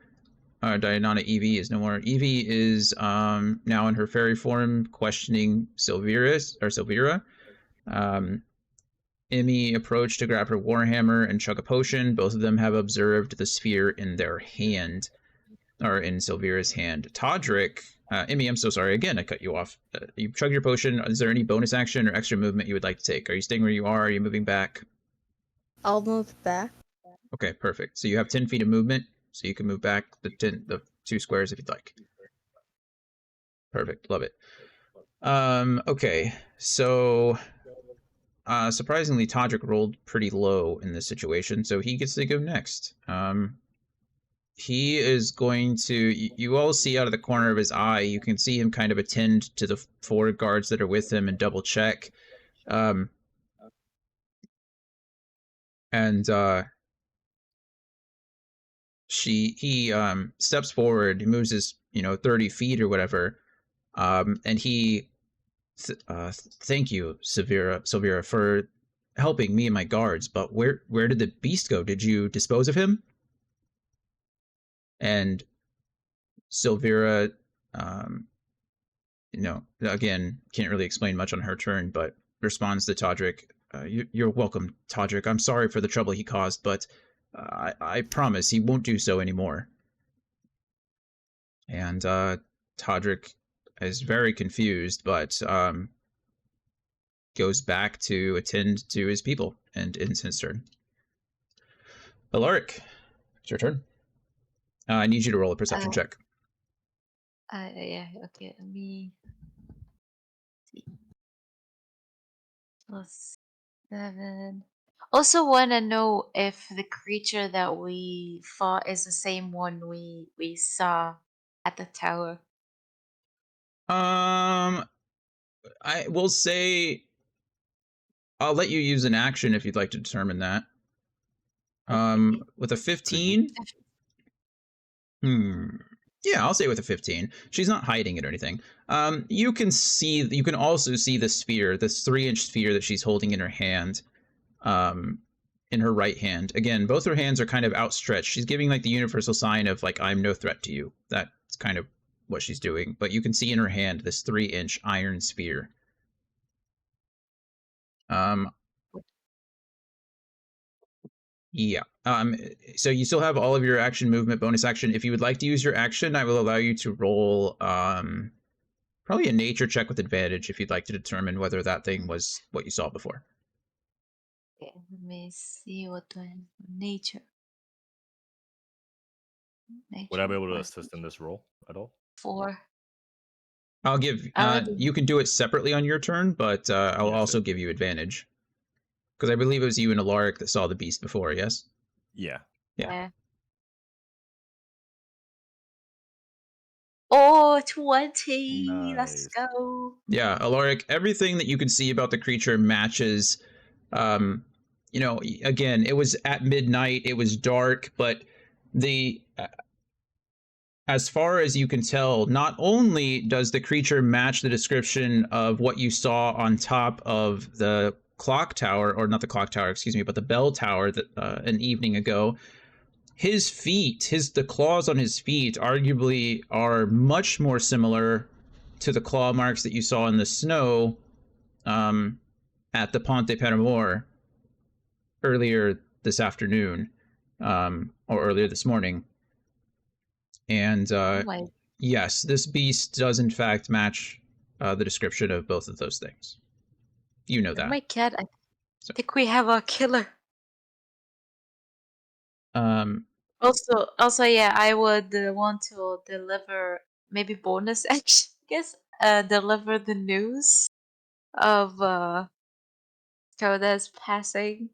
Dynonic Evie is no more. Evie is now in her fairy form, questioning Sylvira. Emmy approached to grab her warhammer and chug a potion. Both of them have observed the sphere in their hand, or in Sylvira's hand. Todrick, Emmy, I'm so sorry. Again, I cut you off. You chug your potion. Is there any bonus action or extra movement you would like to take? Are you staying where you are? Are you moving back? I'll move back. Okay, perfect. So you have 10 feet of movement, so you can move back the 2 squares if you'd like. Perfect. Love it. Okay, so surprisingly, Todrick rolled pretty low in this situation, so he gets to go next. He is going to. You all see out of the corner of his eye, you can see him kind of attend to the 4 guards that are with him and double check. He steps forward, he moves his 30 feet or whatever, and he thank you, Sylvira, for helping me and my guards. But where did the beast go? Did you dispose of him? And Sylvira, again, can't really explain much on her turn, but responds to Todrick. You're welcome, Todrick. I'm sorry for the trouble he caused, but I promise he won't do so anymore. And Todrick is very confused, but goes back to attend to his people and ends his turn. Alaric, it's your turn. I need you to roll a perception check. Yeah, okay, let me see. +7. Also want to know if the creature that we fought is the same one we saw at the tower. I will say I'll let you use an action if you'd like to determine that. With a 15. Yeah, I'll say with a 15. She's not hiding it or anything. You can also see the sphere, this 3-inch sphere that she's holding in her hand, in her right hand. Again, both her hands are kind of outstretched. She's giving like the universal sign of like, I'm no threat to you. That's kind of what she's doing. But you can see in her hand this 3-inch iron sphere. Yeah. So you still have all of your action, movement, bonus action. If you would like to use your action, I will allow you to roll probably a nature check with advantage if you'd like to determine whether that thing was what you saw before. Okay, let me see what do I nature. Would I be Nature able to force assist in this role at all? 4. I'll give. I already. You can do it separately on your turn, but I'll Yes, also sir. give you advantage because I believe it was you and Alaric that saw the beast before. Yes. Yeah. Yeah. Yeah. Oh, 20. Let's Nice. go. Yeah, Alaric. Everything that you can see about the creature matches. Again, it was at midnight. It was dark, but the as far as you can tell, not only does the creature match the description of what you saw on top of the clock tower, or not the clock tower, excuse me, but the bell tower that an evening ago, his feet, the claws on his feet, arguably are much more similar to the claw marks that you saw in the snow at the Ponte Paramore earlier this afternoon, or earlier this morning. And Oh my. yes, this beast does in fact match the description of both of those things. You know Oh that. my god. I So, think we have a killer. um, Also, yeah, I would want to deliver maybe bonus action, I guess. Deliver the news of Koda's passing,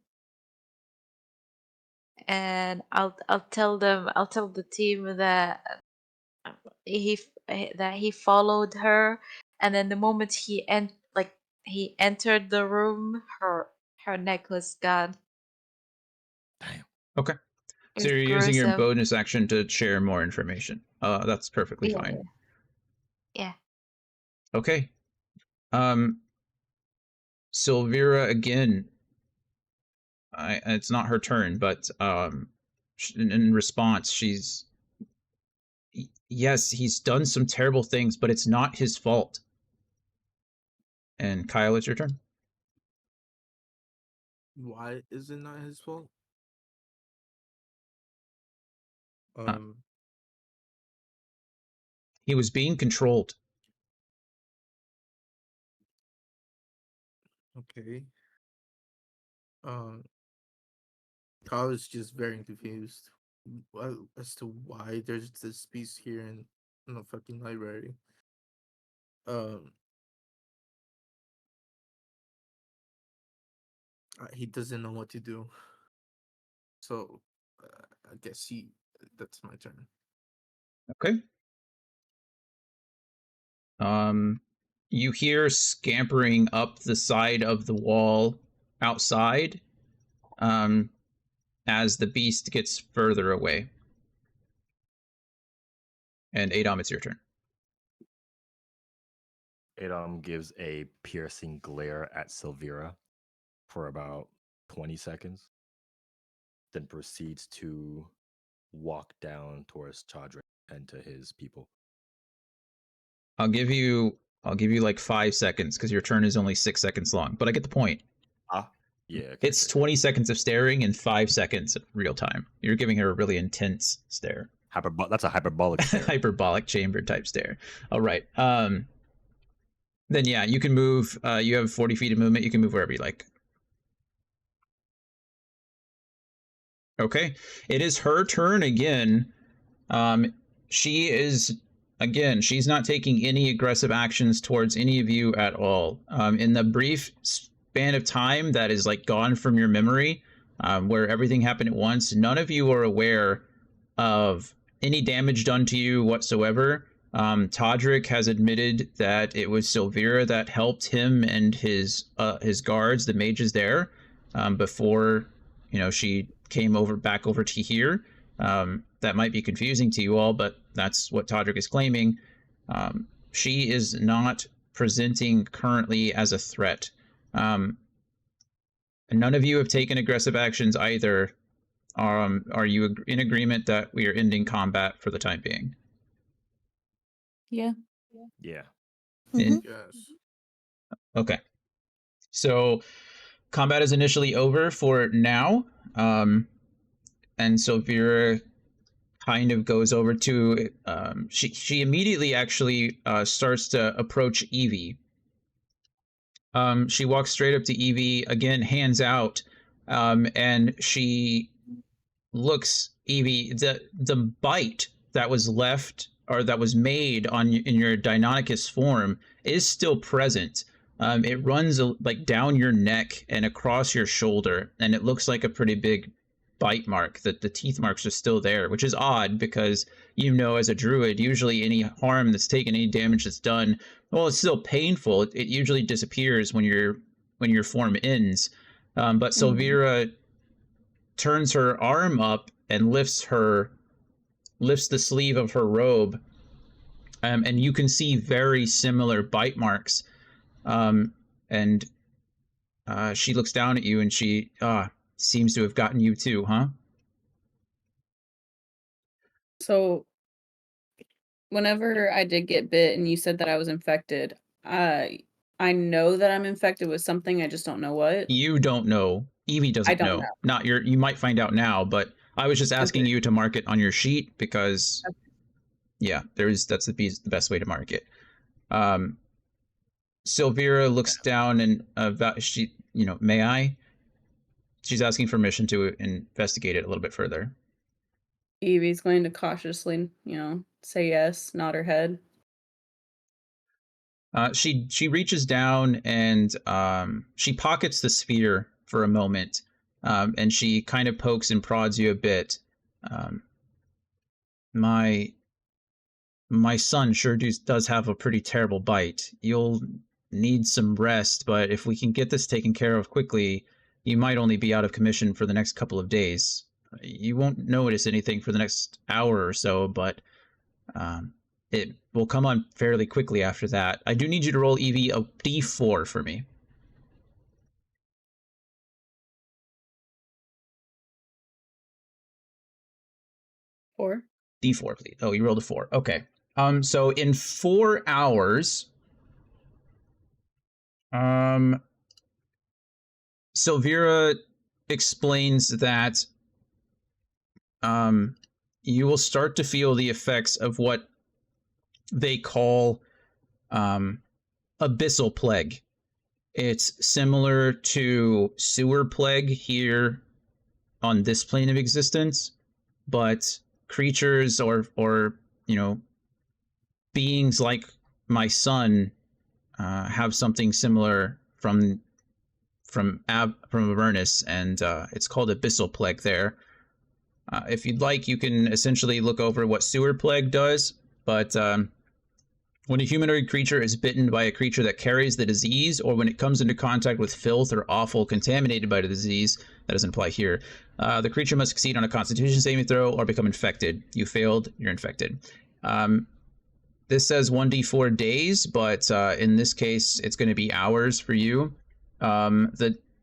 and I'll tell the team that he followed her, and then the moment he entered the room, her necklace gone. Damn. okay. So It's you're using your gruesome. bonus action to share more information. That's perfectly Yeah, fine. yeah. Okay. Silvira again. It's not her turn, but in response, yes, he's done some terrible things, but it's not his fault. And Kyle, it's your turn. Why is it not his fault? Uh, he was being controlled. Okay. I was just very confused as to why there's this beast here in the fucking library. Um, he doesn't know what to do. So, I guess that's my turn. Okay. You hear scampering up the side of the wall outside, as the beast gets further away. And Adam, it's your turn. Adam gives a piercing glare at Silvira for about 20 seconds, then proceeds to walk down towards Chadra and to his people. I'll give you like 5 seconds because your turn is only 6 seconds long, but I get the point. Yeah, okay, It's 20 seconds of staring and 5 seconds of real time. You're giving her a really intense stare. That's a hyperbolic stare. Hyperbolic chamber type stare. All right. Then yeah, you can move. You have 40 feet of movement. You can move wherever you like. Okay. It is her turn again. She is she's not taking any aggressive actions towards any of you at all. In the brief span of time that is like gone from your memory, where everything happened at once, none of you are aware of any damage done to you whatsoever. Todrick has admitted that it was Silvira that helped him and his guards, the mages there, before she came back over to here. That might be confusing to you all, but that's what Todrick is claiming. She is not presenting currently as a threat. None of you have taken aggressive actions either. Are you in agreement that we are ending combat for the time being? Yeah. Yeah. Mhm. Yes. Okay. So combat is initially over for now. And so Vera kind of goes over to she immediately actually starts to approach Evie. She walks straight up to Evie, again hands out, And she looks, Evie, the bite that was left or that was made on in your Deinonychus form is still present. It runs like down your neck and across your shoulder, and it looks like a pretty big bite mark. That the teeth marks are still there, which is odd because as a druid, usually any harm that's taken, any damage that's done, well, it's still painful. It usually disappears when your form ends. But Silvira turns her arm up and lifts the sleeve of her robe, and you can see very similar bite marks. And she looks down at you and she seems to have gotten you too, huh? So whenever I did get bit and you said that I was infected, I know that I'm infected with something, I just don't know what. You don't know. Evie I doesn't don't know. know. Not you might find out now, but I was just asking Okay. you to mark it on your sheet because Okay. yeah, that's the best way to mark it. Silvira looks down and she, may I? She's asking permission to investigate it a little bit further. Evie's going to cautiously, say yes, nod her head. She reaches down and she pockets the sphere for a moment, and she kind of pokes and prods you a bit. Um, my son sure does have a pretty terrible bite. You'll need some rest, but if we can get this taken care of quickly, you might only be out of commission for the next couple of days. You won't notice anything for the next hour or so, but it will come on fairly quickly after that. I do need you to roll, Evie, a d4 for me. 4. D4, please. Oh, you rolled a 4. Okay. So in 4 hours, Silvira explains that you will start to feel the effects of what they call abyssal plague. It's similar to sewer plague here on this plane of existence, but creatures or beings like my son have something similar from Avernus, and it's called abyssal plague there. If you'd like, you can essentially look over what sewer plague does, but when a humanoid creature is bitten by a creature that carries the disease, or when it comes into contact with filth or offal contaminated by the disease, that doesn't apply here, the creature must succeed on a constitution saving throw or become infected. You failed, you're infected. This says 1d4 days, but in this case, it's going to be hours for you.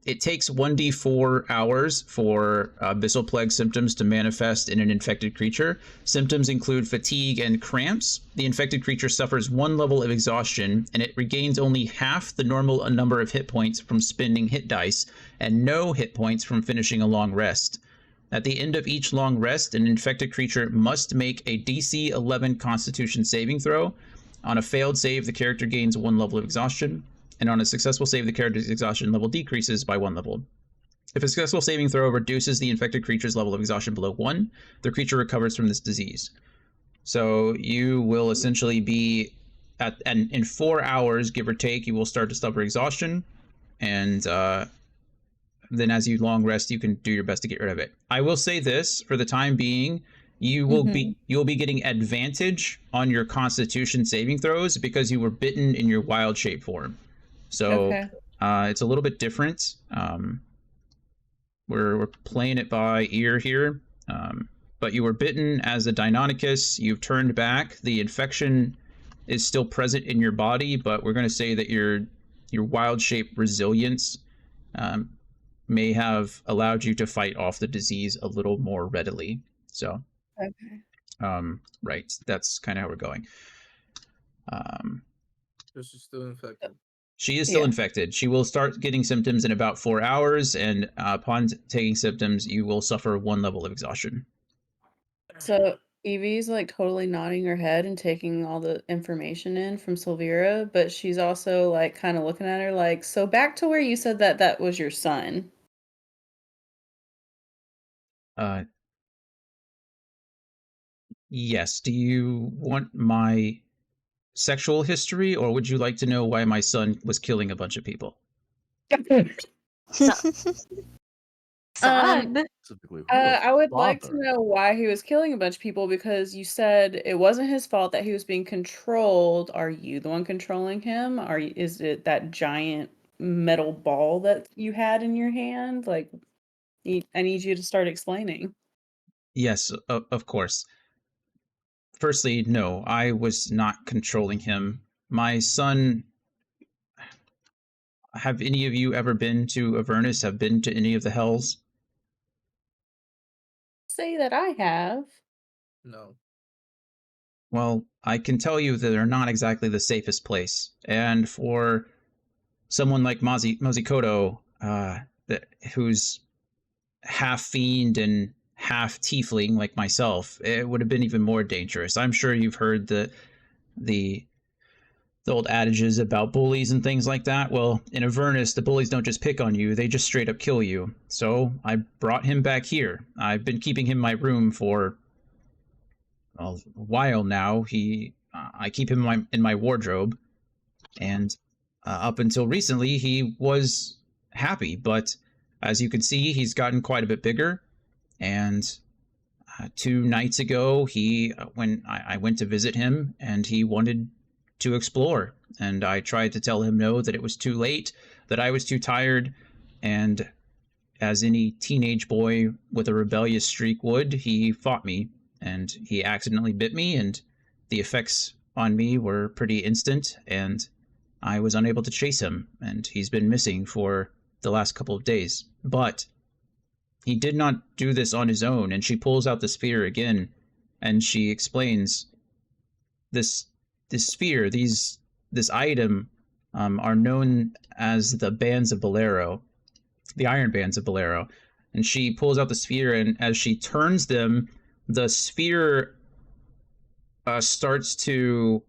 It takes 1d4 hours for abyssal plague symptoms to manifest in an infected creature. Symptoms include fatigue and cramps. The infected creature suffers 1 level of exhaustion, and it regains only half the normal number of hit points from spending hit dice, and no hit points from finishing a long rest. At the end of each long rest, an infected creature must make a DC 11 Constitution saving throw. On a failed save, the character gains 1 level of exhaustion, and on a successful save, the character's exhaustion level decreases by 1 level. If a successful saving throw reduces the infected creature's level of exhaustion below 1, the creature recovers from this disease. So you will essentially be in 4 hours, give or take, you will start to suffer exhaustion, and then as you long rest, you can do your best to get rid of it. I will say this, for the time being, you'll be getting advantage on your Constitution saving throws because you were bitten in your wild shape form. So Okay. it's a little bit different. We're playing it by ear here. But you were bitten as a Deinonychus. You've turned back. The infection is still present in your body, but we're going to say that your wild shape resilience may have allowed you to fight off the disease a little more readily. So, Okay. right, that's kind of how we're going. So she's still infected. She is still Yeah. infected. She will start getting symptoms in about 4 hours, and upon taking symptoms, you will suffer 1 level of exhaustion. So Evie's like totally nodding her head and taking all the information in from Silvira, but she's also like kind of looking at her like, so back to where you said that was your son. Uh, yes. Do you want my sexual history, or would you like to know why my son was killing a bunch of people? So, Um, son. Specifically, who the I would like to father? know why he was killing a bunch of people because you said it wasn't his fault that he was being controlled. Are you the one controlling him? Is it that giant metal ball that you had in your hand? Like, I need you to start explaining. Yes, of course. Firstly, no, I was not controlling him. My son. Have any of you ever been to Avernus? Have been to any of the hells? Say that I have. No. Well, I can tell you that they're not exactly the safest place. And for someone like Mozikoto, who's half fiend and half tiefling like myself, it would have been even more dangerous. I'm sure you've heard the old adages about bullies and things like that. Well, in Avernus, the bullies don't just pick on you, they just straight up kill you. So I brought him back here. I've been keeping him in my room for a while now. I keep him in my wardrobe, and up until recently, he was happy. But as you can see, he's gotten quite a bit bigger. And 2 nights ago, when I went to visit him, and he wanted to explore, and I tried to tell him no, that it was too late, that I was too tired, and as any teenage boy with a rebellious streak would, he fought me, and he accidentally bit me, and the effects on me were pretty instant, and I was unable to chase him, and he's been missing for the last couple of days. But he did not do this on his own, and she pulls out the sphere again, and she explains this sphere, this item, are known as the bands of Bolero, the Iron Bands of Bolero. And she pulls out the sphere, and as she turns them, the sphere starts to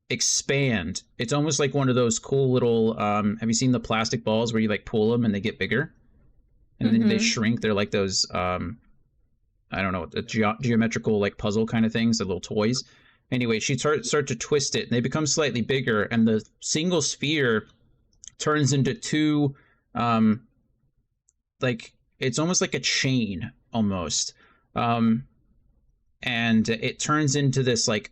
expand. It's almost like one of those cool little. Have you seen the plastic balls where you like pull them and they get bigger, and then they shrink? They're like those. I don't know, the geometrical like puzzle kind of things, the little toys. Anyway, she start to twist it, and they become slightly bigger, and the single sphere turns into two, like it's almost like a chain almost, and it turns into this like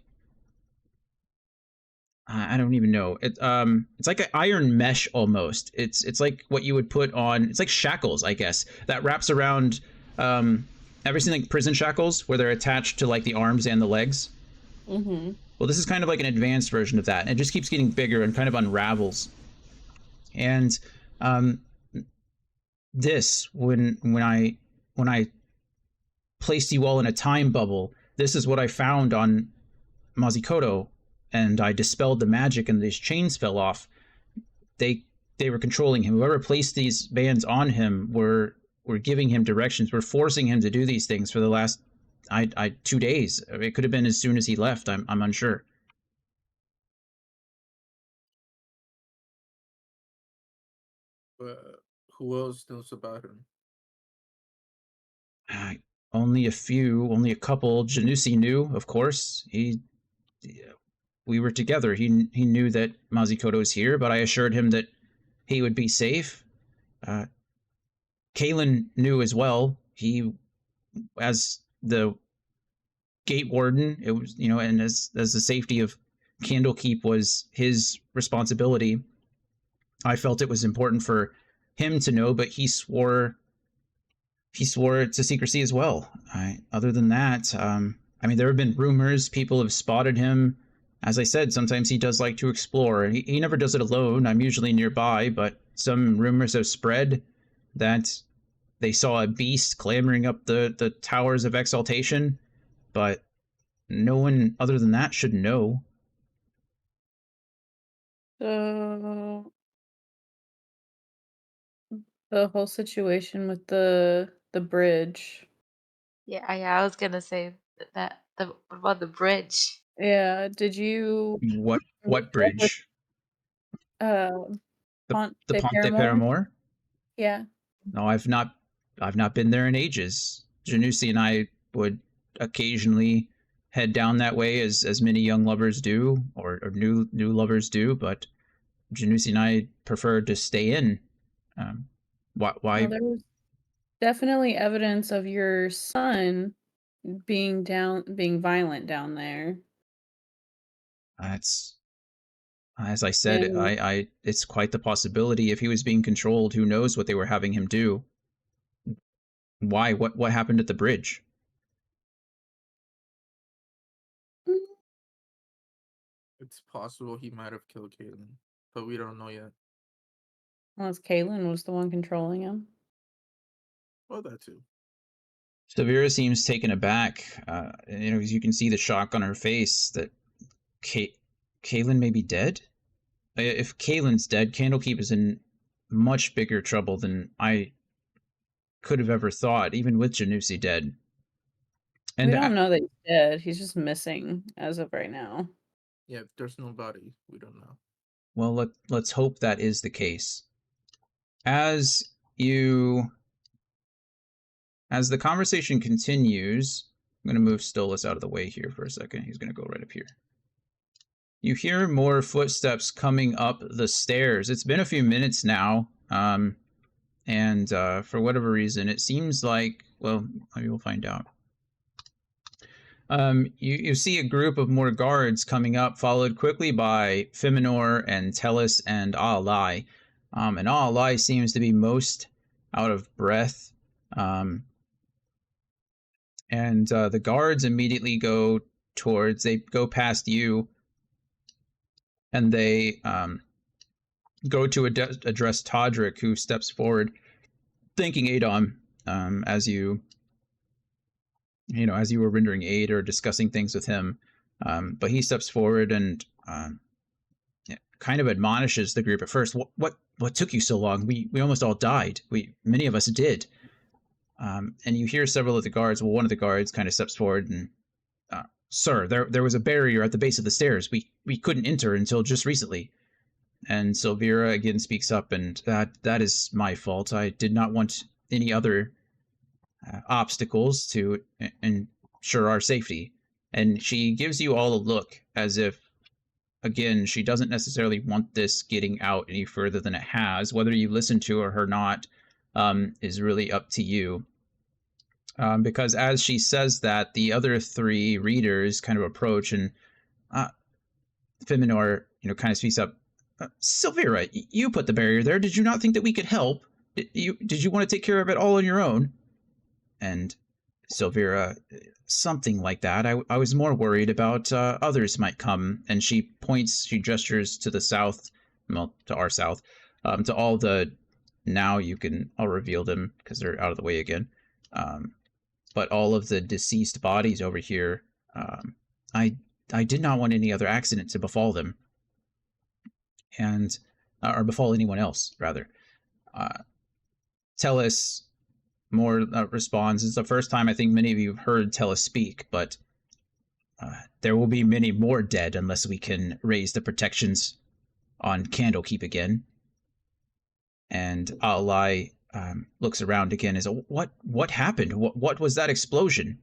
I don't even know. It's like an iron mesh almost. It's like what you would put on. It's like shackles, I guess, that wraps around. Ever seen like prison shackles where they're attached to like the arms and the legs? Mm-hmm. Well, this is kind of like an advanced version of that, and it just keeps getting bigger and kind of unravels. And um, this, when I placed you all in a time bubble, this is what I found on Mazikoto, and I dispelled the magic, and these chains fell off. They they were controlling him. Whoever placed these bands on him were giving him directions. Were forcing him to do these things for the last 2 days. It could have been as soon as he left. I'm unsure. Who else knows about him? Uh, only a couple. Janusi knew, of course. We were together. He knew that Mazikoto was here, but I assured him that he would be safe. Uh, Kalen knew as well. He, as the gate warden, it was, and as the safety of Candlekeep was his responsibility. I felt it was important for him to know, but he swore to secrecy as well. Other than that, I mean, there have been rumors. People have spotted him. As I said, sometimes he does like to explore. He never does it alone. I'm usually nearby, but some rumors have spread that they saw a beast clambering up the towers of exaltation, but no one other than that should know. So the whole situation with the bridge. Yeah, I was gonna say that. What about the bridge? Yeah, did you What meet up with bridge? uh The Pont the de Pont de Paramore? Paramore? Yeah. No, I've not I've not been there in ages. Janusi and I would occasionally head down that way, as many young lovers do, or new lovers do. But Janusi and I prefer to stay in. Why? Well, there was definitely evidence of your son being violent down there. That's, as I said, And it's quite the possibility. If he was being controlled, who knows what they were having him do? Why? What happened at the bridge? It's possible he might have killed Caitlin, but we don't know yet. unless Kaylin was the one controlling him. Well, that too. Severa seems taken aback. As you can see the shock on her face that Kaylin may be dead. If Kaylin's dead, Candlekeep is in much bigger trouble than I could have ever thought, even with Janusi dead. And We don't know that he's dead. He's just missing as of right now. Yeah, if there's no body, we don't know. Well, let's hope that is the case. As the conversation continues, I'm going to move Stolas out of the way here for a second. He's going to go right up here. You hear more footsteps coming up the stairs. It's been a few minutes now, and for whatever reason, it seems like, well, maybe we'll find out. You see a group of more guards coming up, followed quickly by Feminor and Tellus and Aalai. And Aalai seems to be most out of breath. And the guards immediately go past you, and they go to address Todrick, who steps forward, thanking Adon as you were rendering aid or discussing things with him. But he steps forward and kind of admonishes the group at first. What took you so long? We almost all died. Many of us did. And you hear several of the guards. Well, one of the guards kind of steps forward and, sir, there was a barrier at the base of the stairs. We couldn't enter until just recently. And Silvira again speaks up, and that is my fault. I did not want any other obstacles to ensure our safety. And she gives you all a look as if, again, she doesn't necessarily want this getting out any further than it has. Whether you listen to her or not is really up to you. Because as she says that, the other three readers kind of approach, and Feminor, kind of speaks up. Silvira, you put the barrier there. Did you not think that we could help? Did you want to take care of it all on your own? And Silvira, something like that. I was more worried about others might come. And she gestures to the south, well, to our south, to all the, now I'll reveal them because they're out of the way again. But all of the deceased bodies over here, I did not want any other accident to befall them. Or befall anyone else, rather. Tellus more responds. It's the first time I think many of you have heard Tellus speak, but there will be many more dead unless we can raise the protections on Candlekeep again. And Aalai looks around again as what happened? What was that explosion?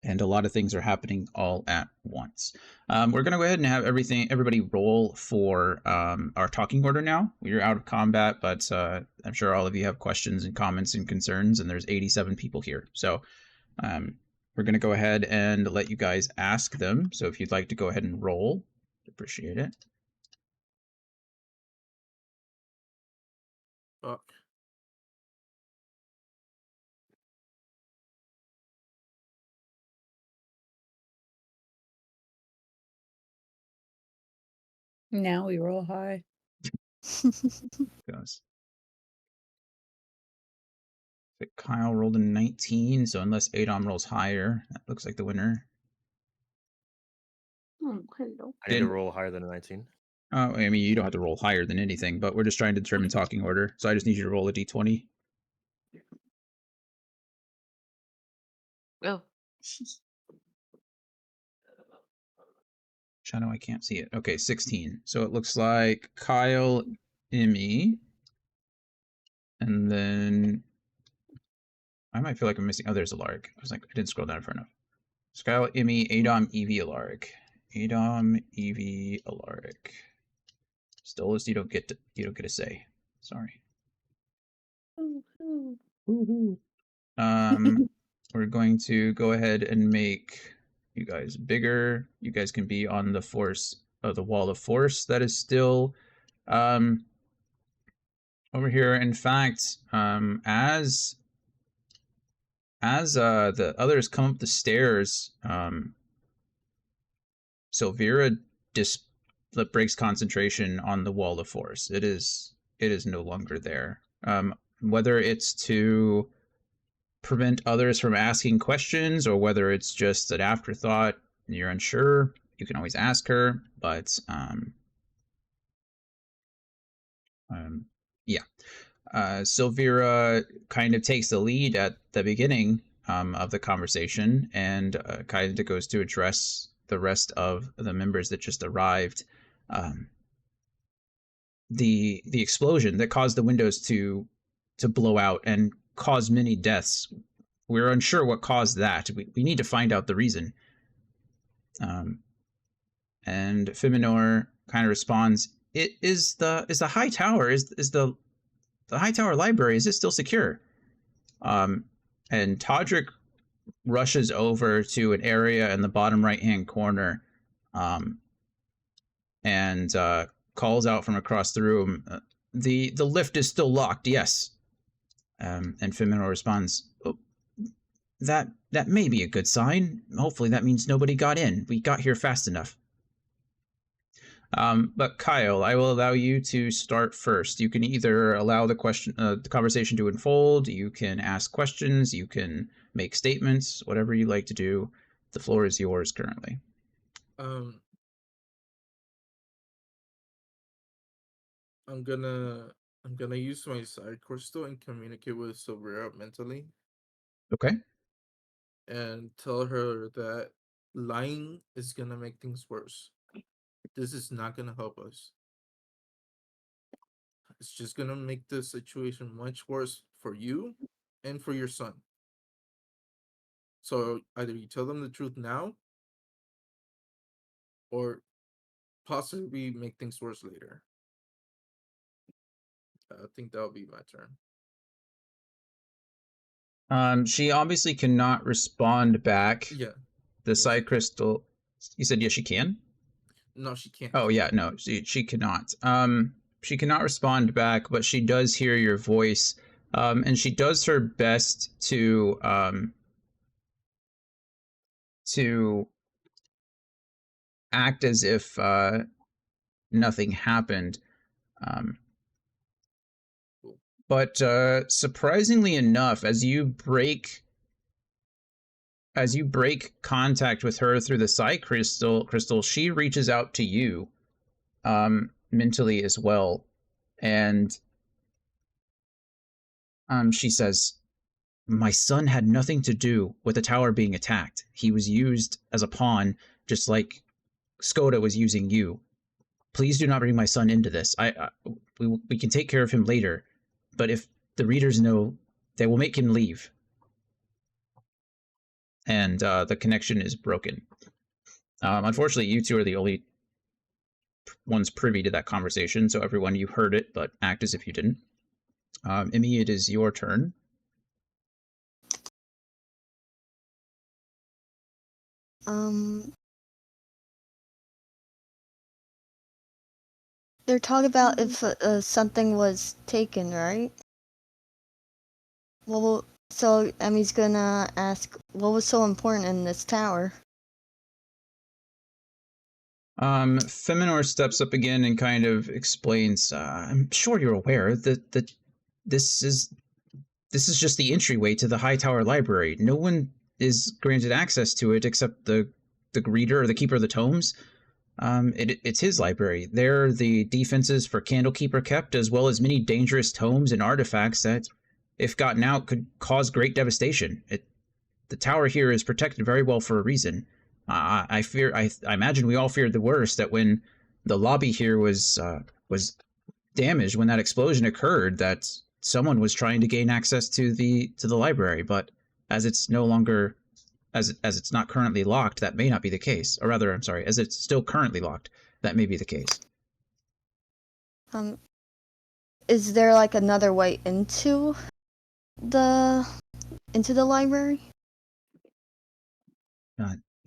And a lot of things are happening all at once. We're going to go ahead and have everybody roll for our talking order now. We're out of combat, but I'm sure all of you have questions and comments and concerns, and there's 87 people here. So we're going to go ahead and let you guys ask them. So if you'd like to go ahead and roll, appreciate it. Fuck. Now we roll high. Goes. Kyle rolled a 19, so unless Adom rolls higher, that looks like the winner. Oh, hello. I need to roll higher than a 19. Oh, I mean, you don't have to roll higher than anything, but we're just trying to determine talking order. So I just need you to roll a d20. Oh. Shadow, I can't see it. Okay, 16. So it looks like Kyle, Emmy, and then I might feel like I'm missing. Oh, there's Alaric. I was like, I didn't scroll down far enough. Skyla, Imi, Adom, Evie, Alaric. Adom, Evie, Alaric. Stolas, you don't get a say. Sorry. Woohoo. We're going to go ahead and make you guys bigger. You guys can be on the force of the wall of force that is still over here. In fact, as the others come up the stairs, Silvira breaks concentration on the wall of force. It is no longer there. Whether it's to prevent others from asking questions or whether it's just an afterthought, you're unsure, you can always ask her, but yeah. Silvira kind of takes the lead at the beginning of the conversation and kind of goes to address the rest of the members that just arrived. The explosion that caused the windows to blow out and cause many deaths. We're unsure what caused that. We need to find out the reason. And Feminor kind of responds, "It is the high tower. Is the high tower library? Is it still secure?" And Todrick rushes over to an area in the bottom right hand corner, and calls out from across the room, "The lift is still locked. Yes." And Feminor responds, "Oh, that may be a good sign. Hopefully that means nobody got in. We got here fast enough." But Kyle, I will allow you to start first. You can either allow the conversation to unfold, you can ask questions, you can make statements, whatever you like to do. The floor is yours currently. I'm gonna use my side crystal and communicate with Silvera mentally Okay. and tell her that lying is gonna make things worse. This is not gonna help us. It's just gonna make the situation much worse for you and for your son. So either you tell them the truth now or possibly make things worse later. I think that'll be my turn. She obviously cannot respond back. Yeah. The side crystal. You said yes, she can? No, she can't. Oh yeah, no, she cannot. She cannot respond back, but she does hear your voice, and she does her best to act as if nothing happened. But surprisingly enough, as you break contact with her through the psi crystal, she reaches out to you mentally as well, and she says, "My son had nothing to do with the tower being attacked. He was used as a pawn, just like Skoda was using you. Please do not bring my son into this. We can take care of him later, but if the readers know, they will make him leave." And the connection is broken. Unfortunately, you two are the only ones privy to that conversation, so everyone, you heard it, but act as if you didn't. Emmy, it is your turn. They're talking about if something was taken, right? Well, so Emmy's gonna ask, what was so important in this tower? Feminor steps up again and kind of explains, "I'm sure you're aware that this is just the entryway to the High Tower Library. No one is granted access to it except the reader or the keeper of the tomes. It's his library. There the defenses for Candlekeep are kept, as well as many dangerous tomes and artifacts that, if gotten out, could cause great devastation. The tower here is protected very well for a reason. I imagine we all feared the worst, that when the lobby here was damaged, when that explosion occurred, that someone was trying to gain access to the library, but as it's no longer as it's not currently locked, that may not be the case. Or rather, I'm sorry, as it's still currently locked, that may be the case. Is there like another way into the library?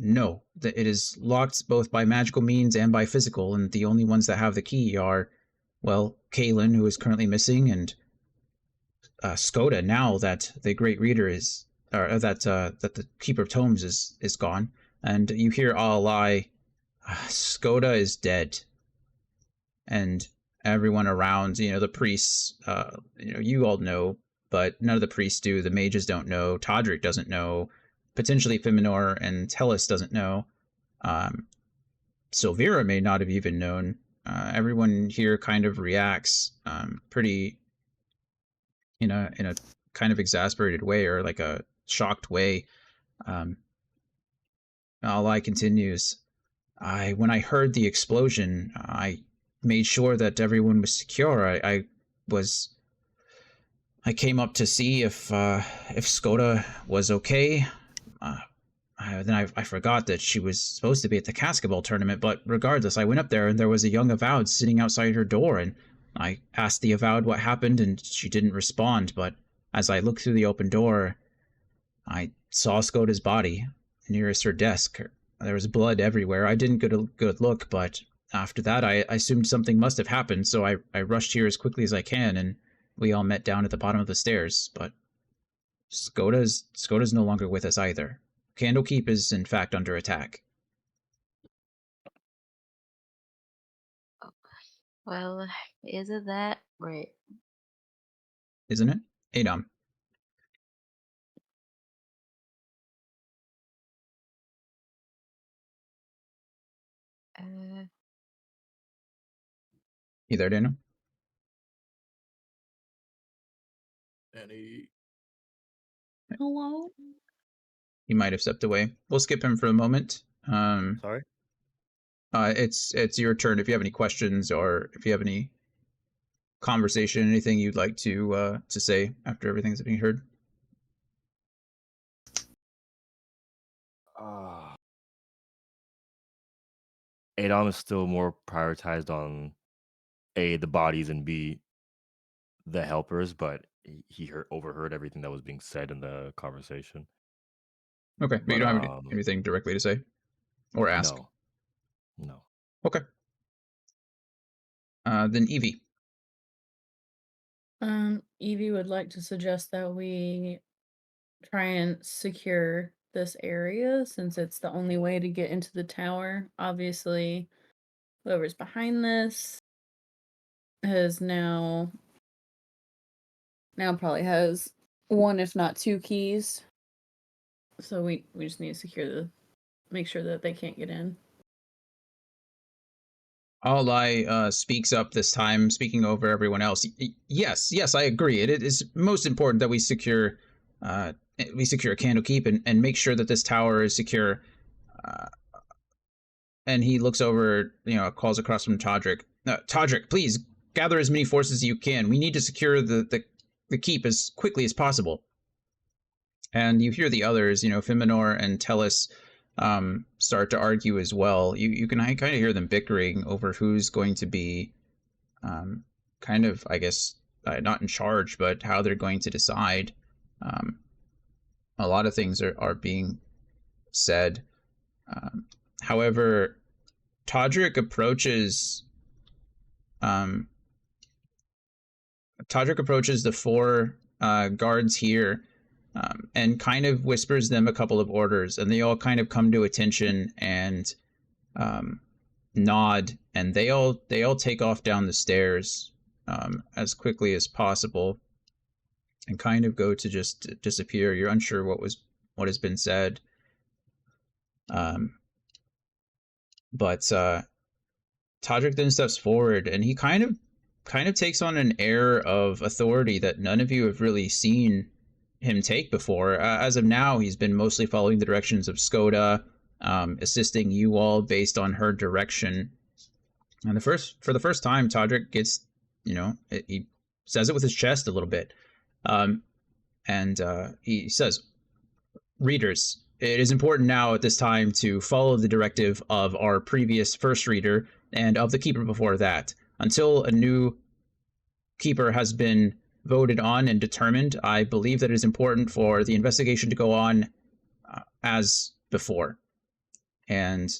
No, it is locked both by magical means and by physical, and the only ones that have the key are, well, Kaylin, who is currently missing, and Skoda, now that the Great Reader is, or that the Keeper of Tomes is gone, and you hear Alai, Skoda is dead, and everyone around, the priests, you all know, but none of the priests do. The mages don't know. Todrick doesn't know. Potentially Feminor and Tellus doesn't know. Silvira may not have even known. Everyone here kind of reacts pretty in a kind of exasperated way, or like a shocked way. Alai continues. When I heard the explosion, I made sure that everyone was secure. I came up to see if Skoda was okay. Then I forgot that she was supposed to be at the Cascabel tournament, but regardless, I went up there and there was a young Avowed sitting outside her door, and I asked the Avowed what happened, and she didn't respond, but as I looked through the open door, I saw Skoda's body nearest her desk. There was blood everywhere. I didn't get a good look, but after that, I assumed something must have happened, so I rushed here as quickly as I can, and we all met down at the bottom of the stairs, but Skoda's no longer with us either. Candlekeep is, in fact, under attack. Well, isn't that right? Isn't it? Adam. You there, Daniel? Any? Hello? He might have stepped away. We'll skip him for a moment. Sorry? It's your turn if you have any questions or if you have any conversation, anything you'd like to say after everything's being heard. Adam is still more prioritized on A, the bodies, and B, the helpers, but he overheard everything that was being said in the conversation. Okay, but you don't have anything directly to say or ask? No. Okay. Then Evie. Evie would like to suggest that we try and secure this area since it's the only way to get into the tower. Obviously, whoever's behind this has now probably has one, if not two keys. So we just need to make sure that they can't get in. Alai speaks up this time, speaking over everyone else. Yes, I agree. It is most important that we secure Candlekeep and make sure that this tower is secure. And he looks over, calls across from Todrick. Todrick, please gather as many forces as you can. We need to secure the keep as quickly as possible. And you hear the others, Feminor and Tellus, start to argue as well. You can kind of hear them bickering over who's going to be kind of, I guess, not in charge, but how they're going to decide. A lot of things are being said. However, Todrick approaches the four guards here and kind of whispers them a couple of orders, and they all kind of come to attention and nod, and they all take off down the stairs as quickly as possible and kind of go to just disappear. You're unsure what has been said. But Todrick then steps forward, and he kind of takes on an air of authority that none of you have really seen him take before. As of now, he's been mostly following the directions of Skoda, assisting you all based on her direction. And for the first time, Todrick gets, he says it with his chest a little bit. And he says, readers, it is important now at this time to follow the directive of our previous first reader and of the keeper before that. Until a new keeper has been voted on and determined, I believe that it is important for the investigation to go on as before. And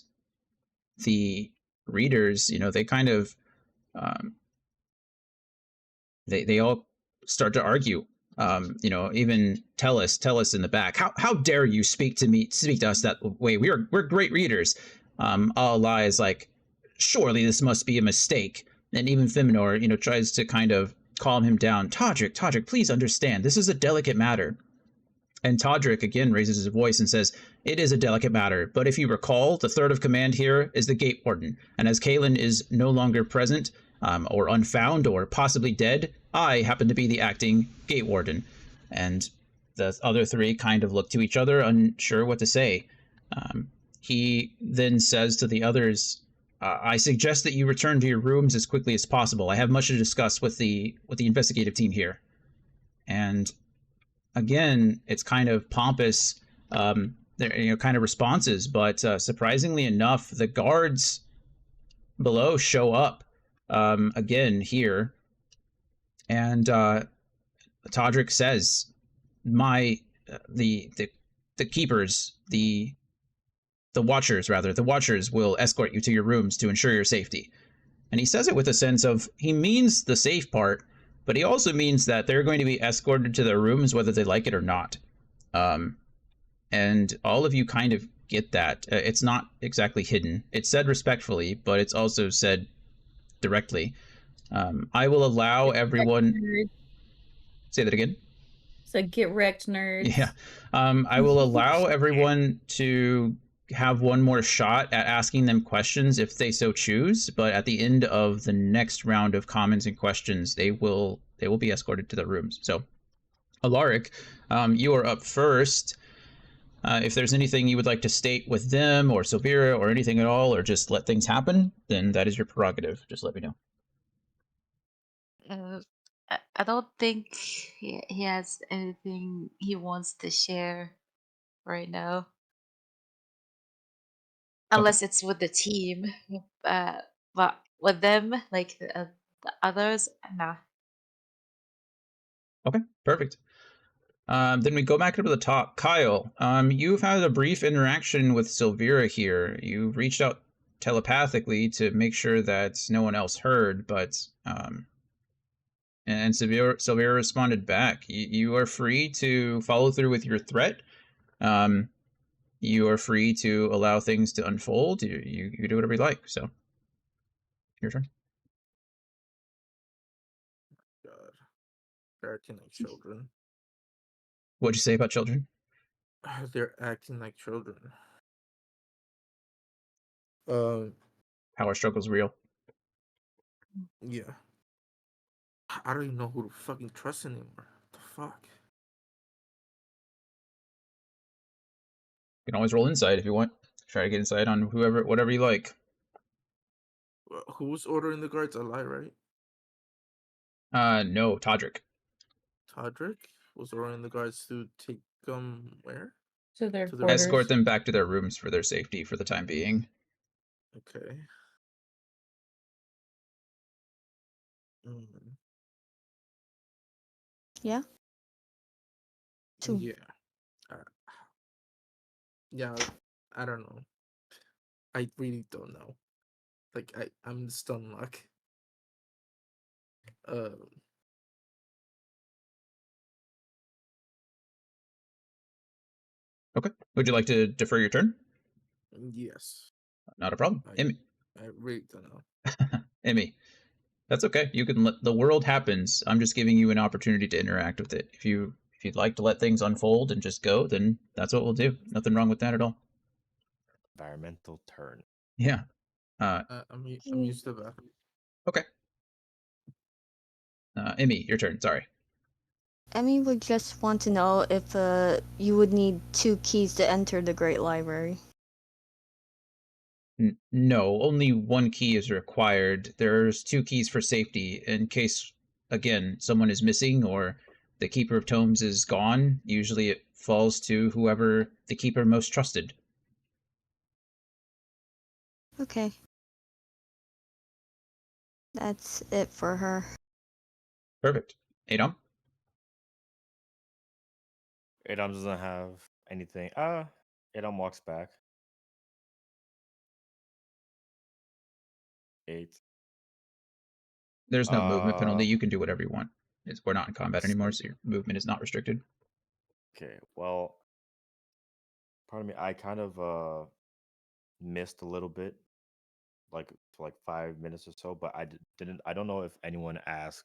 the readers, they kind of, they all start to argue. Even Tellus in the back. How dare you speak to us that way? We're great readers. Allah is like, surely this must be a mistake. And even Feminor, tries to kind of calm him down. Todrick, please understand. This is a delicate matter. And Todrick again raises his voice and says, it is a delicate matter, but if you recall, the third of command here is the Gate Warden. And as Kaelin is no longer present, or unfound, or possibly dead, I happen to be the acting Gate Warden. And the other three kind of look to each other, unsure what to say. He then says to the others, I suggest that you return to your rooms as quickly as possible. I have much to discuss with the investigative team here. And again, it's kind of pompous, kind of responses, but surprisingly enough, the guards below show up again here, and Todrick says, the keepers, the watchers will escort you to your rooms to ensure your safety. And he says it with a sense of, he means the safe part, but he also means that they're going to be escorted to their rooms whether they like it or not. And all of you kind of get that. It's not exactly hidden. It's said respectfully, but it's also said directly. I will allow everyone... Say that again? So get wrecked, nerds. Yeah. I will allow everyone to have one more shot at asking them questions if they so choose, but at the end of the next round of comments and questions, they will be escorted to their rooms. So, Alaric, you are up first. If there's anything you would like to state with them or Silvira or anything at all, or just let things happen, then that is your prerogative. Just let me know. I don't think he has anything he wants to share right now. Unless it's with the team. But with them, like the others, nah. Okay, perfect. Then we go back up to the top. Kyle, you've had a brief interaction with Silvira here. You reached out telepathically to make sure that no one else heard, but and Silvira responded back. You are free to follow through with your threat. You are free to allow things to unfold. You do whatever you like. So, your turn. God, they're acting like children. What'd you say about children? They're acting like children. Power struggle's real. Yeah. I don't even know who to fucking trust anymore. What the fuck? You can always roll insight if you want. Try to get insight on whatever you like. Who's ordering the guards? Ali, right? No, Todrick. Todrick was ordering the guards to take them where? To their To their quarters. Escort them back to their rooms for their safety for the time being. Okay. Yeah. Two. Yeah. Yeah, I don't know. I really don't know. Like I'm stun luck. Okay. Would you like to defer your turn? Yes. Not a problem. Emmy. I really don't know. Emmy. That's okay. You can let the world happens. I'm just giving you an opportunity to interact with it. If you'd like to let things unfold and just go, then that's what we'll do. Nothing wrong with that at all. Environmental turn. Yeah. I'm used to that. Okay. Emmy, your turn. Sorry. Emmy would just want to know if you would need 2 keys to enter the Great Library. No, only 1 key is required. There's 2 keys for safety in case again, someone is missing or the Keeper of Tomes is gone, usually it falls to whoever the Keeper most trusted. Okay. That's it for her. Perfect. Adam? Adam doesn't have anything. Adam walks back. 8. There's no movement penalty. Uh, You can do whatever you want. We're not in combat anymore, so, so your movement is not restricted. okay. Well, pardon me. I kind of missed a little bit, like for like 5 minutes or so, but didn't. I don't know if anyone asked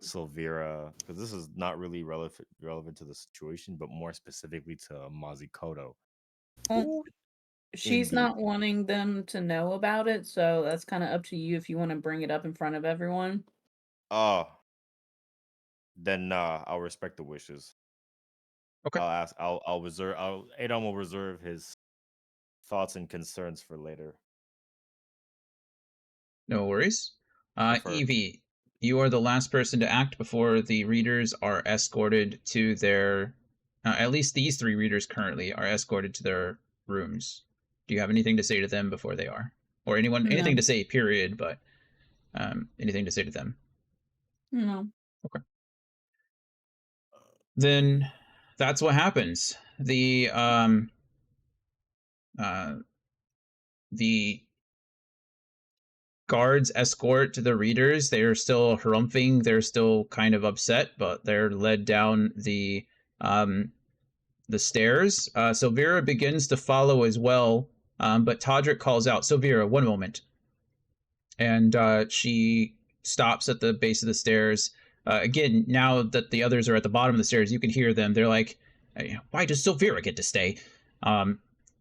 Silvira, because this is not really relevant to the situation, but more specifically to Mazikoto. Well, Who in she's the not wanting them to know about it, so that's kind of up to you if you want to bring it up in front of everyone. oh then I'll respect the wishes. Okay. I'll ask. I'll reserve. Adam will reserve his thoughts and concerns for later. No worries. Prefer. Evie, you are the last person to act before the readers are escorted to their. At least these 3 readers currently are escorted to their rooms. Do you have anything to say to them before they are, or anything No, to say? Period. But anything to say to them? no. Okay. Then that's what happens. The guards escort the readers. They are still harumphing. They're still kind of upset, but they're led down the stairs. Silvira begins to follow as well, but Todrick calls out, "Silvira, one moment." And she stops at the base of the stairs. Again, now that the others are at the bottom of the stairs, you can hear them. They're like, "Why does Silvira get to stay?"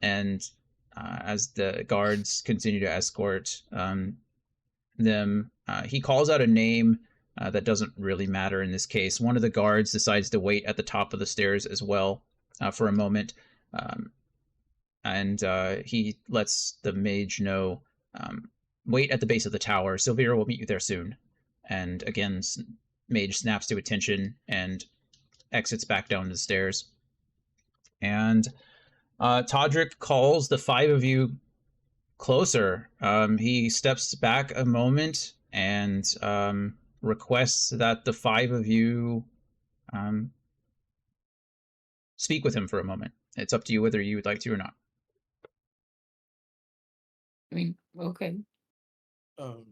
And as the guards continue to escort them, he calls out a name that doesn't really matter in this case. One of the guards decides to wait at the top of the stairs as well for a moment, um, and he lets the mage know, wait at the base of the tower. Silvira will meet you there soon. And again, mage snaps to attention and exits back down the stairs. And Todrick calls the 5 of you closer. He steps back a moment and requests that the 5 of you um, speak with him for a moment. It's up to you whether you would like to or not. I mean, okay. Um,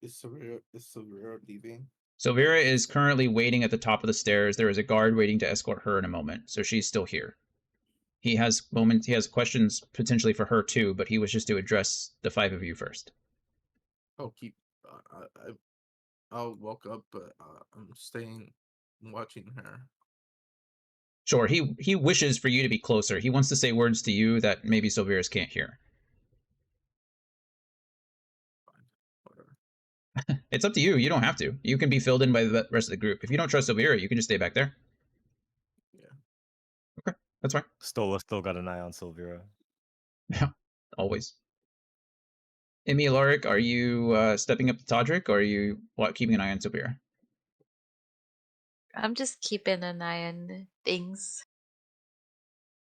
is Silvera leaving? Silvira is currently waiting at the top of the stairs. There is a guard waiting to escort her in a moment, so she's still here. He has questions potentially for her too, but he wishes to address the 5 of you first. I'll keep. I'll walk up, but I'm staying, watching her. Sure, he wishes for you to be closer. He wants to say words to you that maybe Silvira's can't hear. Fine, whatever. It's up to you. You don't have to. You can be filled in by the rest of the group. If you don't trust Silvira, you can just stay back there. Yeah. Okay, that's fine. Still got an eye on Silvira. Yeah, always. Emmy Alaric, are you stepping up to Todrick, or are you keeping an eye on Silvira? I'm just keeping an eye on things.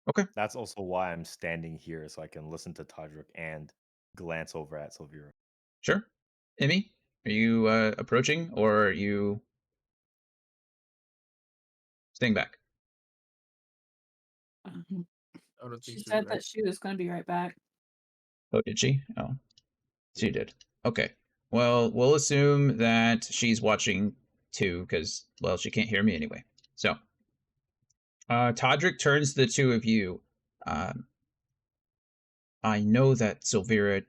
Okay. That's also why I'm standing here, so I can listen to Todrick and glance over at Silvira. Sure. Emmy, are you approaching, or are you staying back? I don't think She she's said right. that she was going to be right back. Oh, did she? Oh, she did. Okay. Well, we'll assume that she's watching too, because, well, she can't hear me anyway. So, Todrick turns to the 2 of you. I know that Silvira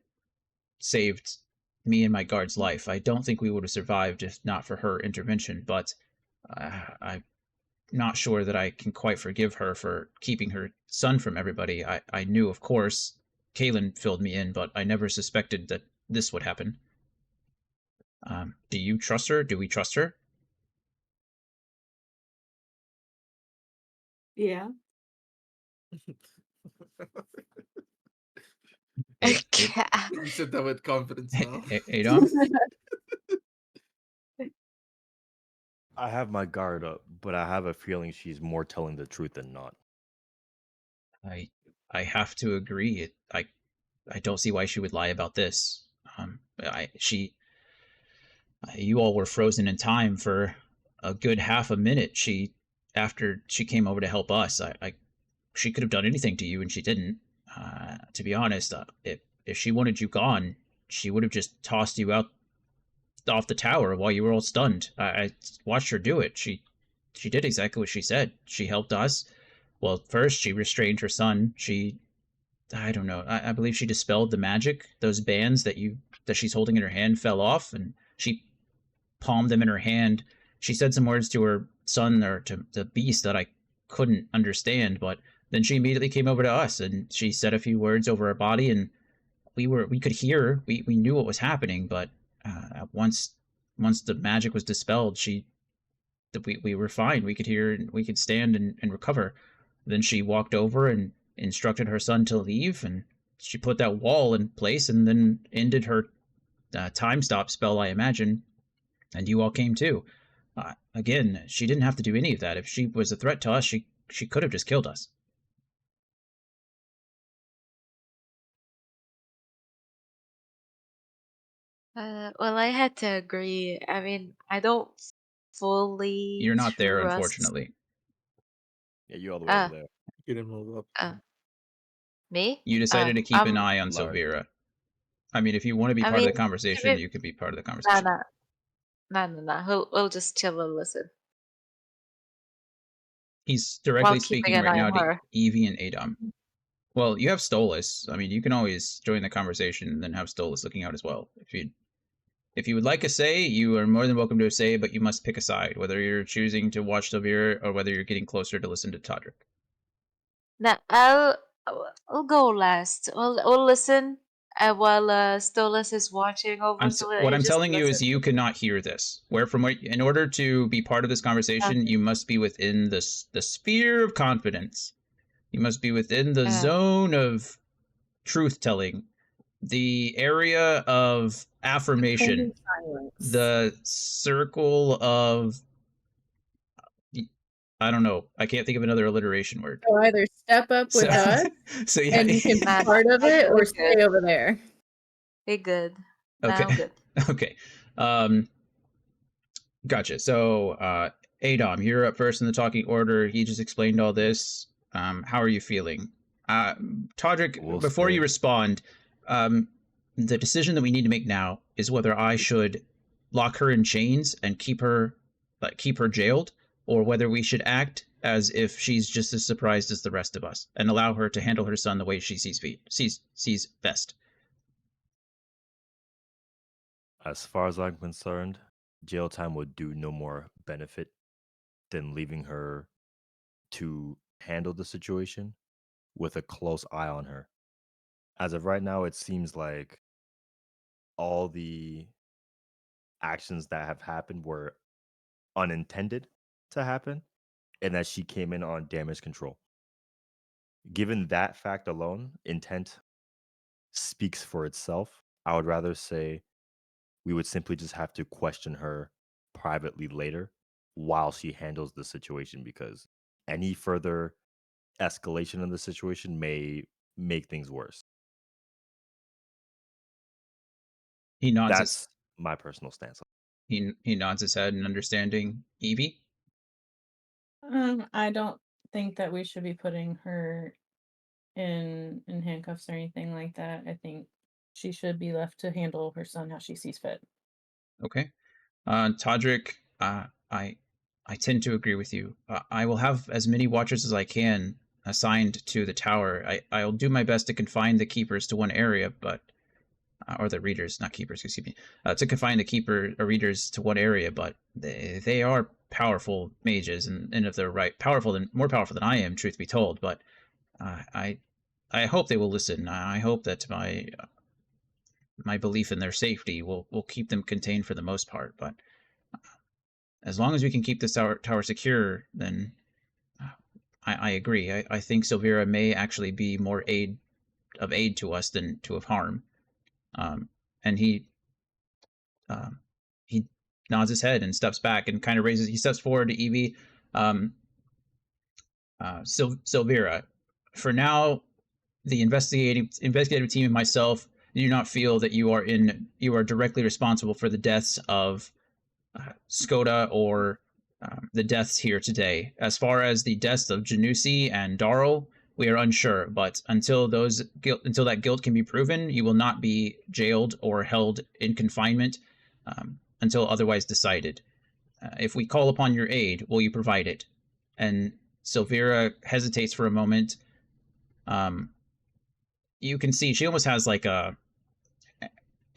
saved me and my guard's life. I don't think we would have survived if not for her intervention, but I'm not sure that I can quite forgive her for keeping her son from everybody. I knew, of course, Kaylin filled me in, but I never suspected that this would happen. Do you trust her? Do we trust her? Yeah. A- Yeah. You said that with confidence now. Adom? I have my guard up, but I have a feeling she's more telling the truth than not. I I have to agree. I don't see why she would lie about this. I she you all were frozen in time for a good half a minute. After she came over to help us, she could have done anything to you, and she didn't. To be honest, if she wanted you gone, she would have just tossed you out off the tower while you were all stunned. I watched her do it. She did exactly what she said. She helped us. Well, first she restrained her son. I don't know. I believe she dispelled the magic. Those bands that she's holding in her hand fell off, and she palmed them in her hand. She said some words to her son or to the beast that I couldn't understand, but then she immediately came over to us and she said a few words over our body, and we could hear. We knew what was happening, but once the magic was dispelled, we were fine. We could hear and we could stand and recover. Then she walked over and instructed her son to leave, and she put that wall in place and then ended her time stop spell, I imagine, and you all came too. Again, she didn't have to do any of that. If she was a threat to us, she could have just killed us. Well, I had to agree. I mean, I don't fully You're not there, trust. unfortunately. Yeah, you all the way over Uh, there. You didn't move up. me? You decided to keep an eye on Large. Silvira. I mean, if you want to be I part of mean, the conversation, you could be part of the nah, conversation. nah. We'll just chill and listen He's while directly keeping speaking an right eye now on to her. Evie and Adam. Well, you have Stolas. I mean, you can always join the conversation and then have Stolas looking out as well. If you would like a say, you are more than welcome to a say, but you must pick a side, whether you're choosing to watch Silvira or whether you're getting closer to listen to Todrick. Now, I'll go last. We'll listen while Stolas is watching over, so What you I'm just telling you is listen. you cannot hear this. In order to be part of this conversation, you must be within the sphere of confidence. You must be within the zone of truth telling, the area of affirmation, the circle of, I don't know. I can't think of another alliteration word. So either step up So, with us so yeah. and you can be Nah, part of it, or we're stay good. over there. We're good. Nah, Okay. I'm good. Okay. Gotcha. So, Adam, you're up first in the talking order. He just explained all this. How are you feeling? Todrick, We'll before you stay. respond, um, the decision that we need to make now is whether I should lock her in chains and keep her jailed, or whether we should act as if she's just as surprised as the rest of us and allow her to handle her son the way she sees best. As far as I'm concerned, jail time would do no more benefit than leaving her to handle the situation with a close eye on her. As of right now, it seems like all the actions that have happened were unintended to happen and that she came in on damage control. Given that fact alone, intent speaks for itself. I would rather say we would simply just have to question her privately later while she handles the situation, because any further escalation in the situation may make things worse. He nods his That's my personal stance. he nods his head in understanding. Evie. I don't think that we should be putting her in handcuffs or anything like that. I think she should be left to handle her son how she sees fit. Okay. Todrick, I tend to agree with you. I will have as many watchers as I can assigned to the tower. I'll do my best to confine the keepers to one area, but or the readers, not keepers, excuse me, to confine the keeper or readers to one area. But they are powerful mages, and if they're right, more powerful than I am, truth be told. But I I hope they will listen. I hope that my belief in their safety will keep them contained for the most part. But as long as we can keep this tower secure, then I agree. I think Silvira may actually be more aid to us than to of harm. And um, he nods his head and steps back and kind of raises. He steps forward to Evie. Silvira, for now, the investigative team and myself do not feel that you are directly responsible for the deaths of Skoda or the deaths here today. As far as the deaths of Janusi and Darl, we are unsure, but until that guilt can be proven, you will not be jailed or held in confinement until otherwise decided. If we call upon your aid, will you provide it? And Silvira hesitates for a moment. You can see she almost has like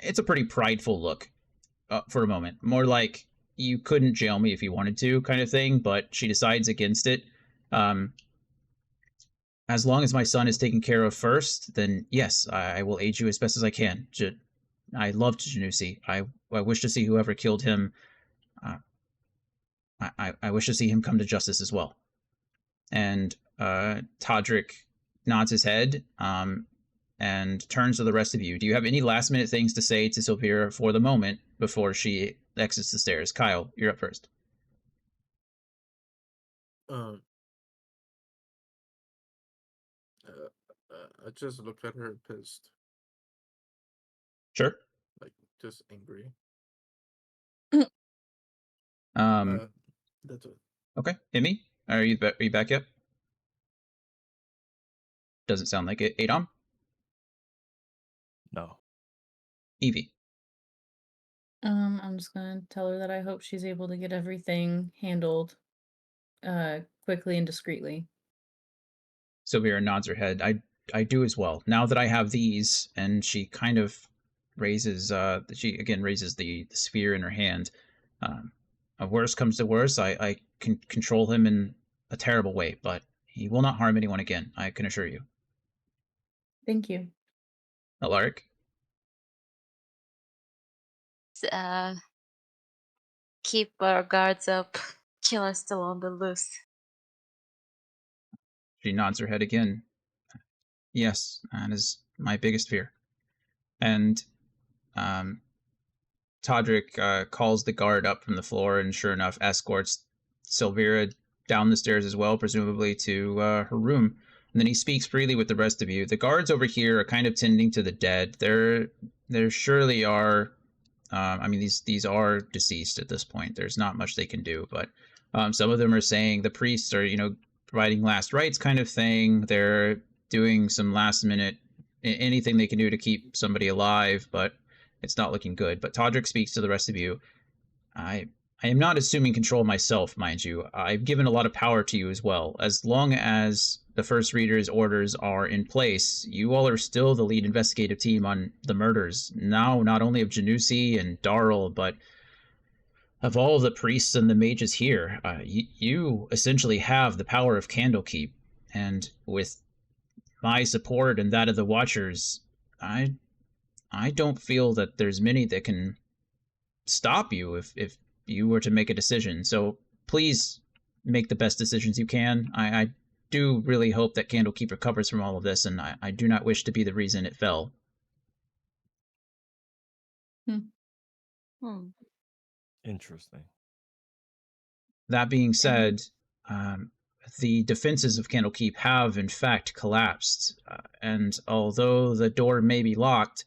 it's a pretty prideful look for a moment. More like, you couldn't jail me if you wanted to kind of thing, but she decides against it. As long as my son is taken care of first, then yes, I will aid you as best as I can. I loved Janusi. I wish to see whoever killed him. I wish to see him come to justice as well. And Todrick nods his head and turns to the rest of you. Do you have any last minute things to say to Silvira for the moment before she exits the stairs? Kyle, you're up first. I just look at her pissed, Sure. like just angry. That's it. Okay, Emmy, are you back yet? Doesn't sound like it. Adom? No. Evie? I'm just gonna tell her that I hope she's able to get everything handled quickly and discreetly. Silvira nods her head. I do as well. Now that I have these, and she kind of raises she again raises the sphere in her hand. If worse comes to worse, I can control him in a terrible way, but he will not harm anyone again, I can assure you. Thank you. Alaric? Keep our guards up. Killer still on the loose. She nods her head again. Yes, that is my biggest fear. And Todrick calls the guard up from the floor and sure enough escorts Silvira down the stairs as well, presumably to her room. And then he speaks freely with the rest of you. The guards over here are kind of tending to the dead. There surely are. I mean, these are deceased at this point. There's not much they can do, but some of them are saying the priests are, providing last rites kind of thing. They're doing some last minute anything they can do to keep somebody alive, but it's not looking good. But Todrick speaks to the rest of you. I am not assuming control myself, mind you. I've given a lot of power to you as well. As long as the First Reader's orders are in place, you all are still the lead investigative team on the murders. Now, not only of Janusi and Darl, but of all of the priests and the mages here. You essentially have the power of Candlekeep. And with my support and that of the Watchers, I don't feel that there's many that can stop you if you were to make a decision. So please make the best decisions you can. I do really hope that Candlekeep recovers from all of this, and I do not wish to be the reason it fell. Interesting. That being said, the defenses of Candlekeep have in fact collapsed, and although the door may be locked,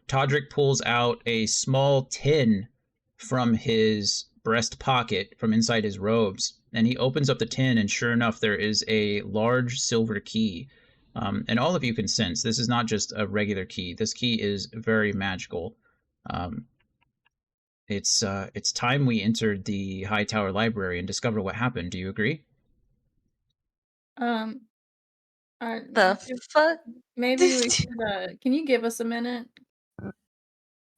Todrick pulls out a small tin from his breast pocket from inside his robes, and he opens up the tin, and sure enough, there is a large silver key. And all of you can sense this is not just a regular key. This key is very magical. It's time we entered the High Tower Library and discover what happened. Do you agree? The fuck? maybe we should. Can you give us a minute?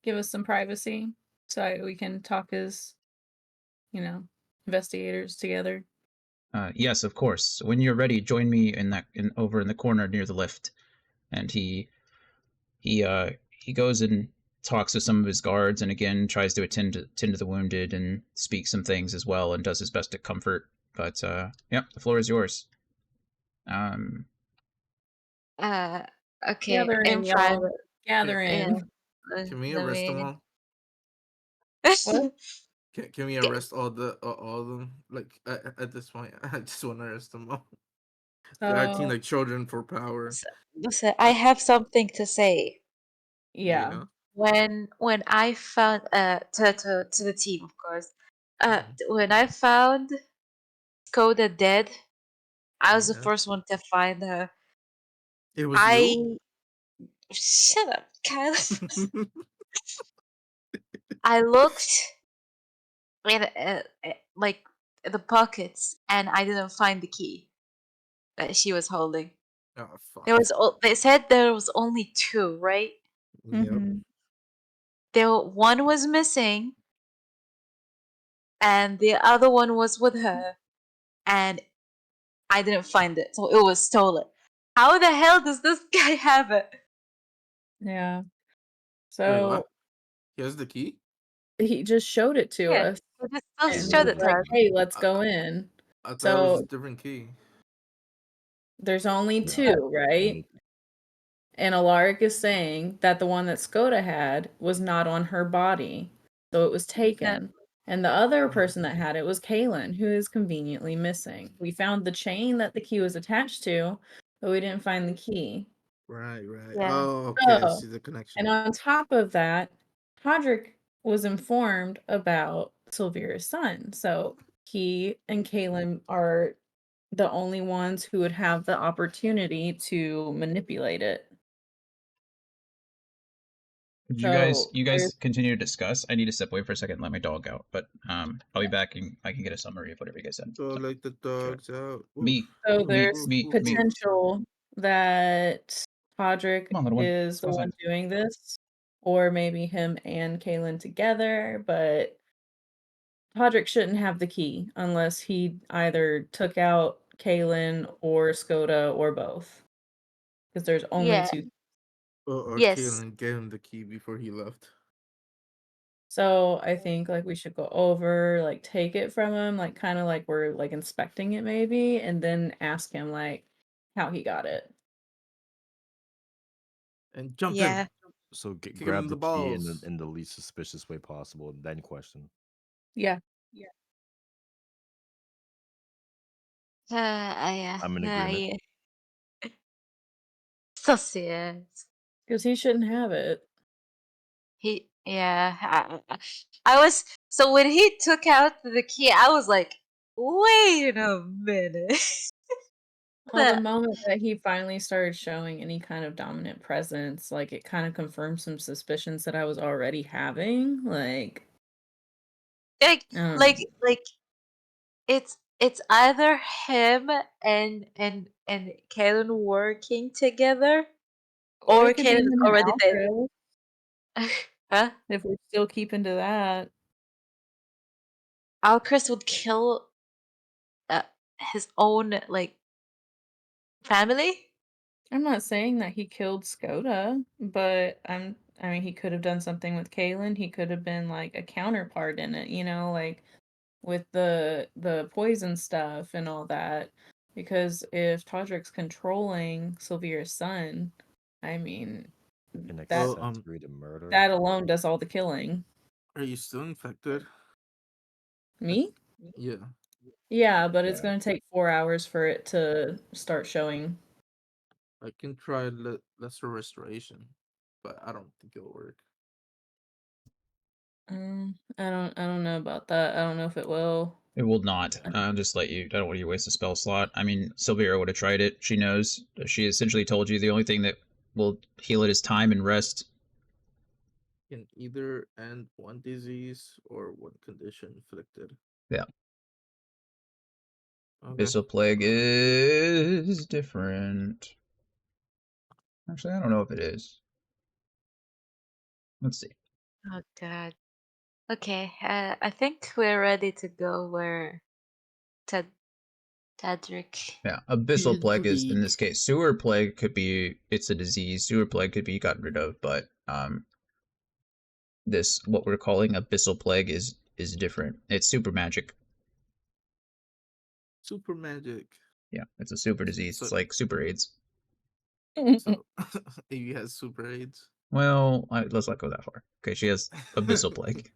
Give us some privacy so we can talk as, investigators together. Yes, of course. When you're ready, join me over in the corner near the lift. And he goes and talks with some of his guards, and again tries to attend to the wounded and speak some things as well, and does his best to comfort. But yeah, the floor is yours. Okay. Gather In in, front. y'all. Gather Yeah. in. Can we Let arrest them me- all? What? Can we arrest all of them? Like at this point, I just want to arrest them all. They're acting So like children for power. Listen, I have something to say. You yeah. know. When I found to the team, of course. Mhm. When I found Skoda dead, I was the Yeah. first one to find her. It was you. I shut up, Kyle. I looked like the pockets, and I didn't find the key that she was holding. Oh fuck. They said there was only two, right? Yep. Mhm. One was missing, and the other one was with her, and I didn't find it, so it was stolen. How the hell does this guy have it? Yeah. Wait, what? So He has the key. he just showed it to Yeah, us he just still He and showed was it to like, literally us. "Hey, let's I, go in." I thought it was a So different key. there's only no, two, right? only And Alaric is saying that the one that Skoda had was not on her body, so it was No, taken. And the other Mhm. person that had it was Kaylin, who is conveniently missing. We found the chain that the key was attached to, but we didn't find the key. Right. yeah, Oh, okay. I So, see the and connection. on top of that, Podrick was informed about Sylvira's son. So he and Kaylin are the only ones who would have the opportunity to manipulate it. Could So you there's guys continue to discuss? I need to step away for a second and let my dog out, but I'll be back and I can get a summary of whatever you guys said. Go So, let the dogs out. Woof, me, So woof, me, there's woof, me, woof, me. woof. potential that Podrick Come on, little one. is Let's go the outside. one doing this, or maybe him and Kaylin together, but Podrick shouldn't have the key unless he either took out Kaylin or Skoda or both. Because there's only yeah, two. Or yes, Kaylin gave him the key before he left. So I think like we should go over, like take it from him, like kind of like we're like inspecting it maybe, and then ask him like how he got it. And jump him. yeah. so Kick him grab in the the key balls. in the least suspicious way possible, then question. Yeah. I'm in agreement. I so serious. Because he shouldn't have it. I was so when he took out the key, I was like, wait a minute. Well, the moment that he finally started showing any kind of dominant presence, like it kind of confirmed some suspicions that I was already having. like Um, like it's either him and Kaylin working together, or or it could be Kaylin is him and already dead. Alfred, Huh? if we're still keeping to that. Alcris would kill uh, his own like family. I'm not saying that he killed Skoda, but I mean, he could have done something with Kaylin. He could have been like a counterpart in it, like with the poison stuff and all that. Because if Todrick's controlling Sylvira's son, I mean, An that Well, accessory to murder. that alone does all the killing. are you still infected? Me? Yeah. Yeah, but it's Yeah. gonna take 4 hours for it to start showing. I can try lesser restoration, but I don't think it'll work. I don't know about that. I don't know if it will. It will not. Just let you. I don't want you to waste a spell slot. I mean, Sylvira would have tried it. She knows. She essentially told you the only thing that will heal it is time and rest. Can either end one disease or one condition inflicted. Yeah. Okay. Abyssal Plague is different. Actually, I don't know if it is. Let's see. Oh god. Okay, I think we're ready to go where Ted Tadrick. Yeah, Abyssal Plague is in Drake. this case. Sewer Plague could be it's a disease. Sewer Plague could be gotten rid of, but this what we're calling Abyssal Plague is different. It's super magic. Super magic. Yeah, it's a super disease. So It's like super AIDS. so he has super AIDS. Well, let's not go that far. Okay, she has Abyssal Plague.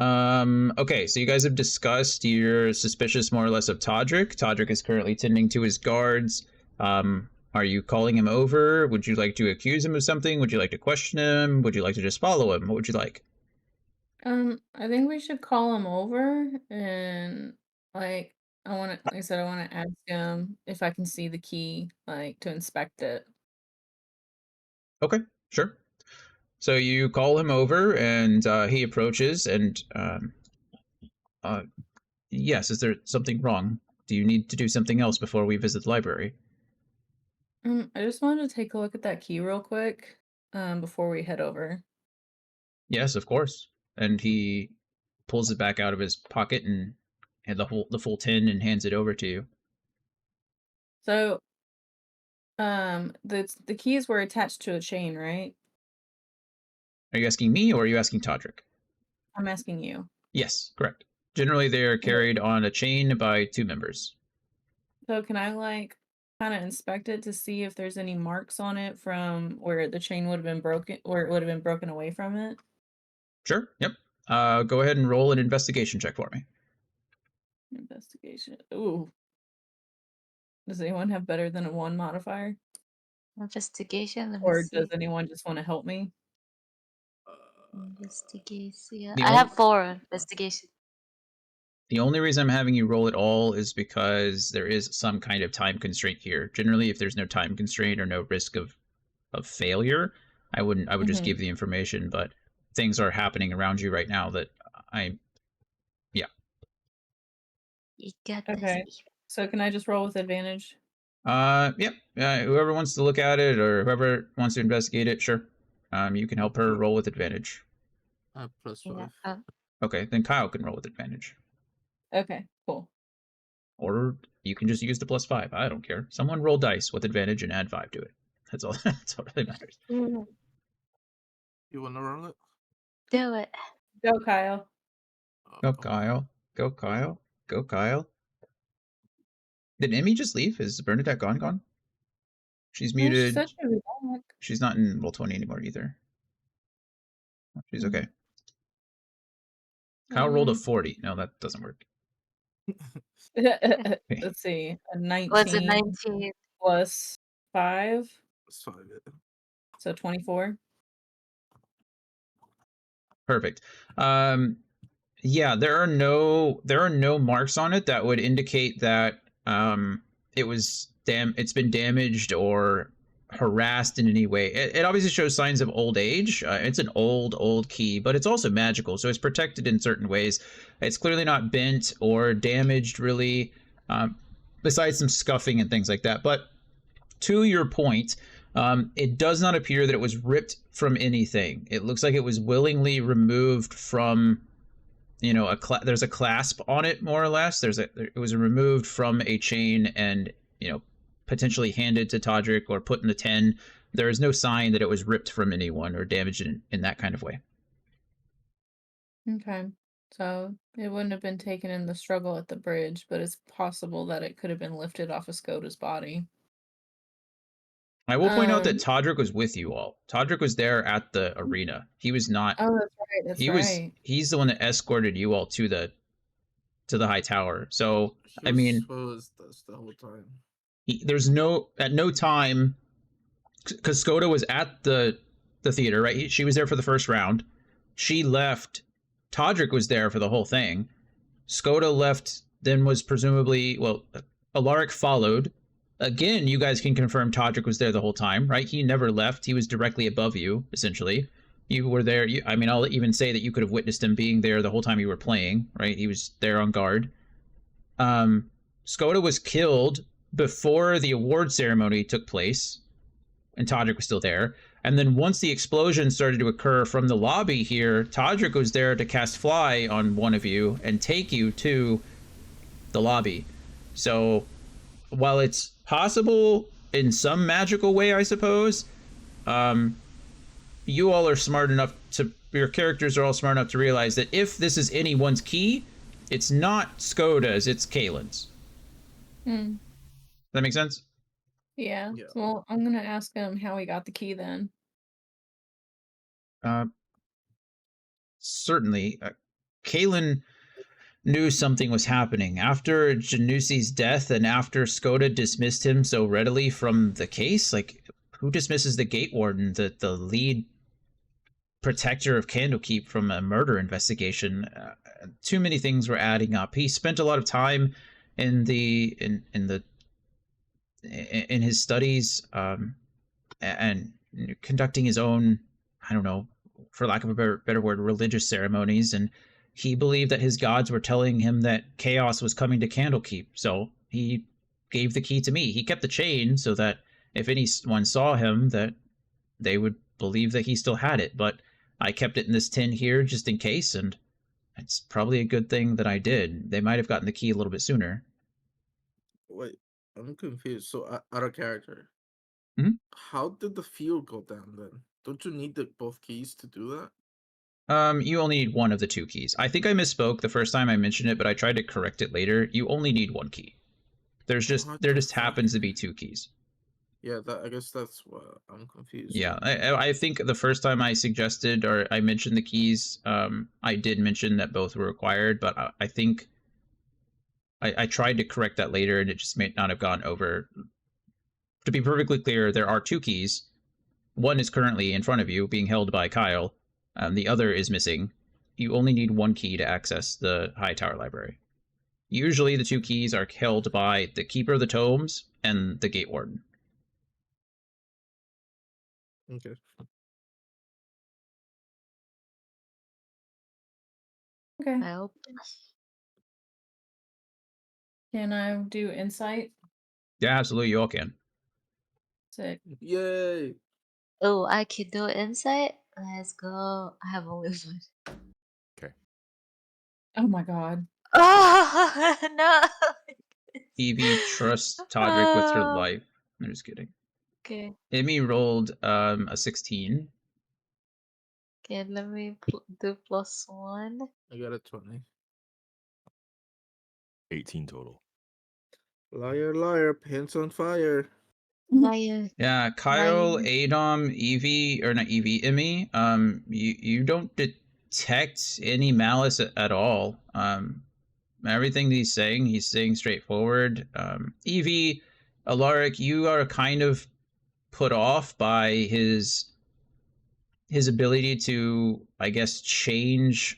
Okay, so you guys have discussed you're suspicious more or less of Todrick. Todrick is currently tending to his guards. Are you calling him over? Would you like to accuse him of something? Would you like to question him? Would you like to just follow him? What would you like? I think we should call him over and like like I said, I want to ask him if I can see the key, like to inspect it. Okay, sure. So you call him over, and he approaches, and yes, is there something wrong? Do you need to do something else before we visit the library? I just wanted to take a look at that key real quick, before we head over. Yes, of course. And he pulls it back out of his pocket and the full tin and hands it over to you. So, the keys were attached to a chain, right? Are you asking me or are you asking Todrick? I'm asking you. Yes, correct. Generally, they are Okay. carried on a chain by 2 members. So can I like kind of inspect it to see if there's any marks on it from where the chain would have been broken, where it would have been broken away from it? Sure. Yep. Go ahead and roll an investigation check for me. Investigation. Ooh. Does anyone have better than a 1 modifier? Investigation. Let me Or see. does anyone just want to help me? Investigation. The I on- have 4 investigation. The only reason I'm having you roll it all is because there is some kind of time constraint here. Generally, if there's no time constraint or no risk of failure, I would just Mhm. give the information, but things are happening around you right now that yeah. You got this. Okay. So can I just roll with advantage? Yep. Whoever wants to look at it or whoever wants to investigate it, sure. You can help her roll with advantage. Yeah. +5. Okay, then Kyle can roll with advantage. Okay, cool. Or you can just use the +5. I don't care. Someone roll dice with advantage and add 5 to it. That's all. That's all really matters. Mm, You wanna roll it? do it. Go, Kyle. Go Oh, Kyle. Go Kyle. Go Kyle. Did Emmy just leave? Is Bernadette gone? She's Yeah, she muted. said she'd be back. She's not in Roll20 anymore either. She's okay. Kyle rolled a 40. No, that doesn't work. Let's see. A Was it 19 19? plus 5, It's 5, yeah. so 24. Perfect. Yeah, there are no marks on it that would indicate that it's been damaged or harassed in any way. It obviously shows signs of old age. It's an old key, but it's also magical, so it's protected in certain ways. It's clearly not bent or damaged really, besides some scuffing and things like that. But to your point, it does not appear that it was ripped from anything. It looks like it was willingly removed from, there's a clasp on it more or less. It was removed from a chain and, potentially handed to Todrick or put in the 10. There is no sign that it was ripped from anyone or damaged in that kind of way. Okay. So it wouldn't have been taken in the struggle at the bridge, but it's possible that it could have been lifted off of Skoda's body. I will point out that Um, Todrick was with you all. Todrick was there at the arena. He was not. oh, that's right. That's right. He's the one that escorted you all to the high tower. So He I was mean, supposed us the whole time. there's at no time, because Skoda was at the theater, right? She was there for the first round. She left. Todrick was there for the whole thing. Skoda left, then was presumably, Alaric followed. Again, you guys can confirm Todrick was there the whole time, right? He never left. He was directly above you, essentially. You were there. I'll even say that you could have witnessed him being there the whole time you were playing, right? He was there on guard. Skoda was killed before the award ceremony took place, and Todrick was still there. And then once the explosion started to occur from the lobby here, Todrick was there to cast Fly on one of you and take you to the lobby. So while it's possible in some magical way, I suppose, you all are smart enough your characters are all smart enough to realize that if this is anyone's key, it's not Skoda's, it's Kaylin's. Hmm. Does that make sense? Yeah. Yeah. Well, I'm gonna ask him how he got the key then. Certainly. Kalen knew something was happening. After Janusi's death and after Skoda dismissed him so readily from the case, like, who dismisses the gate warden, the lead protector of Candlekeep, from a murder investigation? Too many things were adding up. He spent a lot of time in his studies, and conducting his own, I don't know, for lack of a better word, religious ceremonies, and he believed that his gods were telling him that chaos was coming to Candlekeep. So he gave the key to me. He kept the chain so that if anyone saw him, that they would believe that he still had it. But I kept it in this tin here just in case, and it's probably a good thing that I did. They might have gotten the key a little bit sooner. Wait, I'm confused. So out of character, Mhm. how did the field go down then? Don't you need both keys to do that? You only need one of the two keys. I think I misspoke the first time I mentioned it, but I tried to correct it later. You only need one key. There What just the happens to fuck? be two keys. Yeah, I guess that's what I'm confused. Yeah, I think the first time I suggested or I mentioned the keys, I did mention that both were required, but I think I tried to correct that later, and it just may not have gone over. To be perfectly clear, there are two keys. One is currently in front of you, being held by Kyle. The other is missing. You only need one key to access the High Tower Library. Usually, the two keys are held by the Keeper of the Tomes and the Gate Warden. Okay. Okay. I hope. Can I do insight? Yeah, absolutely, you all can. Sick. Yay! Oh, I can do insight. Let's go. I have only one. Okay. Oh my god. Oh no. Evie trusts Todrick with her life. I'm just kidding. Okay. Emmy rolled a 16. Okay, let me do +1. I got a 20. 18 total. Liar, liar, pants on fire. Liar. Yeah, Kyle, Liar. Adom, Evie, or not Evie, Emmy, you don't detect any malice at all. Everything he's saying straightforward. Evie, Alaric, you are kind of put off by his ability to, I guess, change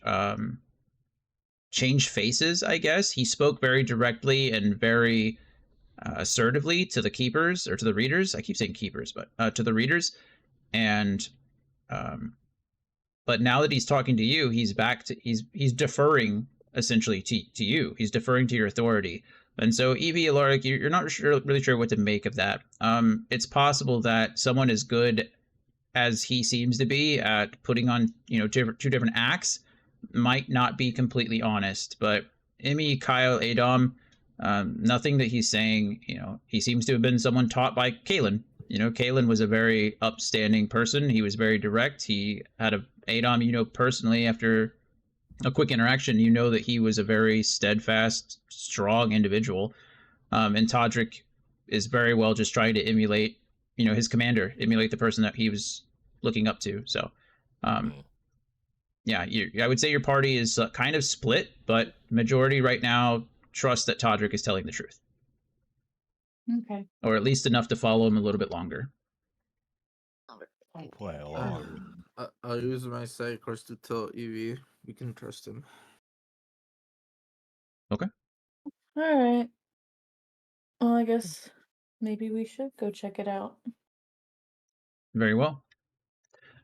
faces. I guess he spoke very directly and very assertively to the keepers, or to the readers. I keep saying keepers, but to the readers. And but now that he's talking to you, he's back to he's deferring essentially to you. He's deferring to your authority. And so, Evie, Alaric, you're not really sure what to make of that. It's possible that someone as good as he seems to be at putting on, two different acts might not be completely honest. But Emmy, Kyle, Adom, nothing that he's saying, he seems to have been someone taught by Kalen. Kalen was a very upstanding person. He was very direct. He had Adom, personally, after a quick interaction, that he was a very steadfast, strong individual. And Todrick is very well just trying to emulate, his commander, emulate the person that he was looking up to. So, yeah, I would say your party is kind of split, but majority right now trust that Todrick is telling the truth. Okay. Or at least enough to follow him a little bit longer. Quite a lot longer. I'll use my side course to tell Evie we can trust him. Okay. All right. Well, I guess maybe we should go check it out. Very well.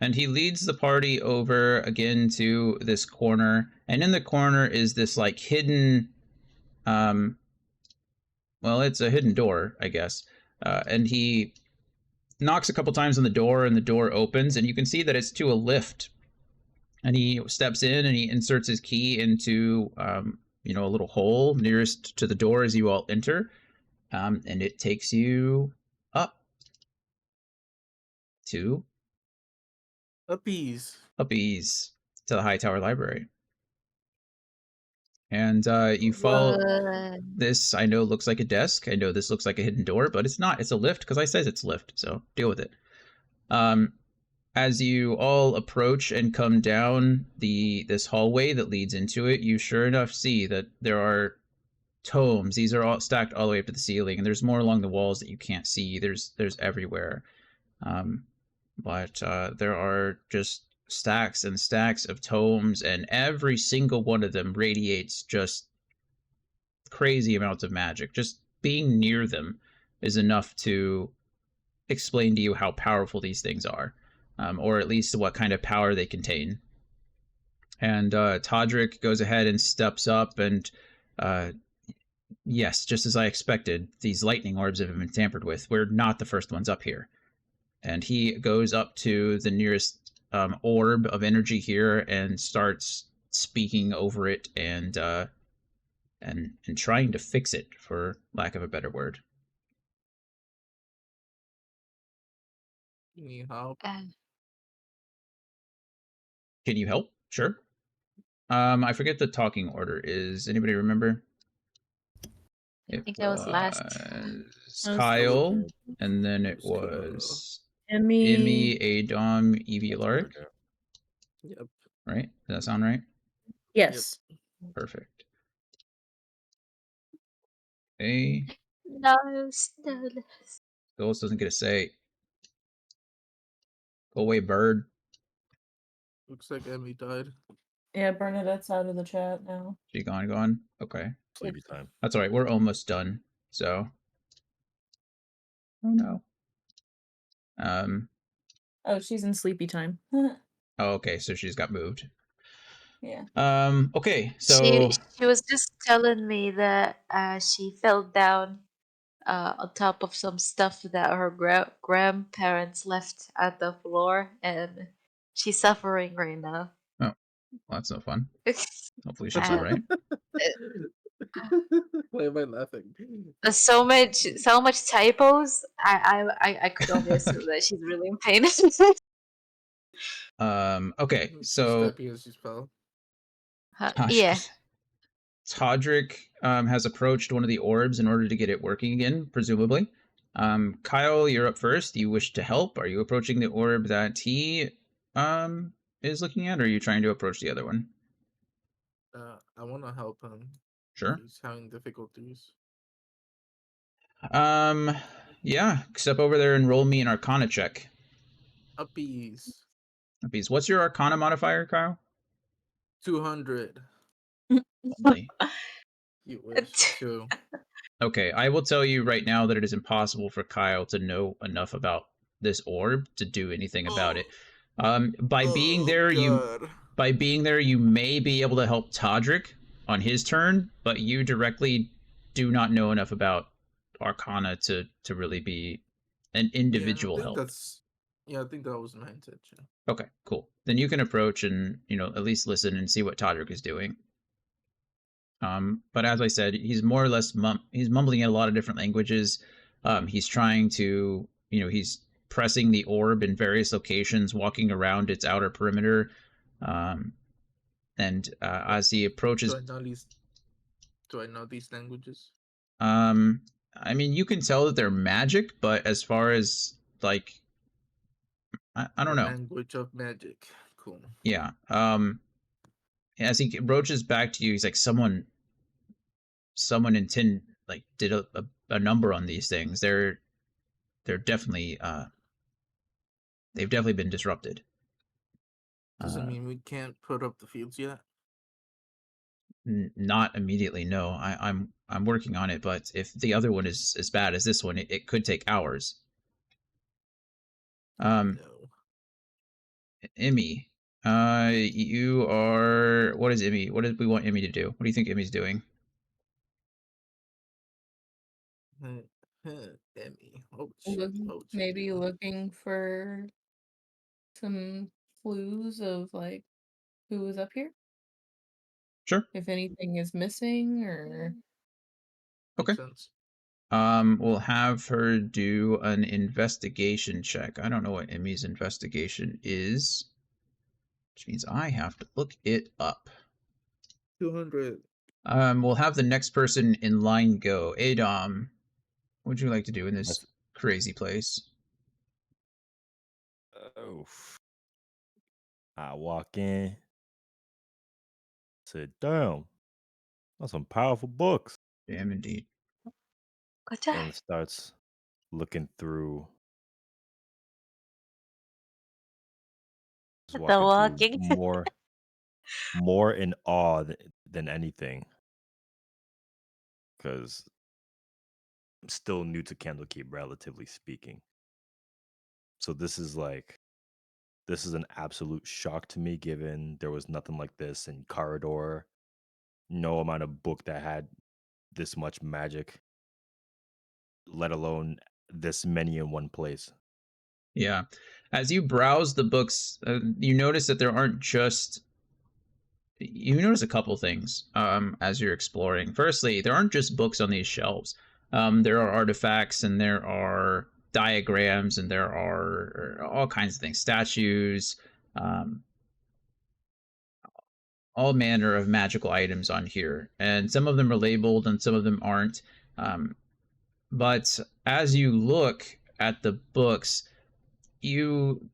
And he leads the party over again to this corner. And in the corner is this like hidden, well, it's a hidden door, I guess. And he knocks a couple times on the door, and the door opens, and you can see that it's to a lift. And he steps in and he inserts his key into, a little hole nearest to the door as you all enter. And it takes you up to Uppies. to the High Tower Library. And you follow What? this. I know looks like a desk. I know this looks like a hidden door, but it's not. It's a lift, because I says it's lift, so deal with it. as you all approach and come down this hallway that leads into it, you sure enough see that there are tomes. These are all stacked all the way up to the ceiling, and there's more along the walls that you can't see. There's everywhere. But there are just stacks and stacks of tomes, and every single one of them radiates just crazy amounts of magic. Just being near them is enough to explain to you how powerful these things are, or at least what kind of power they contain. And Todrick goes ahead and steps up, and yes, just as I expected, these lightning orbs have been tampered with. We're not the first ones up here. And he goes up to the nearest orb of energy here and starts speaking over it and trying to fix it, for lack of a better word. You need help? And Can you help? Sure. I forget the talking order. Is anybody remember? I It think I was last. was I was Kyle, Okay. and then it It's was Emmy. Emmy, Adom, Evie, Lark. Okay. Yep. Right? Does that sound right? Yes. Perfect. Okay. No, no. Ghost doesn't get a say. Go away, bird. Looks like Emmy died. Yeah, Bernadette's out of the chat now. She gone? Okay. Sleepy time. That's all right. We're almost done. So. Oh no. Oh, she's in sleepy time. Oh, okay. So she's got moved. Yeah. Okay. She So. she was just telling me that she fell down on top of some stuff that her grandparents left at the floor, and she's suffering right now. Oh, well, that's no fun. Hopefully she's all Uh, right. Why am I laughing? so much typos. I could only assume that she's really in pain. Okay. She's So. typing as you spell. Yeah. Todrick has approached one of the orbs in order to get it working again, presumably. Kyle, you're up first. You wish to help. Are you approaching the orb that he is looking at, or are you trying to approach the other one? I want to help him. Sure. He's having difficulties. Yeah. Step over there and roll me an Arcana check. Uppies. Uppies. What's your Arcana modifier, Kyle? 200. Lovely. You wish. 2. Okay, I will tell you right now that it is impossible for Kyle to know enough about this orb to do anything about it. By being there, you may be able to help Todrick on his turn, but you directly do not know enough about Arcana to really be an individual help. I think that was my intention. Okay, cool. Then you can approach and at least listen and see what Todrick is doing. But as I said, he's more or less he's mumbling in a lot of different languages. He's trying to, he's pressing the orb in various locations, walking around its outer perimeter. As he approaches, do I know these languages? I mean, you can tell that they're magic, but as far as like, I don't know. Language of magic. Cool. Yeah. As he approaches back to you, he's like, someone did a number on these things. They're definitely they've definitely been disrupted. Doesn't mean we can't put up the fields yet. Not immediately, no. I'm working on it, but if the other one is as bad as this one, it could take hours. No. Emmy, you are. What is Emmy? What do we want Emmy to do? What do you think Emmy's doing? Emmy. Maybe looking for some clues of like who was up here. Sure. If anything is missing or. Okay. Makes sense. We'll have her do an investigation check. I don't know what Emmy's investigation is, which means I have to look it up. 200. We'll have the next person in line go. Adom, what would you like to do in this crazy place? Oh, I walk in, sit down. That's some powerful books. Damn indeed. Good job. And starts looking through, just The walking through walking. more in awe than anything, because I'm still new to Candlekeep, relatively speaking. So this is an absolute shock to me, given there was nothing like this in Corridor. No amount of book that had this much magic, let alone this many in one place. Yeah. As you browse the books, you notice that there aren't just. You notice a couple things as you're exploring. Firstly, there aren't just books on these shelves. There are artifacts and there are diagrams and there are all kinds of things, statues, um, all manner of magical items on here. And some of them are labeled and some of them aren't. Um, but as you look at the books, you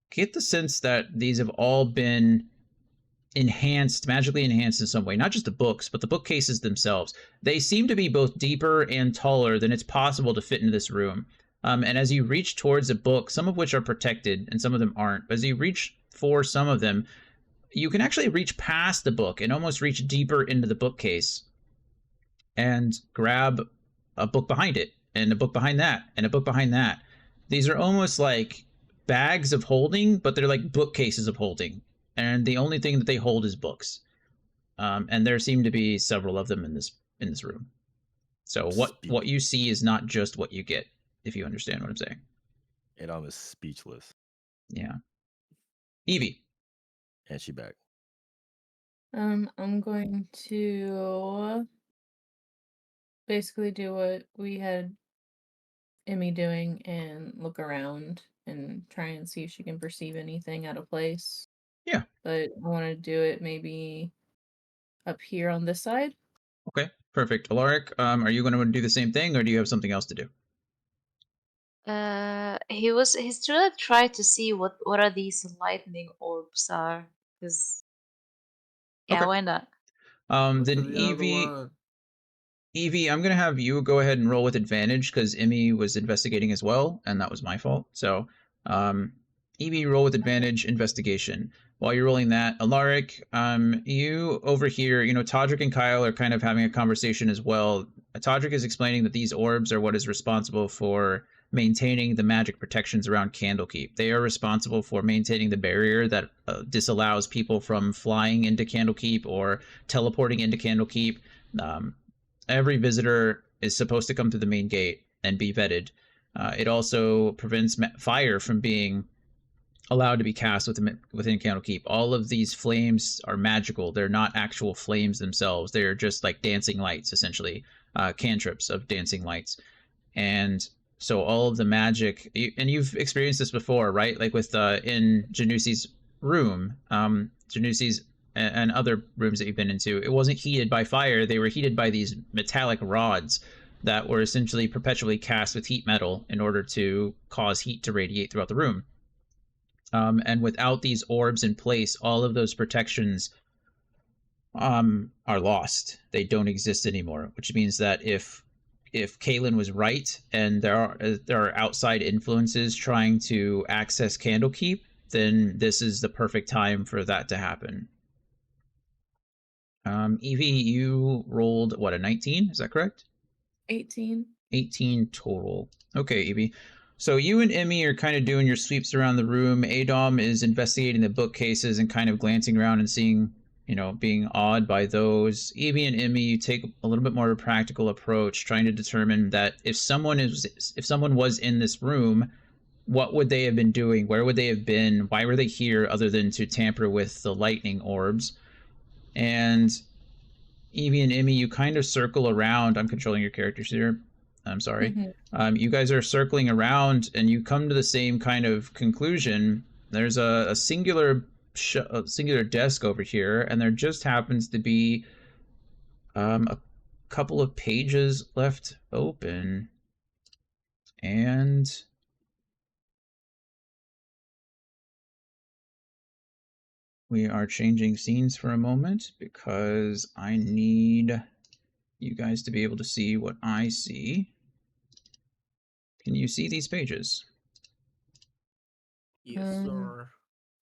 get the sense that these have all been magically enhanced in some way. Not just the books, but the bookcases themselves. They seem to be both deeper and taller than it's possible to fit into this room. And as you reach towards a book, some of which are protected and some of them aren't, but as you reach for some of them, you can actually reach past the book and almost reach deeper into the bookcase and grab a book behind it, and a book behind that, and a book behind that. These are almost like bags of holding, but they're like bookcases of holding. And the only thing that they hold is books. And there seem to be several of them in this room. So what you see is not just what you get, if you understand what I'm saying. It almost speechless. Yeah. Evie. And she back. I'm going to basically do what we had Emmy doing and look around and try and see if she can perceive anything out of place. Yeah. But I want to do it maybe up here on this side. Okay, perfect. Alaric, are you going to do the same thing, or do you have something else to do? He's really trying to see what are these lightning orbs are, because yeah, Okay. why not? Look Then to the other one. Evie, I'm gonna have you go ahead and roll with advantage because Emmy was investigating as well, and that was my fault. So, um, Evie, roll with advantage, investigation. While you're rolling that, Alaric, you over here, Todrick and Kyle are kind of having a conversation as well. Todrick is explaining that these orbs are what is responsible for maintaining the magic protections around Candlekeep. They are responsible for maintaining the barrier that disallows people from flying into Candlekeep or teleporting into Candlekeep. Um, every visitor is supposed to come through the main gate and be vetted. It also prevents fire from being allowed to be cast within Candlekeep. All of these flames are magical. They're not actual flames themselves. They're just like dancing lights, essentially, cantrips of dancing lights. And so all of the magic, and you've experienced this before, right? Like with in Janusi's room, Janusi's and other rooms that you've been into, it wasn't heated by fire. They were heated by these metallic rods that were essentially perpetually cast with heat metal in order to cause heat to radiate throughout the room. And without these orbs in place, all of those protections are lost. They don't exist anymore, which means that if Kaylin was right and there are outside influences trying to access Candlekeep, then this is the perfect time for that to happen. Evie, you rolled what, a 19? Is that correct? 18. 18 total. Okay, Evie. So you and Emmy are kind of doing your sweeps around the room. Adom is investigating the bookcases and kind of glancing around and seeing, being awed by those. Evie and Emmy, you take a little bit more of a practical approach, trying to determine that if someone was in this room, what would they have been doing? Where would they have been? Why were they here other than to tamper with the lightning orbs? And Evie and Emmy, you kind of circle around. I'm controlling your characters here. I'm sorry. You guys are circling around, and you come to the same kind of conclusion. There's a singular desk over here, and there just happens to be a couple of pages left open, and we are changing scenes for a moment because I need you guys to be able to see what I see. Can you see these pages? Yes, sir.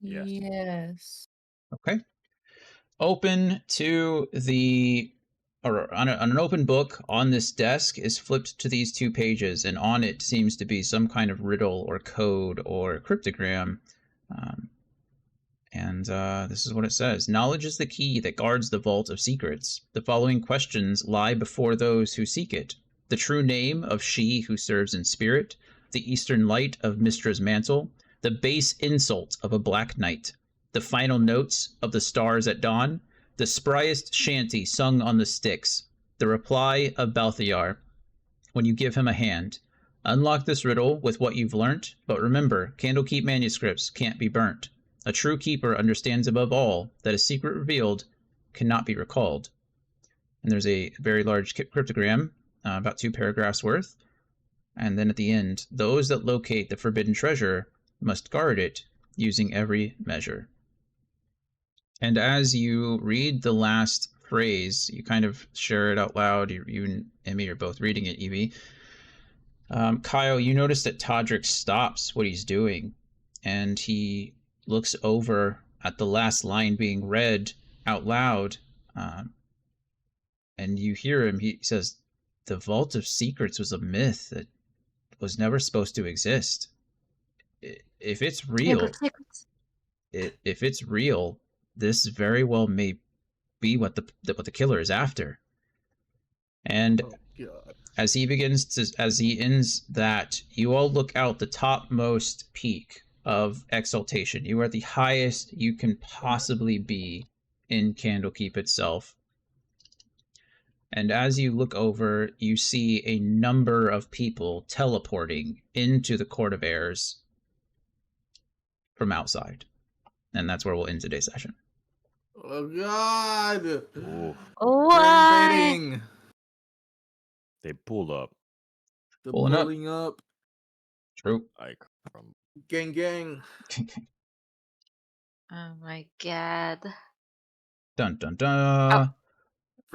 Yes. Yes. Okay. Open to the, or on an open book on this desk is flipped to these 2 pages, and on it seems to be some kind of riddle or code or cryptogram. This is what it says. Knowledge is the key that guards the vault of secrets. The following questions lie before those who seek it. The true name of she who serves in spirit, the eastern light of Mistra's mantle, the base insult of a black knight, the final notes of the stars at dawn, the spryest shanty sung on the Styx, the reply of Balthiar when you give him a hand. Unlock this riddle with what you've learnt, but remember, Candlekeep manuscripts can't be burnt. A true keeper understands above all that a secret revealed cannot be recalled. And there's a very large cryptogram, about 2 paragraphs worth. And then at the end, those that locate the forbidden treasure must guard it using every measure. And as you read the last phrase, you kind of share it out loud. You and Emmy are both reading it, Evie. Kyle, you notice that Todrick stops what he's doing, and he looks over at the last line being read out loud, and you hear him. He says, "The Vault of Secrets was a myth that was never supposed to exist. If it's real, if it's real, this very well may be what the killer is after." And as he ends that, you all look out the topmost peak of exaltation. You are at the highest you can possibly be in Candlekeep itself. And as you look over, you see a number of people teleporting into the Court of Airs from outside. And that's where we'll end today's session. Oh God! Ooh, What? Invading. they pulled up The Pulling up. pulling up. True. like from Gang, gang. Oh my god. Dun dun dun.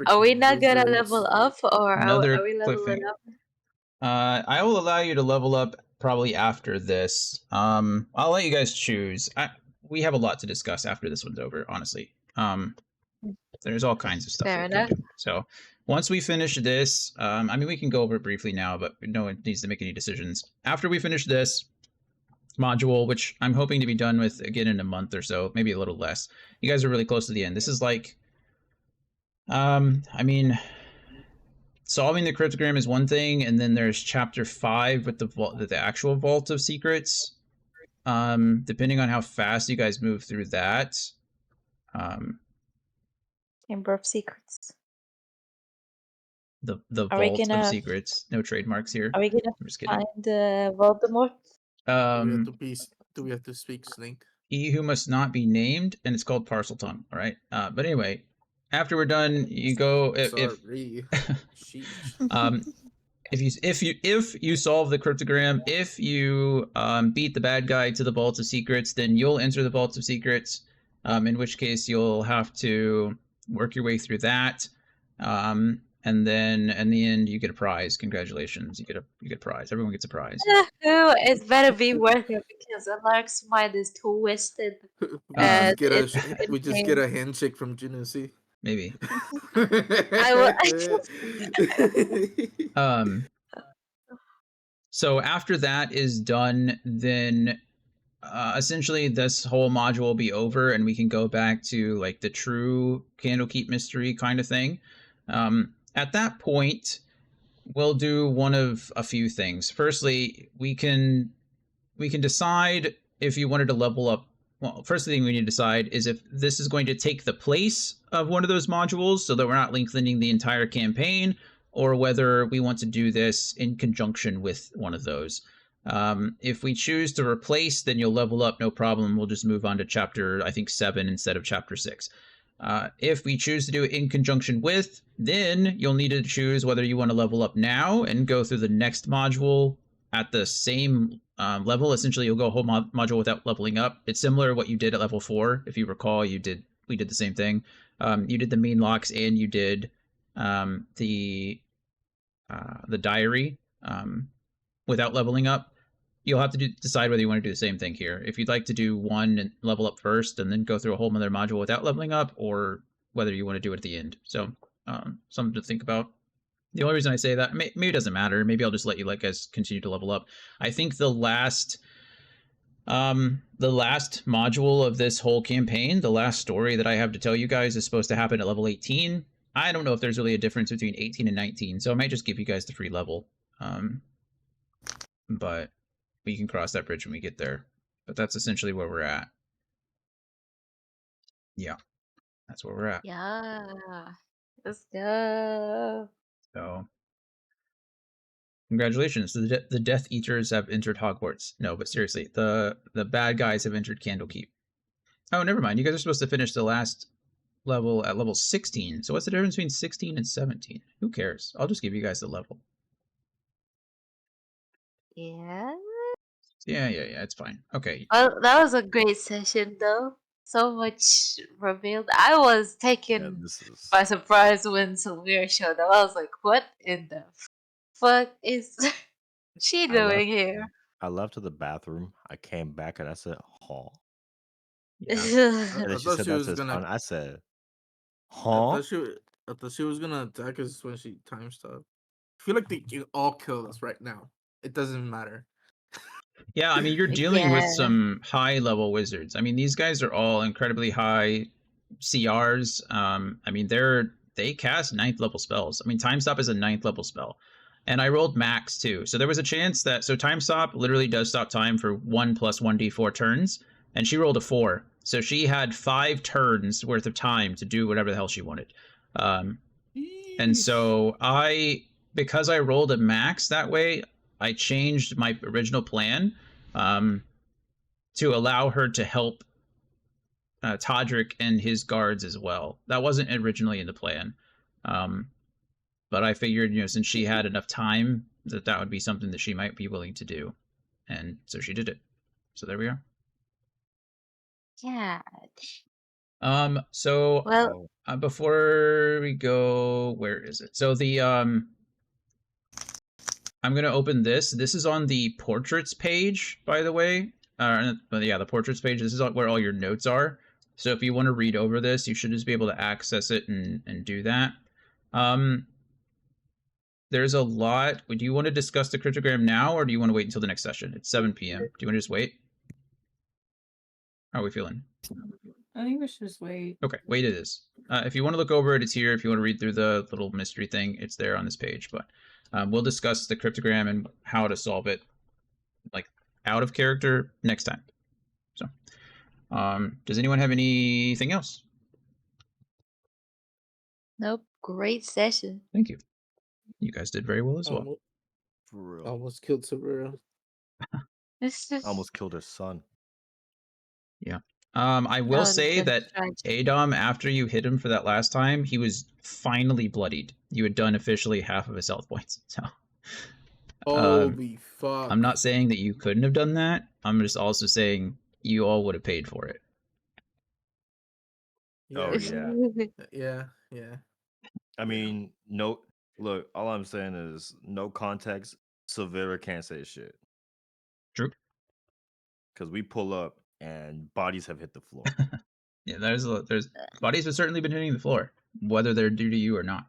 Are we Freaking not gonna wizards. level up, or Another are we leveling cliffhanger. up? I will allow you to level up probably after this. I'll let you guys choose. We have a lot to discuss after this one's over, honestly. There's all kinds of stuff Fair we can enough. do. So once we finish this, I mean, we can go over it briefly now, but no one needs to make any decisions. After we finish this module, which I'm hoping to be done with again in a month or so, maybe a little less. You guys are really close to the end. This is like, I mean, solving the cryptogram is one thing, and then there's chapter 5 with the actual Vault of Secrets. Depending on how fast you guys move through that. Chamber of Secrets. The Are we Vault of gonna- Secrets. No trademarks here. Are we gonna I'm just kidding. find Voldemort? Do we have to speak Snake? He who must not be named, and it's called Parcel Tongue. All right. But anyway, after we're done, you go. Sorry. Sheesh. If you solve the cryptogram, if you beat the bad guy to the Vault of Secrets, then you'll enter the Vault of Secrets. In which case you'll have to work your way through that. And then in the end, you get a prize. Congratulations, you get a prize. Everyone gets a prize. It better be worth it because Alaric's mind is twisted. We just get a handshake from Genesee. Maybe. I So after that is done, then essentially this whole module will be over, and we can go back to like the true Candlekeep mystery kind of thing. At that point, we'll do one of a few things. Firstly, we can decide if you wanted to level up. Well, first thing we need to decide is if this is going to take the place of one of those modules so that we're not lengthening the entire campaign, or whether we want to do this in conjunction with one of those. If we choose to replace, then you'll level up, no problem. We'll just move on to chapter, I think, 7 instead of chapter 6. If we choose to do it in conjunction with, then you'll need to choose whether you want to level up now and go through the next module at the same level. Essentially, you'll go a whole module without leveling up. It's similar to what you did at level 4. If you recall, we did the same thing. You did the mean locks and you did the diary without leveling up. You'll have to decide whether you want to do the same thing here. If you'd like to do one and level up first and then go through a whole other module without leveling up, or whether you want to do it at the end. So something to think about. The only reason I say that, maybe it doesn't matter. Maybe I'll just let you guys continue to level up. I think the last module of this whole campaign, the last story that I have to tell you guys, is supposed to happen at level 18. I don't know if there's really a difference between 18 and 19, so I might just give you guys the free level. But we can cross that bridge when we get there. But that's essentially where we're at. Yeah, that's where we're at. Yeah. Let's go. So, congratulations. The Death Eaters have entered Hogwarts. No, but seriously, the bad guys have entered Candlekeep. Oh, never mind. You guys are supposed to finish the last level at level 16. So what's the difference between 16 and 17? Who cares? I'll just give you guys the level. Yeah. Yeah, it's fine. Okay. Well, that was a great session, though. So much revealed. I was taken by surprise when Sylvia showed up. I was like, what in the fuck is she doing here? I left to the bathroom. I came back and I said, "Huh." Yeah. And then I she thought said she that was to his gonna. son. I said, I "Huh?" thought she was gonna attack us when she time stopped. I feel like they can all kill us right now. It doesn't matter. Yeah, I mean, you're dealing with some high level wizards. I mean, these guys are all incredibly high CRs. I mean, they cast 9th level spells. I mean, Time Stop is a 9th level spell. And I rolled max too. So there was a chance that, so Time Stop literally does stop time for 1 plus 1d4 turns. And she rolled a 4. So she had 5 turns worth of time to do whatever the hell she wanted. And so because I rolled a max that way, I changed my original plan to allow her to help Todrick and his guards as well. That wasn't originally in the plan. But I figured, since she had enough time, that would be something that she might be willing to do. And so she did it. So there we are. Yeah. So Well, before we go, where is it? So I'm going to open this. This is on the portraits page, by the way. But yeah, the portraits page. This is where all your notes are. So if you want to read over this, you should just be able to access it and do that. There's a lot. Do you want to discuss the cryptogram now, or do you want to wait until the next session? It's 7 p.m. Do you want to just wait? How are we feeling? I think we should just wait. Okay, wait it is. If you want to look over it, it's here. If you want to read through the little mystery thing, it's there on this page. But we'll discuss the cryptogram and how to solve it, like out of character, next time. So, does anyone have anything else? nope. Great session. Thank you. You guys did very well as well. For real. Almost killed Severa. It's just I almost killed her son. Yeah. I will say that tragic. Adom, after you hit him for that last time, he was finally bloodied. You had done officially half of his health points. So, Holy fuck! I'm not saying that you couldn't have done that. I'm just also saying you all would have paid for it. Oh, yeah. Yeah. I mean, no. Look, all I'm saying is no context. Silvera can't say shit True. because we pull up and bodies have hit the floor. Yeah, there's bodies have certainly been hitting the floor, whether they're due to you or not.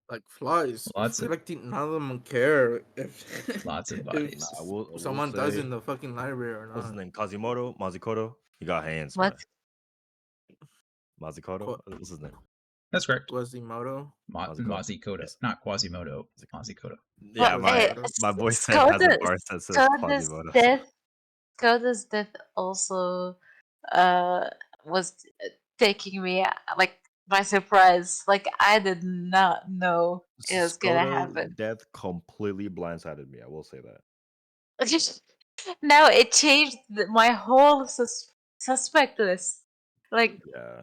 Like flies. Lots I feel of- like none of them care if Lots of if bodies. I will someone does say- in the fucking library or What's his not. name? Quasimodo? Mazikoto? He got hands. What? Man. Mazikoto? What's his name? That's correct. Quasimodo. Mazikoto, Yes. not Quasimodo. Mazikoto. Yeah, Well, my boy said has a bar that says Skoda's Quasimodo. Skoda's death also was taking me like by surprise. Like I did not know it was gonna Skoda's happen. death completely blindsided me. I will say that. Now it changed my whole suspect list. Like Yeah.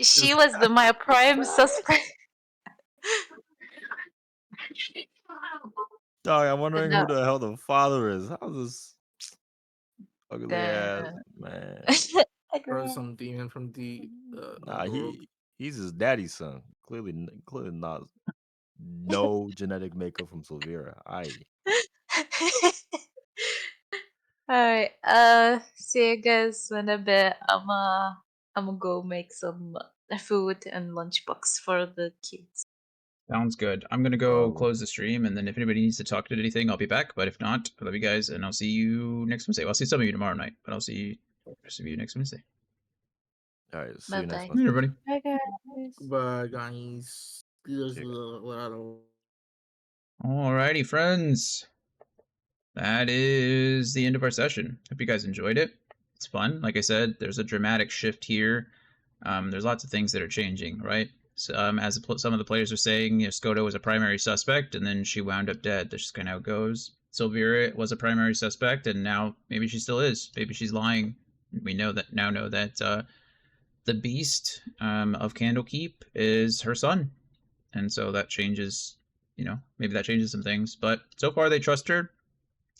she was my prime suspect. Dog, I'm But wondering no, who the hell the father is. How's this ugly ass the man? Or some demon from the Nah, underworld. he's his daddy's son. Clearly not. No genetic makeup from Silvera. Alright, see you guys in a bit. I'm gonna go make some food and lunchbox for the kids. Sounds good. I'm gonna go Bro. close the stream, and then if anybody needs to talk to anything, I'll be back. But if not, I love you guys, and I'll see you next Wednesday. Well, I'll see some of you tomorrow night, but I'll see the rest of you next Wednesday. All right, see Bye you next bye. Good night, Wednesday. everybody. Bye, guys. But guys, See you guys. Alrighty, friends. That is the end of our session. Hope you guys enjoyed it. It's fun. Like I said, there's a dramatic shift here. There's lots of things that are changing, right? So, as some of the players are saying, Skoda was a primary suspect, and then she wound up dead. That's just kind of how it goes. Sylvira was a primary suspect, and now maybe she still is. Maybe she's lying. We know that the beast of Candlekeep is her son, and so that changes. Maybe that changes some things. But so far, they trust her.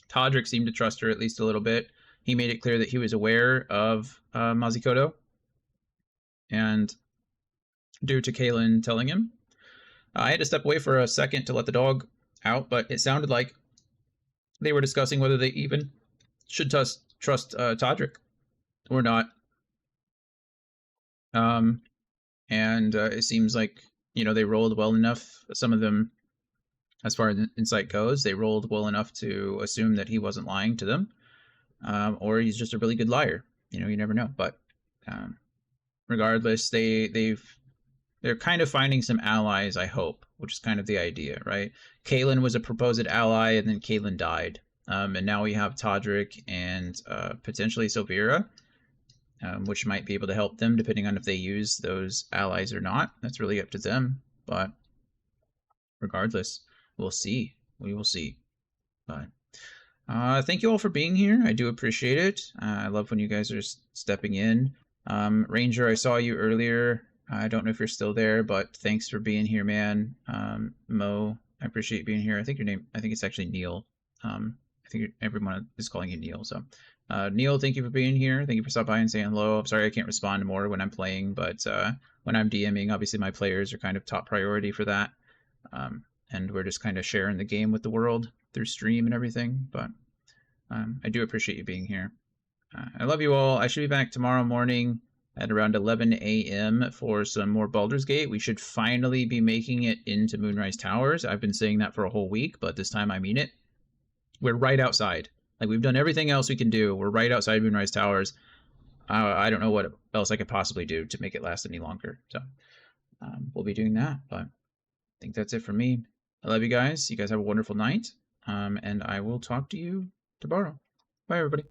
Todrick seemed to trust her at least a little bit. He made it clear that he was aware of Mazikoto, and due to Kaylin telling him, I had to step away for a second to let the dog out, but it sounded like they were discussing whether they even should trust Todrick or not. And it seems like they rolled well enough. Some of them, as far as insight goes, they rolled well enough to assume that he wasn't lying to them, or he's just a really good liar. You never know. But regardless, they're kind of finding some allies, I hope, which is kind of the idea, right? Kaylin was a proposed ally, and then Kaylin died. And now we have Todrick and potentially Sylvira, which might be able to help them depending on if they use those allies or not. That's really up to them. But regardless, we'll see. We will see. But thank you all for being here. I do appreciate it. I love when you guys are stepping in. Ranger, I saw you earlier. I don't know if you're still there, but thanks for being here, man. Mo, I appreciate being here. I think it's actually Neil. I think everyone is calling you Neil. So, Neil, thank you for being here. Thank you for stopping by and saying hello. I'm sorry I can't respond more when I'm playing, but when I'm DMing, obviously my players are kind of top priority for that. And we're just kind of sharing the game with the world through stream and everything. But I do appreciate you being here. I love you all. I should be back tomorrow morning at around 11 a.m. for some more Baldur's Gate. We should finally be making it into Moonrise Towers. I've been saying that for a whole week, but this time I mean it. We're right outside. Like, we've done everything else we can do. We're right outside Moonrise Towers. I don't know what else I could possibly do to make it last any longer. So we'll be doing that, but I think that's it for me. I love you guys. You guys have a wonderful night, and I will talk to you tomorrow. Bye, everybody.